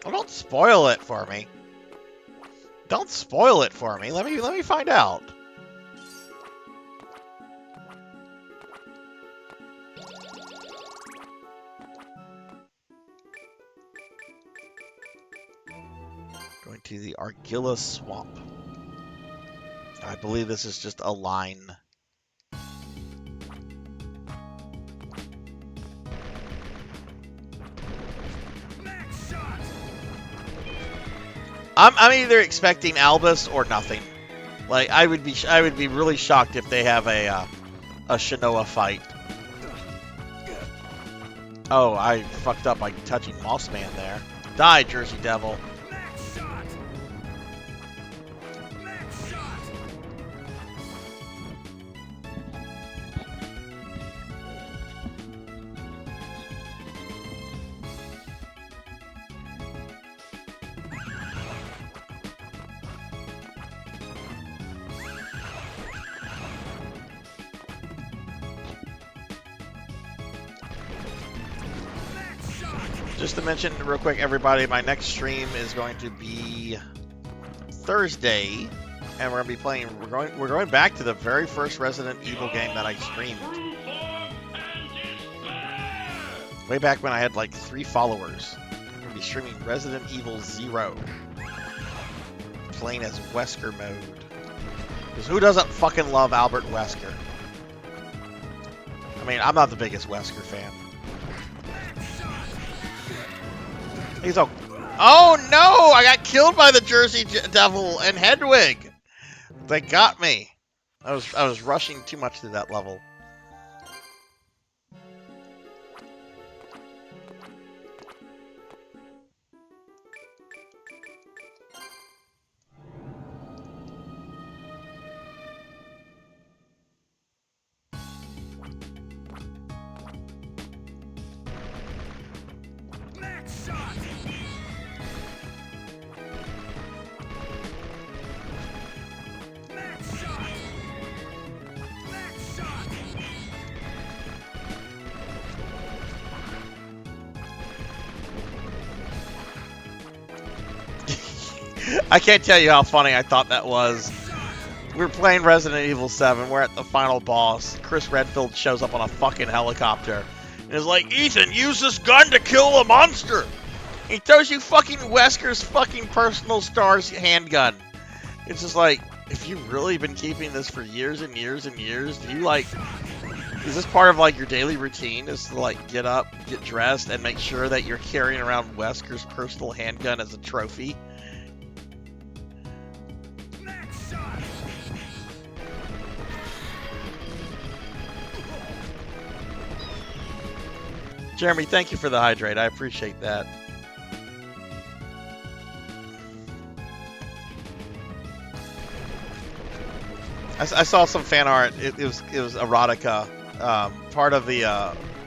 Oh, don't spoil it for me. Don't spoil it for me. Let me find out. Going to the Argilla Swamp. I believe this is just a line. I'm either expecting Albus or nothing. Like I would be really shocked if they have a Shinoa fight. Oh, I fucked up by touching Mossman there. Die, Jersey Devil. Just to mention real quick, everybody, my next stream is going to be Thursday, and we're going to be playing. We're going back to the very first Resident Evil game that I streamed. Way back when I had like 3 followers. I'm going to be streaming Resident Evil 0, playing as Wesker mode. Because who doesn't fucking love Albert Wesker? I mean, I'm not the biggest Wesker fan. He's a... Oh no! I got killed by the Jersey Devil and Hedwig! They got me. I was rushing too much through that level. I can't tell you how funny I thought that was. We were playing Resident Evil 7. We're at the final boss. Chris Redfield shows up on a fucking helicopter. And is like, Ethan, use this gun to kill a monster. He throws you fucking Wesker's fucking personal Star's handgun. It's just like, if you've really been keeping this for years and years and years, do you like... Is this part of like your daily routine? Is to like get up, get dressed, and make sure that you're carrying around Wesker's personal handgun as a trophy? Jeremy, thank you for the hydrate. I appreciate that. I saw some fan art. It was erotica. Part of the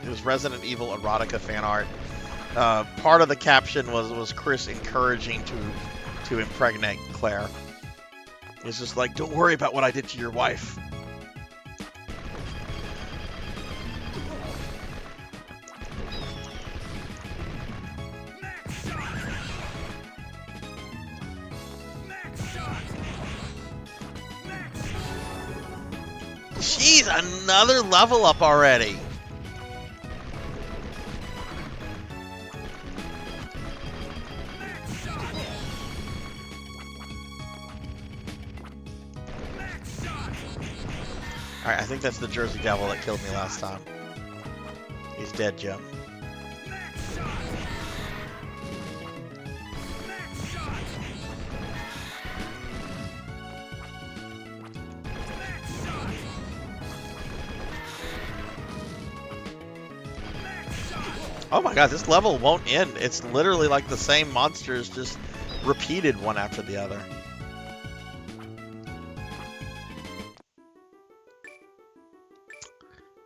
it was Resident Evil erotica fan art. Part of the caption was Chris encouraging to impregnate Claire. It's just like, don't worry about what I did to your wife. Jeez, another level up already. Alright, I think that's the Jersey Devil that killed me last time. He's dead, Jim. Oh my god, this level won't end. It's literally like the same monsters, just repeated one after the other.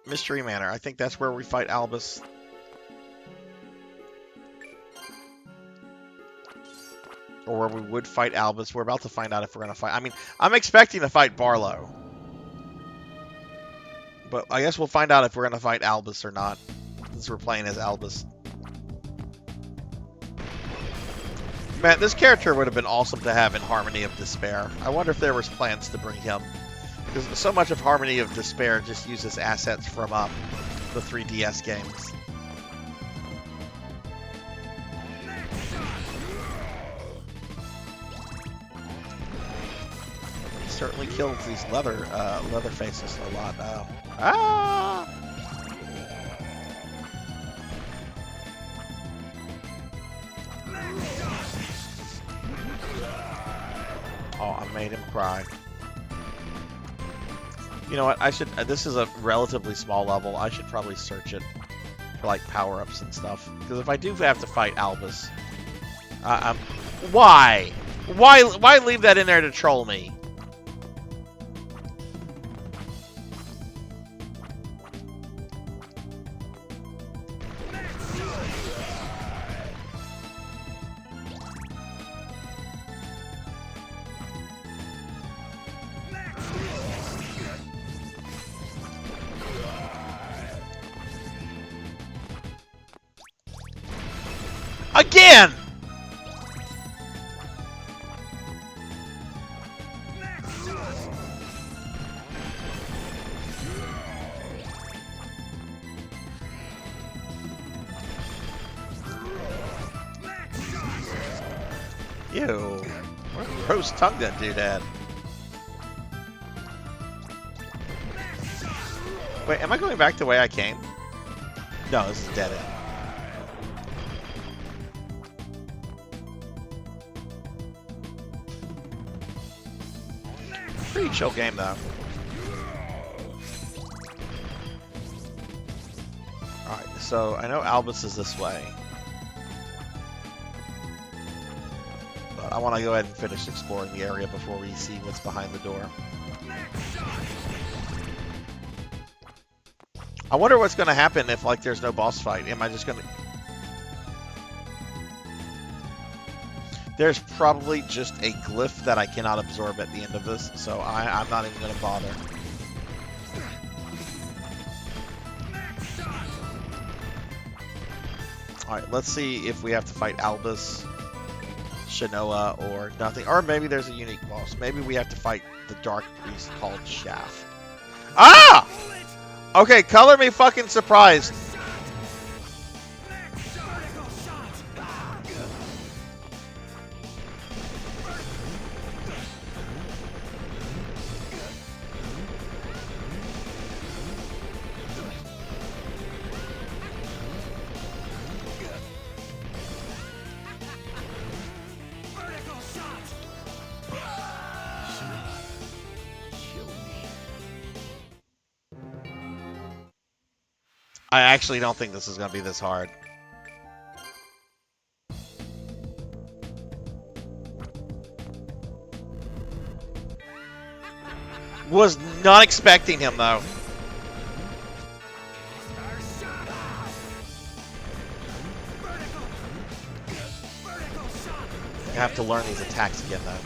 Mystery Manor. I think that's where we fight Albus. Or where we would fight Albus. We're about to find out if we're going to fight. I mean, I'm expecting to fight Barlow. But I guess we'll find out if we're going to fight Albus or not. Since we're playing as Albus. Man, this character would have been awesome to have in Harmony of Despair. I wonder if there was plans to bring him. Because so much of Harmony of Despair just uses assets from the 3DS games. He certainly kills these leather faces a lot. Ah! Oh, I made him cry. You know what? I should. This is a relatively small level. I should probably search it for like power-ups and stuff. Because if I do have to fight Albus, why? Why leave that in there to troll me? Again! Ew. What a gross tongue that dude had. Wait, am I going back the way I came? No, this is dead end. Pretty chill game, though. Alright, so I know Albus is this way. But I want to go ahead and finish exploring the area before we see what's behind the door. I wonder what's going to happen if, like, there's no boss fight. Am I just going to... There's probably just a glyph that I cannot absorb at the end of this, so I'm not even going to bother. Alright, let's see if we have to fight Albus, Shanoa, or nothing. Or maybe there's a unique boss. Maybe we have to fight the Dark Priest called Shaft. Ah! Okay, color me fucking surprised. I actually don't think this is going to be this hard. Was not expecting him, though. I have to learn these attacks again, though.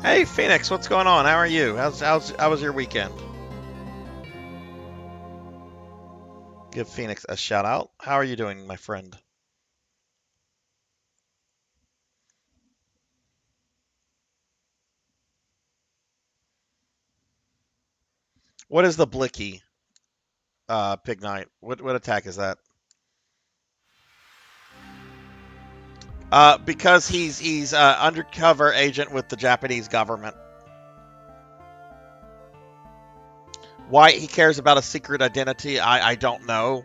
Hey, Phoenix, what's going on? How are you? How was your weekend? Give Phoenix a shout out. How are you doing, my friend? What is the Blicky, Pig Knight? What attack is that? Because he's undercover agent with the Japanese government. Why he cares about a secret identity, I don't know.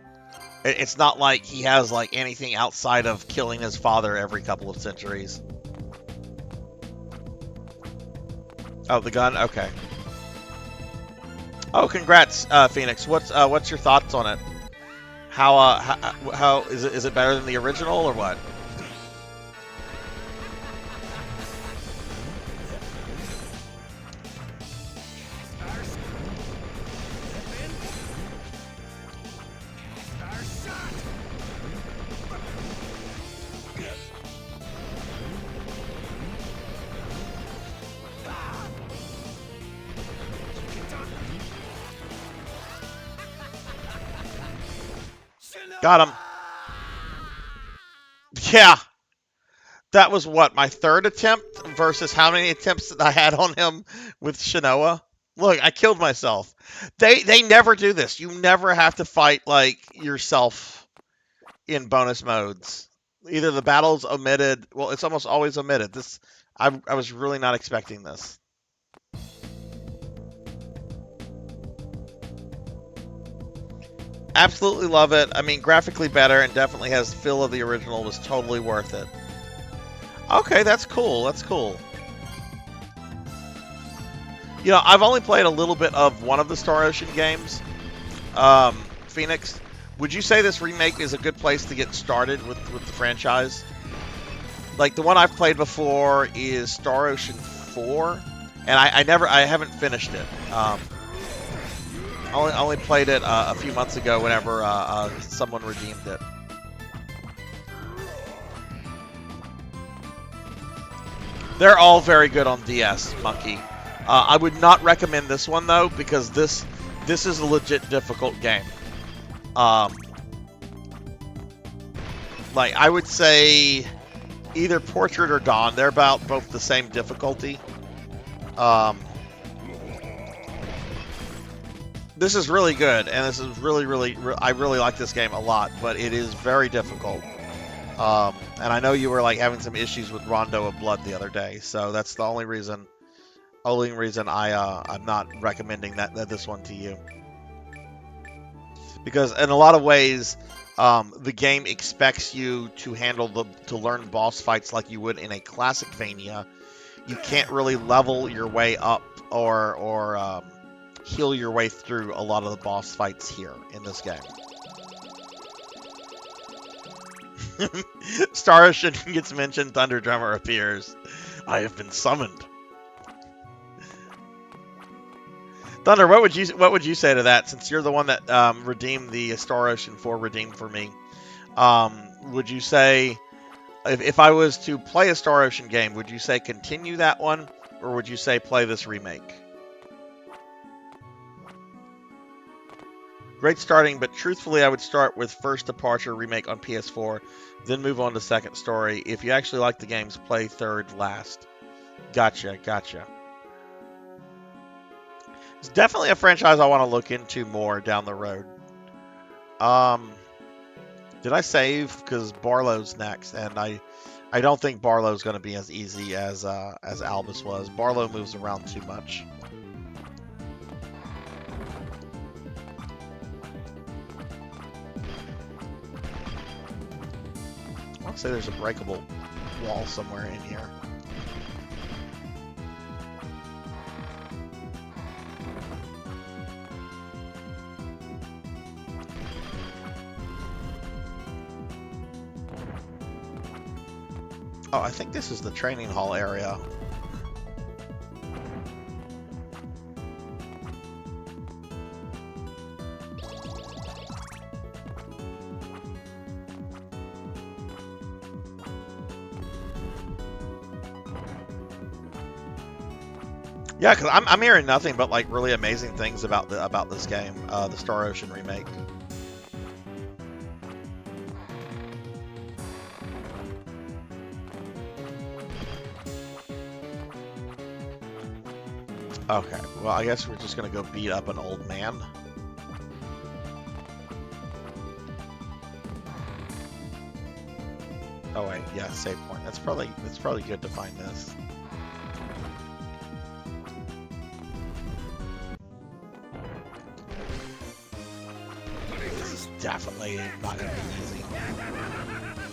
It's not like he has like anything outside of killing his father every couple of centuries. Oh, the gun? Okay. Oh, congrats, Phoenix. What's your thoughts on it? How is it better than the original or what? Got him. Yeah. That was what, my third attempt versus how many attempts that I had on him with Shinoa? Look, I killed myself. They never do this. You never have to fight like yourself in bonus modes. Either the battle's omitted, well, it's almost always omitted. I was really not expecting this. Absolutely love it. I mean, graphically better and definitely has the feel of the original. Was totally worth it. Okay, that's cool. That's cool. You know, I've only played a little bit of one of the Star Ocean games. Phoenix, would you say this remake is a good place to get started with the franchise? Like, the one I've played before is Star Ocean 4, and I haven't finished it. I only played it a few months ago whenever someone redeemed it. They're all very good on DS, Monkey. I would not recommend this one, though, because this is a legit difficult game. Like, I would say either Portrait or Dawn. They're about both the same difficulty. This is really good, and this is I really like this game a lot, but it is very difficult. And I know you were like having some issues with Rondo of Blood the other day, so that's the only reason I'm not recommending this one to you. Because in a lot of ways, the game expects you to learn boss fights like you would in a Classicvania. You can't really level your way up or heal your way through a lot of the boss fights here in this game. Star Ocean gets mentioned, Thunder Drummer appears. I have been summoned. Thunder, what would you say to that? Since you're the one that redeemed the Star Ocean 4 redeemed for me, would you say if I was to play a Star Ocean game, would you say continue that one, or would you say play this remake? Great starting, but truthfully, I would start with First Departure remake on PS4, then move on to Second Story. If you actually like the games, play third last. Gotcha. It's definitely a franchise I want to look into more down the road. Did I save? Because Barlow's next, and I don't think Barlow's going to be as easy as Albus was. Barlow moves around too much. I want to say there's a breakable wall somewhere in here. Oh, I think this is the training hall area. Yeah, because I'm hearing nothing but like really amazing things about this game, the Star Ocean remake. Okay, well I guess we're just gonna go beat up an old man. Oh wait, yeah, save point. That's probably good to find this. Definitely not going to be easy.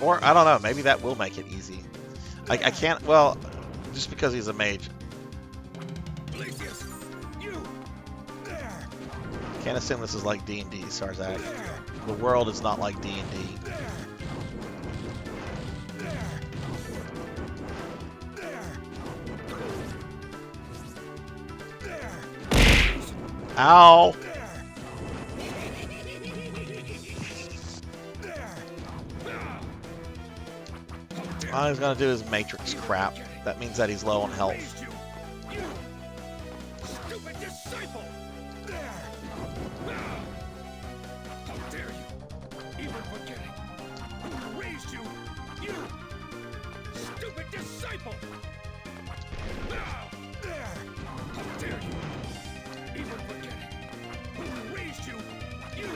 Or, I don't know, maybe that will make it easy. I can't, well, just because he's a mage. Can't assume this is like D&D, Sarzac. The world is not like D&D. Ow! All he's gonna do is matrix crap. That means that he's low on health. Stupid disciple! How dare you even forgetting who raised you? You stupid disciple! How dare you even forgetting who raised you? You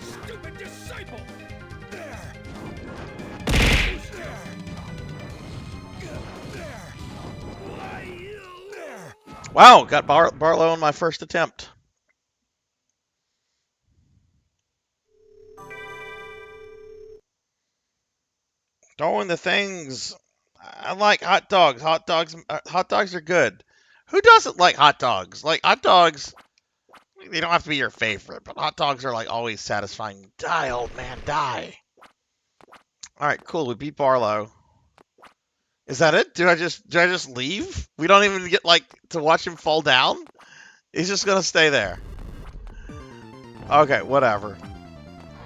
stupid disciple! Wow, got Barlow on my first attempt. Throwing the things. I like hot dogs. Hot dogs are good. Who doesn't like hot dogs? Like hot dogs, they don't have to be your favorite, but hot dogs are like always satisfying. Die, old man, die. All right, cool. We beat Barlow. Is that it? Do I just leave? We don't even get like to watch him fall down? He's just gonna stay there. Okay, whatever.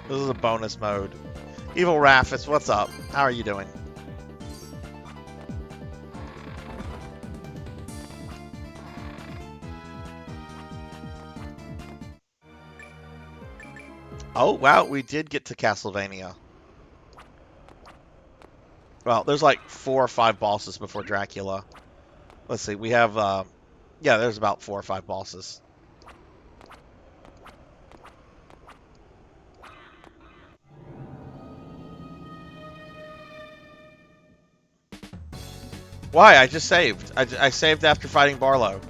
This is a bonus mode. Evil Raffis, what's up? How are you doing? Oh, wow, we did get to Castlevania. Well, there's like 4 or 5 bosses before Dracula. Let's see, we have, yeah, there's about 4 or 5 bosses. Why? I just saved. I saved after fighting Barlow.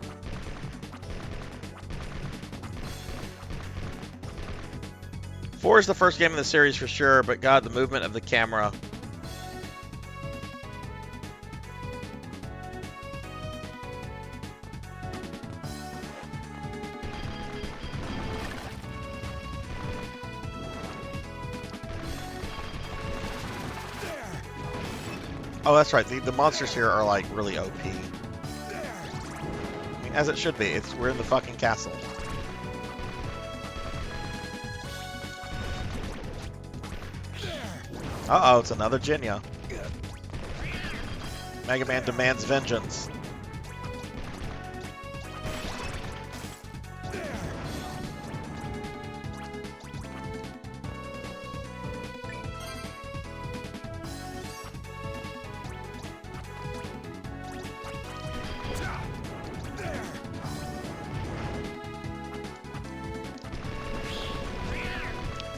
Four is the first game in the series for sure, but God, the movement of the camera. Oh, that's right. The monsters here are like really OP. I mean, as it should be. We're in the fucking castle. Uh-oh, it's another Jinya. Mega Man demands vengeance.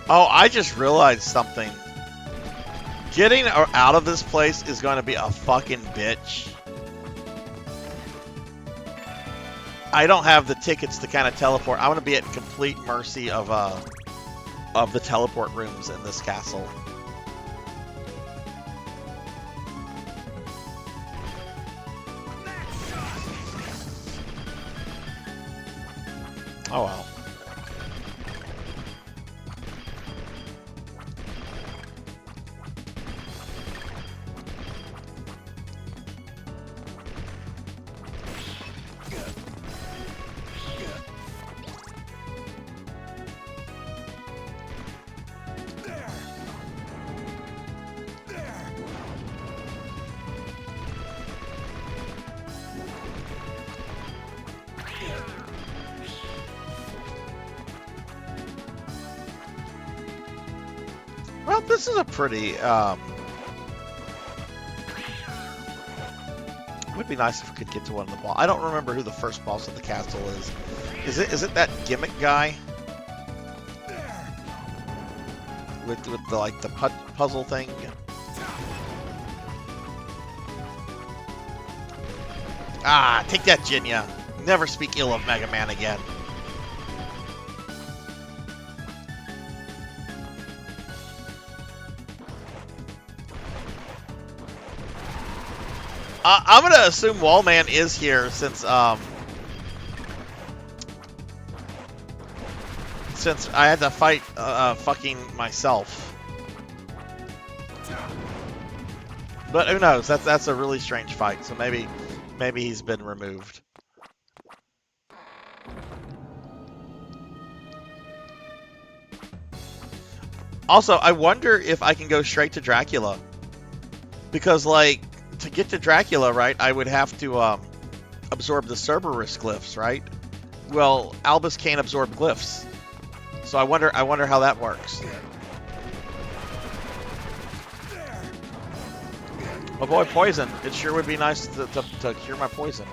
Oh, I just realized something. Getting out of this place is going to be a fucking bitch. I don't have the tickets to kind of teleport. I'm going to be at complete mercy of the teleport rooms in this castle. Oh well. Well, this is a pretty, it would be nice if we could get to one of the boss. I don't remember who the first boss of the castle is. Is it that gimmick guy? With the, like, the puzzle thing? Ah, take that, Jinya. Never speak ill of Mega Man again. I'm gonna assume Wallman is here since I had to fight fucking myself. But who knows? That's a really strange fight. So maybe he's been removed. Also, I wonder if I can go straight to Dracula, because like, to get to Dracula, right, I would have to absorb the Cerberus glyphs, right? Well, Albus can't absorb glyphs, so I wonder how that works. Avoid poison. It sure would be nice to cure my poison.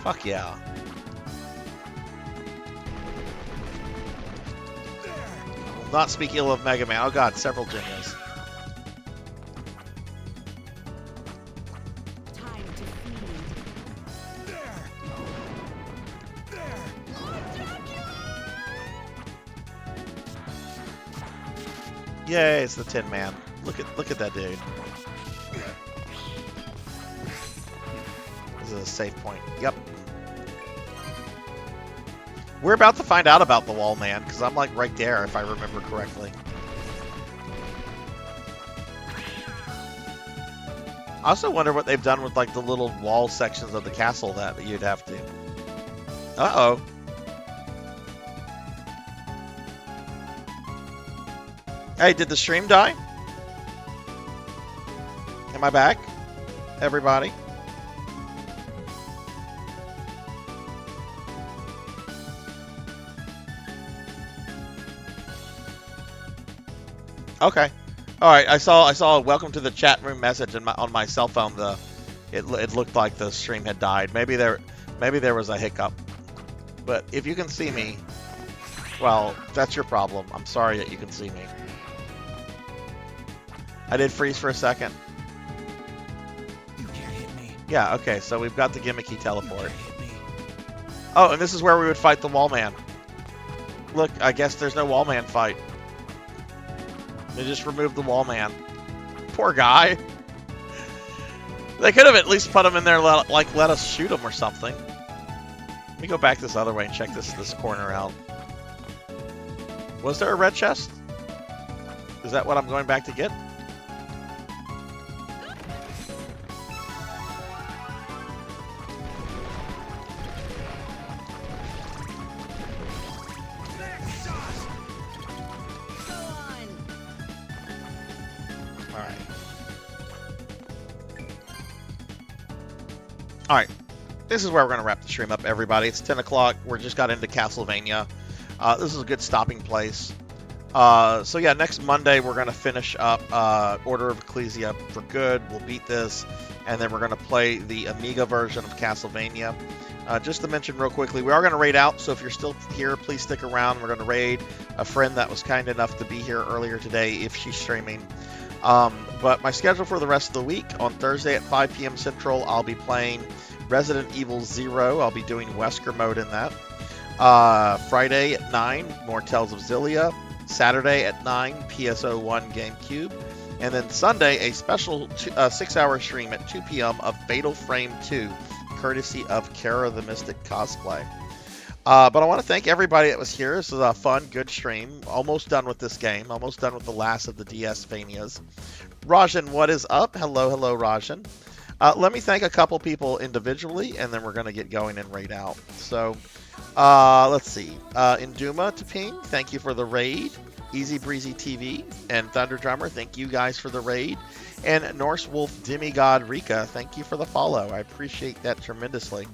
Fuck yeah. Not speak ill of Mega Man. Oh god, several Jinyas. Time to feed. Yay, it's the Tin Man. Look at that dude. This is a safe point. Yep. We're about to find out about the Wall Man, because I'm like right there, if I remember correctly. I also wonder what they've done with like the little wall sections of the castle that you'd have to. Uh-oh. Hey, did the stream die? Am I back? Everybody? Okay. All right. I saw a welcome to the chat room message on my cell phone. It looked like the stream had died. Maybe there was a hiccup. But if you can see me, well, that's your problem. I'm sorry that you can see me. I did freeze for a second. You can't hit me. Yeah. Okay. So we've got the gimmicky teleport. Oh, and this is where we would fight the Wall Man. Look, I guess there's no Wall Man fight. They just removed the Wall Man. Poor guy. They could have at least put him in there, like let us shoot him or something. Let me go back this other way and check this corner out. Was there a red chest? Is that what I'm going back to get? Alright, this is where we're going to wrap the stream up, everybody. It's 10 o'clock. We just got into Castlevania. This is a good stopping place. So yeah, next Monday we're going to finish up Order of Ecclesia for good. We'll beat this, and then we're going to play the Amiga version of Castlevania. Just to mention real quickly, we are going to raid out, so if you're still here, please stick around. We're going to raid a friend that was kind enough to be here earlier today if she's streaming. But my schedule for the rest of the week, on Thursday at 5 p.m. Central, I'll be playing Resident Evil 0. I'll be doing Wesker mode in that. Friday at 9, more Tales of Xillia. Saturday at 9, PSO1 GameCube. And then Sunday, a special 6-hour stream at 2 p.m. of Fatal Frame 2, courtesy of Kara the Mystic Cosplay. But I want to thank everybody that was here. This was a fun, good stream. Almost done with this game. Almost done with the last of the DS Vanias. Rajan, what is up? Hello, Rajan. Let me thank a couple people individually, and then we're going to get going and raid out. So, let's see. Induma Taping, thank you for the raid. Easy Breezy TV and Thunder Drummer, thank you guys for the raid. And Norse Wolf Demigod Rika, thank you for the follow. I appreciate that tremendously.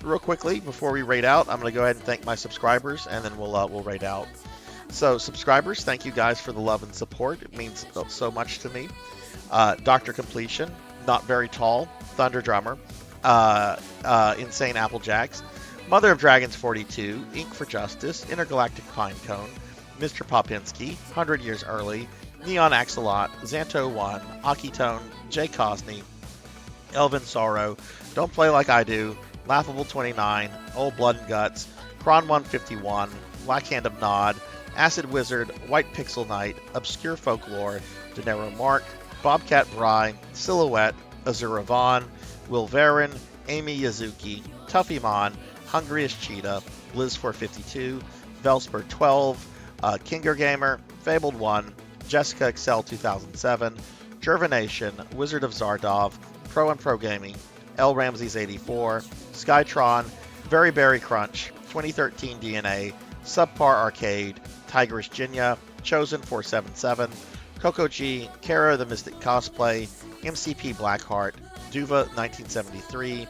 Real quickly, before we raid out, I'm going to go ahead and thank my subscribers, and then we'll raid out. So, subscribers, thank you guys for the love and support. It means so much to me. Dr. Completion, Not Very Tall, Thunder Drummer, Insane Applejacks, Mother of Dragons 42, Ink for Justice, Intergalactic Pinecone, Mr. Popinski, 100 Years Early, Neon Axolot, Xanto 1, Akitone, Jay Cosney, Elvin Sorrow, Don't Play Like I Do, Laughable 29, Old Blood and Guts, Kron 151, Black Hand of Nod, Acid Wizard, White Pixel Knight, Obscure Folklore, Denero Mark, Bobcat Bry, Silhouette, Azura Vaughn, Will Varon, Amy Yazuki, Tuffymon, Hungriest Cheetah, Blizz452, Velsper 12, Kinger Gamer, Fabled 1, Jessica Excel 2007, Gervination, Wizard of Zardov, Pro and Pro Gaming, L Ramses 84, Skytron, Very Berry Crunch, 2013 DNA, Subpar Arcade, Tigerish Jinya, Chosen 477, Coco G, Kara the Mystic Cosplay, MCP Blackheart, Duva 1973,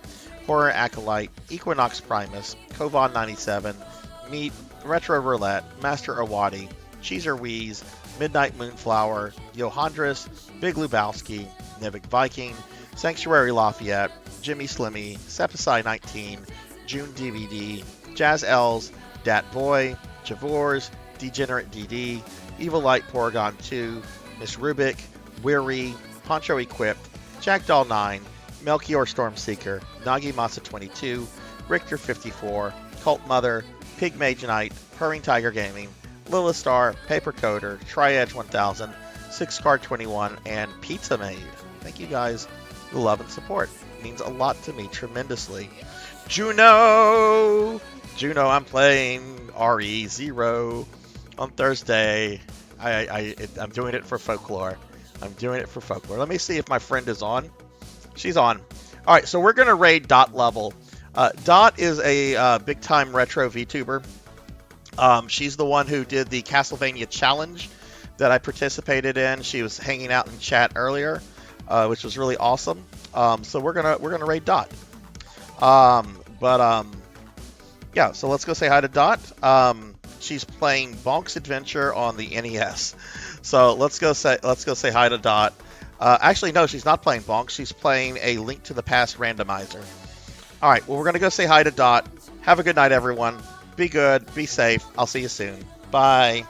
Horror Acolyte, Equinox Primus, Kovan 97, Meat, Retro Roulette, Master Awadi, Cheezer Wheeze, Midnight Moonflower, Johandris, Big Lubowski, Nivik Viking, Sanctuary Lafayette, Jimmy Slimmy, Septicide 19, June DVD, Jazz Els, Dat Boy, Javors, Degenerate DD, Evil Light Porygon 2, Miss Rubik, Weary, Poncho Equipped, Jackdaw 9, Melchior Stormseeker, Nagi Masa 22, Richter 54, Cult Mother, Pig Mage Knight, Purring Tiger Gaming, Lilithstar, Paper Coder, Tri-Edge 1000, 6 Card 21, and Pizza Maid. Thank you guys for the love and support. It means a lot to me, tremendously. Juno, I'm playing RE0 on Thursday. I'm doing it for folklore. Let me see if my friend is on. She's on. All right, so we're going to raid Dot level. Dot is a big-time retro VTuber. She's the one who did the Castlevania challenge that I participated in. She was hanging out in chat earlier, which was really awesome. So we're gonna raid Dot. Yeah. So let's go say hi to Dot. She's playing Bonk's Adventure on the NES. So let's go say hi to Dot. Actually, no, she's not playing Bonk. She's playing a Link to the Past randomizer. All right. Well, we're gonna go say hi to Dot. Have a good night, everyone. Be good. Be safe. I'll see you soon. Bye.